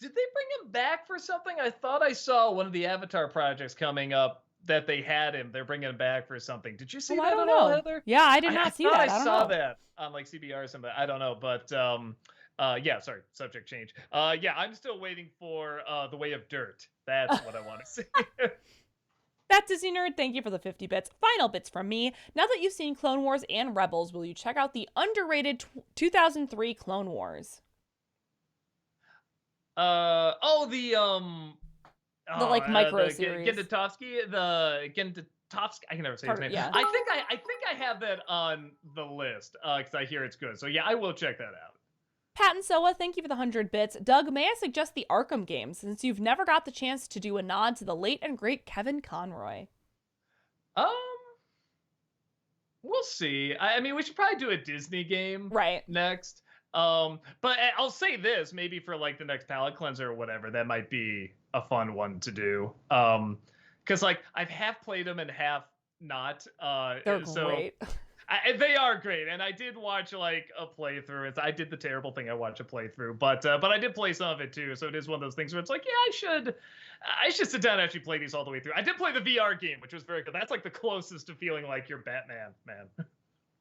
Did they bring him back for something? I thought I saw one of the Avatar projects coming up that they had him. They're bringing him back for something. Did you see that? I don't know, Heather? Yeah, I did not see that. I saw that on like CBR or something. I don't know, but yeah, sorry, subject change. Yeah, I'm still waiting for The Way of Dirt. That's what I want to see. That Disney Nerd, thank you for the 50 bits. Final bits from me. Now that you've seen Clone Wars and Rebels, will you check out the underrated 2003 Clone Wars? The micro series. Gendatovsky, I can never say his name. Yeah. I think I have that on the list because I hear it's good. So yeah, I will check that out. Pat and Soa, thank you for the 100 bits. Doug, may I suggest the Arkham games, since you've never got the chance to do a nod to the late and great Kevin Conroy? We'll see. I mean, we should probably do a Disney game next. But I'll say this, maybe for like the next palate cleanser or whatever, that might be a fun one to do. Because like I've half played them and half not. They're great. They are great, and I did watch like a playthrough. I did the terrible thing. I watched a playthrough, but I did play some of it too. So it is one of those things where it's like, yeah, I should sit down and actually play these all the way through. I did play the VR game, which was very good. That's like the closest to feeling like you're Batman, man.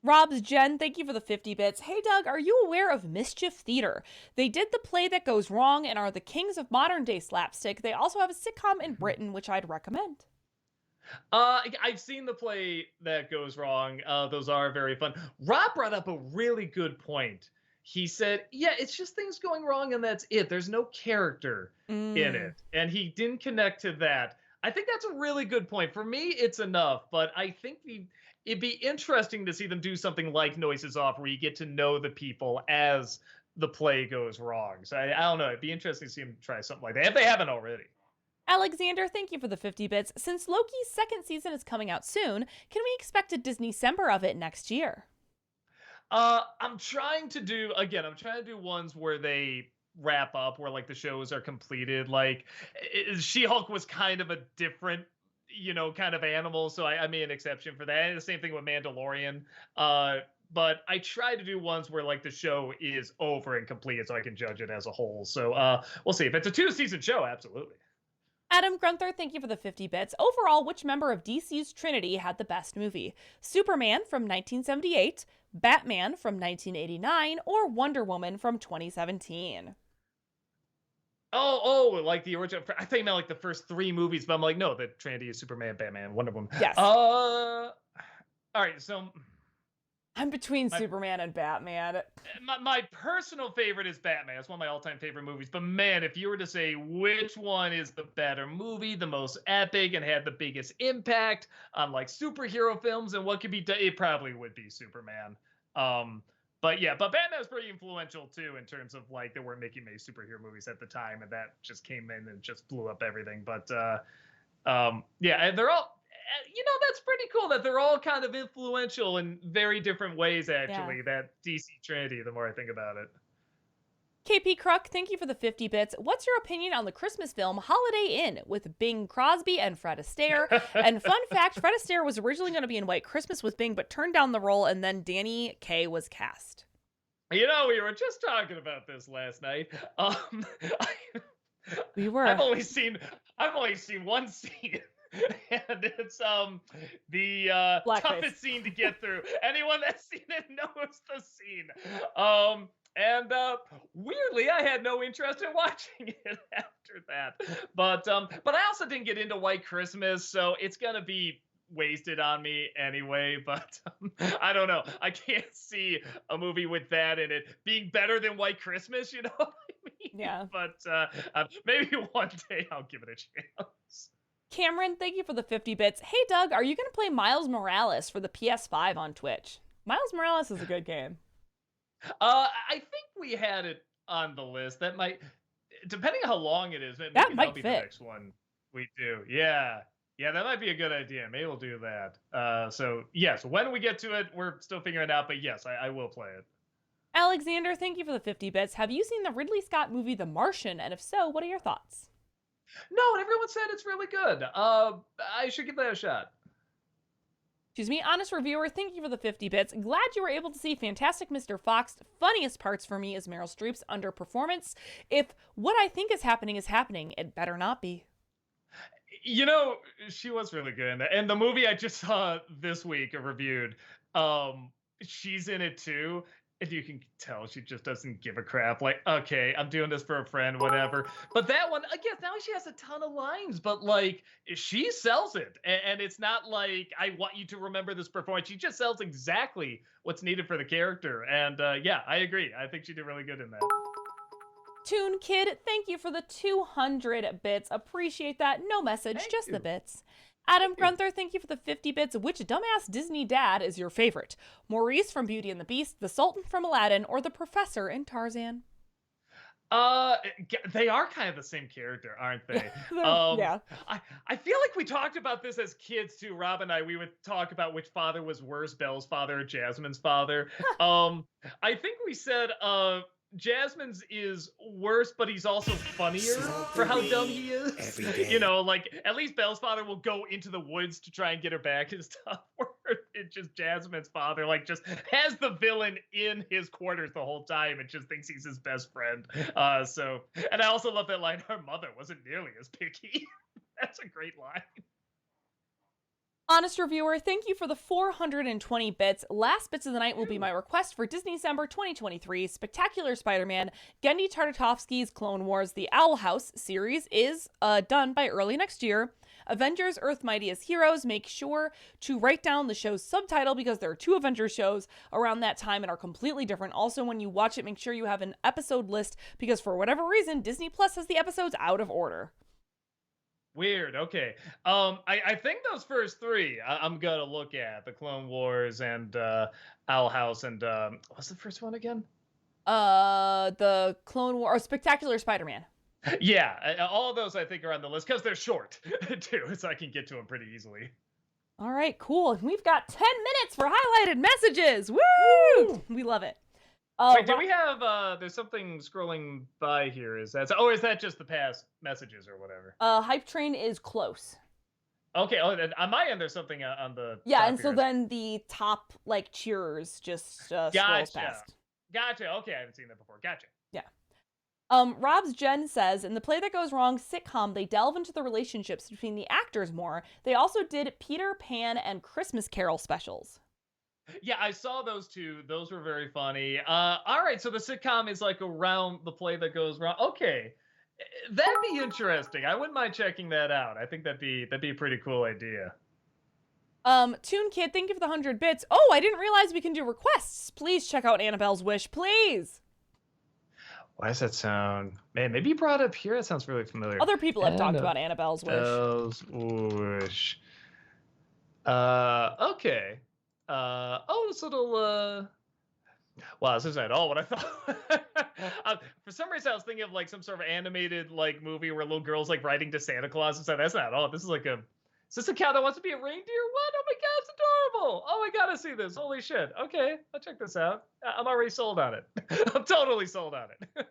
Rob's Jen, thank you for the 50 bits. Hey, Doug, are you aware of Mischief Theater? They did The Play That Goes Wrong and are the kings of modern-day slapstick. They also have a sitcom in Britain, which I'd recommend. I've seen The Play That Goes Wrong. Those are very fun. Rob brought up a really good point. He said, yeah, it's just things going wrong and that's it. There's no character in it. And he didn't connect to that. I think that's a really good point. For me, it's enough, but I think it'd be interesting to see them do something like Noises Off, where you get to know the people as the play goes wrong. So I don't know. It'd be interesting to see them try something like that, if they haven't already. Alexander, thank you for the 50 bits. Since Loki's second season is coming out soon, can we expect a Disney-cember of it next year? I'm trying to do ones where they wrap up, where like the shows are completed. Like She-Hulk was kind of a different, kind of animal, so I made an exception for that. And the same thing with Mandalorian. But I try to do ones where like the show is over and completed, so I can judge it as a whole. So we'll see. If it's a 2-season show, absolutely. Adam Grunther, thank you for the 50 bits. Overall, which member of DC's Trinity had the best movie? Superman from 1978, Batman from 1989, or Wonder Woman from 2017? Oh, like the original. I think about like the first 3 movies, but I'm like, no, the Trinity is Superman, Batman, Wonder Woman. Yes. All right, so I'm between Superman and Batman. My personal favorite is Batman. It's one of my all-time favorite movies. But man, if you were to say which one is the better movie, the most epic, and had the biggest impact on like superhero films and what could be done, it probably would be Superman. But Batman was pretty influential too in terms of like they weren't making many superhero movies at the time, and that just came in and just blew up everything. But and they're all. That's pretty cool that they're all kind of influential in very different ways, actually, that DC Trinity, the more I think about it. KP Kruk, thank you for the 50 bits. What's your opinion on the Christmas film Holiday Inn with Bing Crosby and Fred Astaire? And fun fact, Fred Astaire was originally going to be in White Christmas with Bing, but turned down the role, and then Danny Kaye was cast. We were just talking about this last night. We were. I've only seen one scene. And it's the toughest scene to get through. Anyone that's seen it knows the scene. And weirdly, I had no interest in watching it after that. But I also didn't get into White Christmas, so it's gonna be wasted on me anyway. But I don't know. I can't see a movie with that in it being better than White Christmas. You know what I mean? Yeah. But maybe one day I'll give it a chance. Cameron, thank you for the 50 bits. Hey, Doug, are you going to play Miles Morales for the PS5 on Twitch? Miles Morales is a good game. I think we had it on the list. That might, depending on how long it is, that might be fit. The next one we do. Yeah, that might be a good idea. Maybe we'll do that. So, yes, when we get to it, we're still figuring it out. But yes, I will play it. Alexander, thank you for the 50 bits. Have you seen the Ridley Scott movie The Martian? And if so, what are your thoughts? No, and everyone said it's really good. I should give that a shot. Excuse me, honest reviewer, thank you for the 50 bits. Glad you were able to see Fantastic Mr. Fox. Funniest parts for me is Meryl Streep's underperformance. If what I think is happening, it better not be. She was really good. And the movie I just saw this week reviewed, she's in it too. And you can tell she just doesn't give a crap. Like, okay, I'm doing this for a friend, whatever. But that one, again, now she has a ton of lines, but like, she sells it. And it's not like, I want you to remember this performance. She just sells exactly what's needed for the character. And I agree. I think she did really good in that. Toon Kid, thank you for the 200 bits. Appreciate that. No message, just the bits. Adam Grunther, thank you for the 50 bits. Which dumbass Disney dad is your favorite? Maurice from Beauty and the Beast, the Sultan from Aladdin, or the Professor in Tarzan? They are kind of the same character, aren't they? Yeah. I feel like we talked about this as kids too. Rob and I, we would talk about which father was worse, Belle's father or Jasmine's father. I think we said Jasmine's is worse, but he's also funnier for how dumb he is. Like at least Belle's father will go into the woods to try and get her back and stuff. It's just Jasmine's father, like, just has the villain in his quarters the whole time and just thinks he's his best friend. And I also love that line, her mother wasn't nearly as picky. That's a great line. Honest reviewer, thank you for the 420 bits. Last bits of the night will be my request for Disney December 2023 Spectacular Spider-Man. Genndy Tartakovsky's Clone Wars The Owl House series is done by early next year. Avengers Earth Mightiest Heroes, make sure to write down the show's subtitle because there are 2 Avengers shows around that time and are completely different. Also, when you watch it, make sure you have an episode list because for whatever reason, Disney Plus has the episodes out of order. Weird. Okay. I think those first 3 I'm gonna look at, the Clone Wars and Owl House and what's the first one again? The Clone War or Spectacular Spider-Man. Yeah, all of those I think are on the list because they're short too, so I can get to them pretty easily. All right, cool. We've got 10 minutes for highlighted messages. Woo! We love it. Wait, do we have? There's something scrolling by here. Is that just the past messages or whatever? Hype Train is close. Okay. Oh, on my end, there's something on the. Yeah, and so then the top like cheers just scrolls past. Gotcha. Okay, I haven't seen that before. Gotcha. Yeah. Rob's Jen says, in The Play That Goes Wrong sitcom, they delve into the relationships between the actors more. They also did Peter Pan and Christmas Carol specials. Yeah, I saw those two. Those were very funny. All right, so the sitcom is like around The Play That Goes Wrong. Okay, that'd be interesting. I wouldn't mind checking that out. I think that'd be a pretty cool idea. Toon Kid, thank you for the 100 bits. Oh, I didn't realize we can do requests. Please check out Annabelle's Wish, please. Why does that sound? Man, maybe you brought it up here. That sounds really familiar. Other people have talked about Annabelle's Wish. Annabelle's Wish. Okay. This little. Wow, this isn't at all what I thought. For some reason, I was thinking of like some sort of animated like movie where little girls like writing to Santa Claus and stuff. That's not at all. This is like a. Is this a cow that wants to be a reindeer? What? Oh my god, it's adorable! Oh, I gotta see this. Holy shit. Okay, I'll check this out. I'm already sold on it. I'm totally sold on it.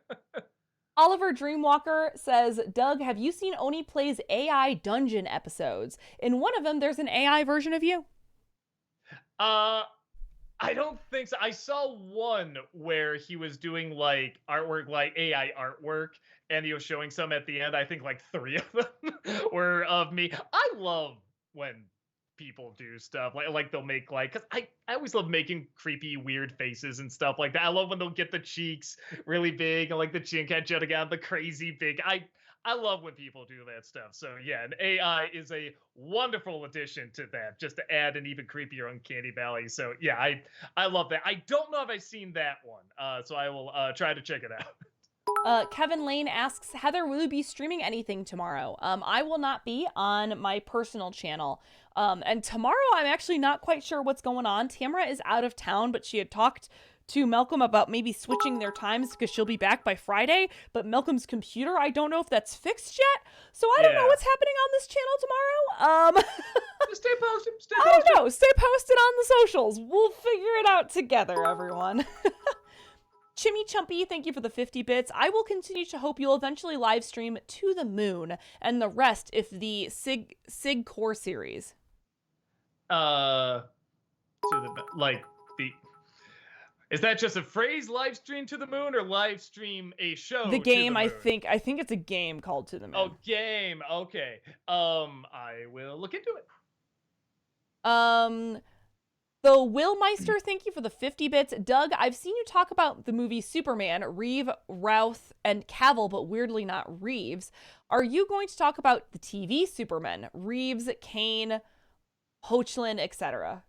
Oliver Dreamwalker says, Doug, have you seen Oni Plays AI Dungeon episodes? In one of them, there's an AI version of you. I don't think so. I saw one where he was doing like artwork, like AI artwork, and he was showing some at the end. I think like 3 of them were of me. I love when people do stuff like they'll make like, because I always love making creepy weird faces and stuff like that. I love when they'll get the cheeks really big and like the chin kind of jutting out, the crazy big. I love when people do that stuff. So yeah, an AI is a wonderful addition to that, just to add an even creepier Uncanny Valley. So yeah, I love that. I don't know if I've seen that one, so I will try to check it out. Kevin Lane asks, Heather, will you be streaming anything tomorrow? I will not be on my personal channel. And tomorrow, I'm actually not quite sure what's going on. Tamara is out of town, but she had talked to Malcolm about maybe switching their times because she'll be back by Friday. But Malcolm's computer, I don't know if that's fixed yet. So I don't know what's happening on this channel tomorrow. Stay posted. I don't know. Stay posted on the socials. We'll figure it out together, everyone. Chimmy Chumpy, thank you for the 50 bits. I will continue to hope you'll eventually live stream To the Moon and the rest if the Sig Core series. Is that just a phrase, live stream to the moon, or live stream a show? The game, I think it's a game called To the Moon. Oh, game. Okay. I will look into it. So Will Meister, thank you for the 50 bits. Doug, I've seen you talk about the movie Superman, Reeve, Routh, and Cavill, but weirdly not Reeves. Are you going to talk about the TV Superman, Reeves, Kane, Hoechlin, etc.?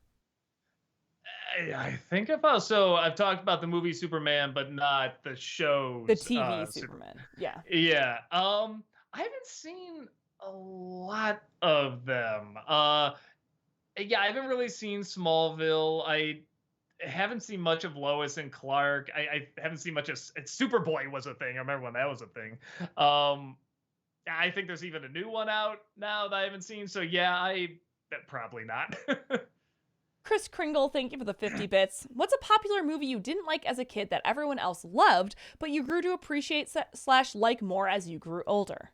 I think so I've talked about the movie Superman, but not the show. The TV Superman. Yeah. Yeah. I haven't seen a lot of them. Yeah, I haven't really seen Smallville. I haven't seen much of Lois and Clark. I haven't seen much of Superboy was a thing. I remember when that was a thing. I think there's even a new one out now that I haven't seen. So yeah, probably not. Chris Kringle, thank you for the 50 bits. What's a popular movie you didn't like as a kid that everyone else loved, but you grew to appreciate / like more as you grew older?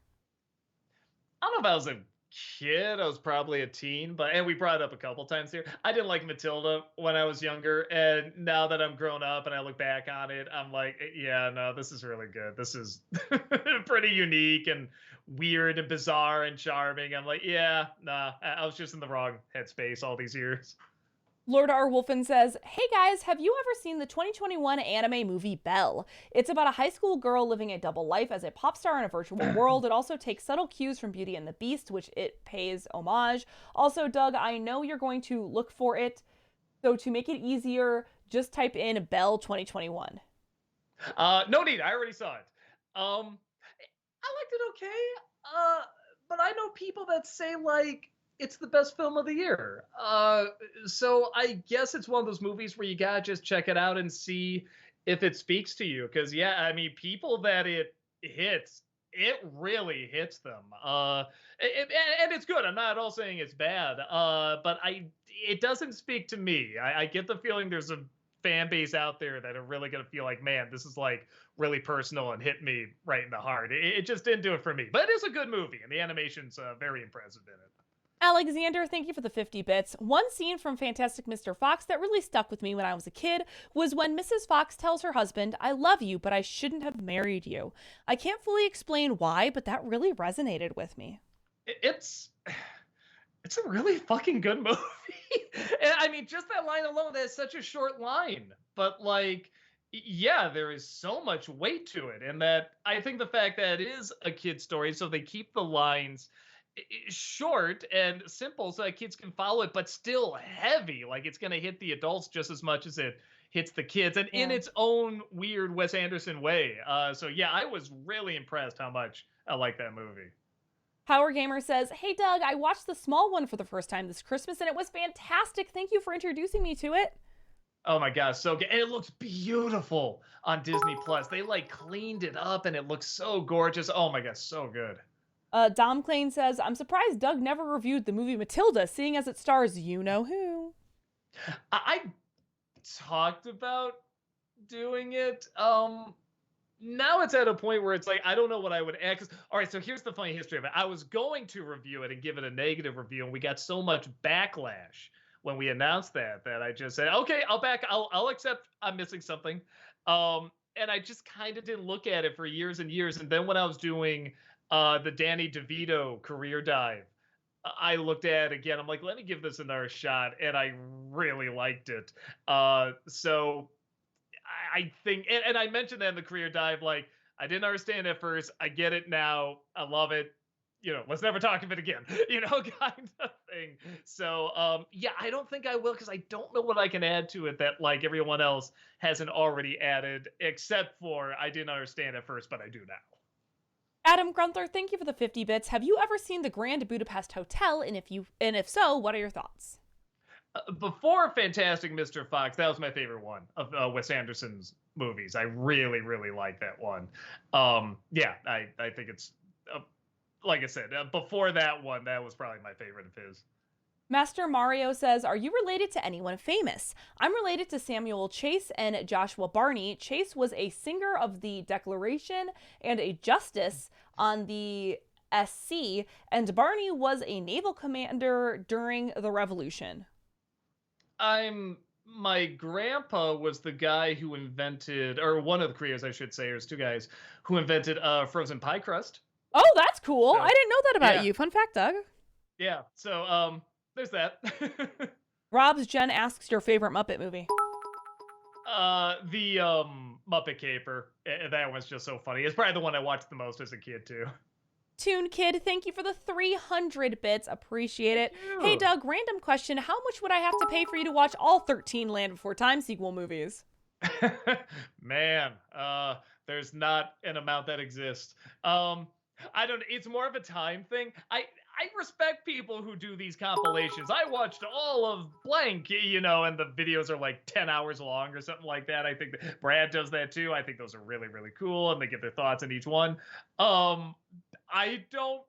I don't know if I was a kid. I was probably a teen, and we brought it up a couple times here. I didn't like Matilda when I was younger, and now that I'm grown up and I look back on it, I'm like, yeah, no, this is really good. This is pretty unique and weird and bizarre and charming. I'm like, yeah, nah, I was just in the wrong headspace all these years. Lord R. Wolfen says, hey guys, have you ever seen the 2021 anime movie Belle? It's about a high school girl living a double life as a pop star in a virtual world. It also takes subtle cues from Beauty and the Beast, which it pays homage. Also, Doug, I know you're going to look for it, so to make it easier, just type in Belle 2021. No need, I already saw it. I liked it okay, but I know people that say, like, it's the best film of the year. So I guess it's one of those movies where you gotta just check it out and see if it speaks to you. Because, yeah, I mean, people that it hits, it really hits them. And it's good. I'm not at all saying it's bad. But it doesn't speak to me. I get the feeling there's a fan base out there that are really going to feel like, man, this is like really personal and hit me right in the heart. It just didn't do it for me, but it is a good movie, and the animation's very impressive in it. Alexander, thank you for the 50 bits. One scene from Fantastic Mr. Fox that really stuck with me when I was a kid was when Mrs. Fox tells her husband, "I love you, but I shouldn't have married you." I can't fully explain why, but that really resonated with me. It's a really fucking good movie. And I mean, just that line alone, that's such a short line. But like, yeah, there is so much weight to it. And that I think the fact that it is a kid's story, so they keep the lines short and simple so that kids can follow it, but still heavy. Like it's going to hit the adults just as much as it hits the kids, and in its own weird Wes Anderson way. So yeah, I was really impressed how much I like that movie. Power Gamer says, "Hey Doug, I watched The Small One for the first time this Christmas and it was fantastic. Thank you for introducing me to it." Oh my gosh, so good. And it looks beautiful on Disney Plus. They like cleaned it up and it looks so gorgeous. Oh my gosh, so good. Dom Klein says, "I'm surprised Doug never reviewed the movie Matilda, seeing as it stars you-know-who." I talked about doing it. Now it's at a point where it's like, I don't know what I would add. All right, so here's the funny history of it. I was going to review it and give it a negative review, and we got so much backlash when we announced that I just said, okay, I'll accept I'm missing something. And I just kind of didn't look at it for years and years. And then when I was doing the Danny DeVito career dive, I looked at it again. I'm like, let me give this another shot. And I really liked it. So I think, and I mentioned that in the career dive, like, I didn't understand at first. I get it now. I love it. Let's never talk of it again, kind of thing. So, yeah, I don't think I will, because I don't know what I can add to it that, like, everyone else hasn't already added, except for I didn't understand at first, but I do now. Adam Grunther, thank you for the 50 bits. Have you ever seen the Grand Budapest Hotel? And if so, what are your thoughts? Before Fantastic Mr. Fox, that was my favorite one of Wes Anderson's movies. I really, really like that one. Yeah, I think it's, like I said, before that one, that was probably my favorite of his. Master Mario says, "Are you related to anyone famous?" I'm related to Samuel Chase and Joshua Barney. Chase was a singer of the Declaration and a justice on the SC, and Barney was a naval commander during the Revolution. My grandpa was the guy who invented, or one of the creators, I should say, there's two guys who invented frozen pie crust. Oh, that's cool. So, I didn't know that about you. Fun fact, Doug. Yeah. So, there's that. Rob's Jen asks your favorite Muppet movie. The Muppet Caper. That one's just so funny. It's probably the one I watched the most as a kid too. Toon Kid, thank you for the 300 bits. Appreciate it. Hey, Doug, random question. How much would I have to pay for you to watch all 13 Land Before Time sequel movies? Man, there's not an amount that exists. It's more of a time thing. I respect people who do these compilations. I watched all of blank, and the videos are like 10 hours long or something like that. I think that Brad does that too. I think those are really, really cool, and they give their thoughts on each one. I don't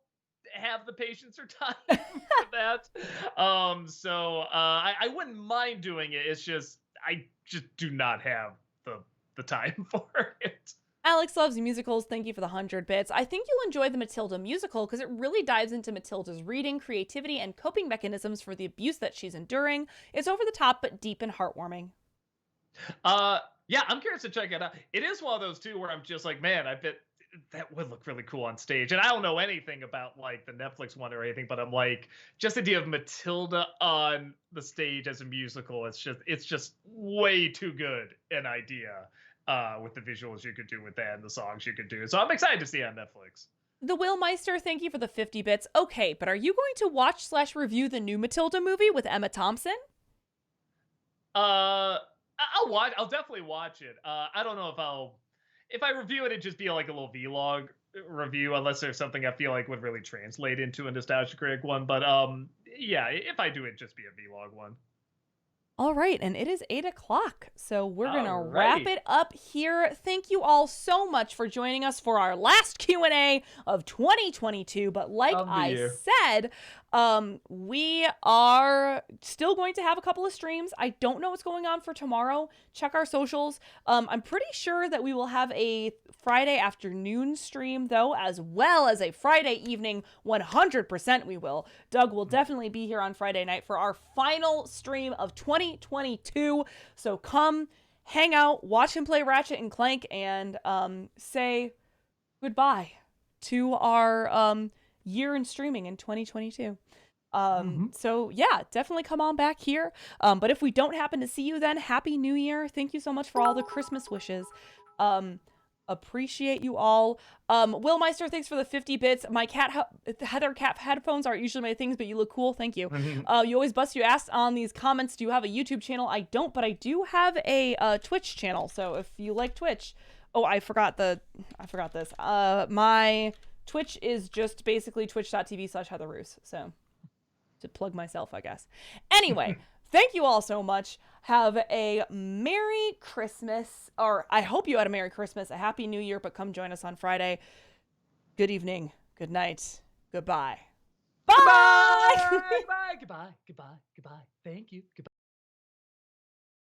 have the patience or time for that. So I wouldn't mind doing it. It's just, I just do not have the time for it. Alex loves musicals. Thank you for the 100 bits. I think you'll enjoy the Matilda musical because it really dives into Matilda's reading, creativity, and coping mechanisms for the abuse that she's enduring. It's over the top, but deep and heartwarming. Yeah, I'm curious to check it out. It is one of those too where I'm just like, man, I bet that would look really cool on stage. And I don't know anything about like the Netflix one or anything, but I'm like, just the idea of Matilda on the stage as a musical, it's just way too good an idea. With the visuals you could do with that and the songs you could do. So I'm excited to see it on Netflix. The Will Meister, thank you for the 50 bits. Okay, but are you going to watch/review the new Matilda movie with Emma Thompson? I'll definitely watch it. I don't know if I review it, it'd just be like a little vlog review, unless there's something I feel like would really translate into a Nostalgia Critic one. But yeah, if I do it, just be a vlog one. All right, and it is 8 o'clock, so we're going to wrap it up here. Thank you all so much for joining us for our last Q&A of 2022. But like I said, We are still going to have a couple of streams. I don't know what's going on for tomorrow. Check our socials. I'm pretty sure that we will have a Friday afternoon stream, though, as well as a Friday evening. 100% we will. Doug will definitely be here on Friday night for our final stream of 2022. So come hang out, watch him play Ratchet and Clank, and say goodbye to our year in streaming in 2022. So yeah, definitely come on back here. But if we don't happen to see you then, Happy New Year. Thank you so much for all the Christmas wishes. Appreciate you all. Will Meister, thanks for the 50 bits. My Heather cat headphones aren't usually my things, but you look cool. Thank you. You always bust your ass on these comments. Do you have a YouTube channel? I don't, but I do have a Twitch channel. So if you like Twitch, I forgot this. My Twitch is just basically twitch.tv/HeatherRoos. So to plug myself, I guess. Anyway, thank you all so much. Have a Merry Christmas, or I hope you had a Merry Christmas, a Happy New Year, but come join us on Friday. Good evening, good night, goodbye. Bye! Goodbye! Goodbye, goodbye, goodbye, goodbye. Thank you, goodbye.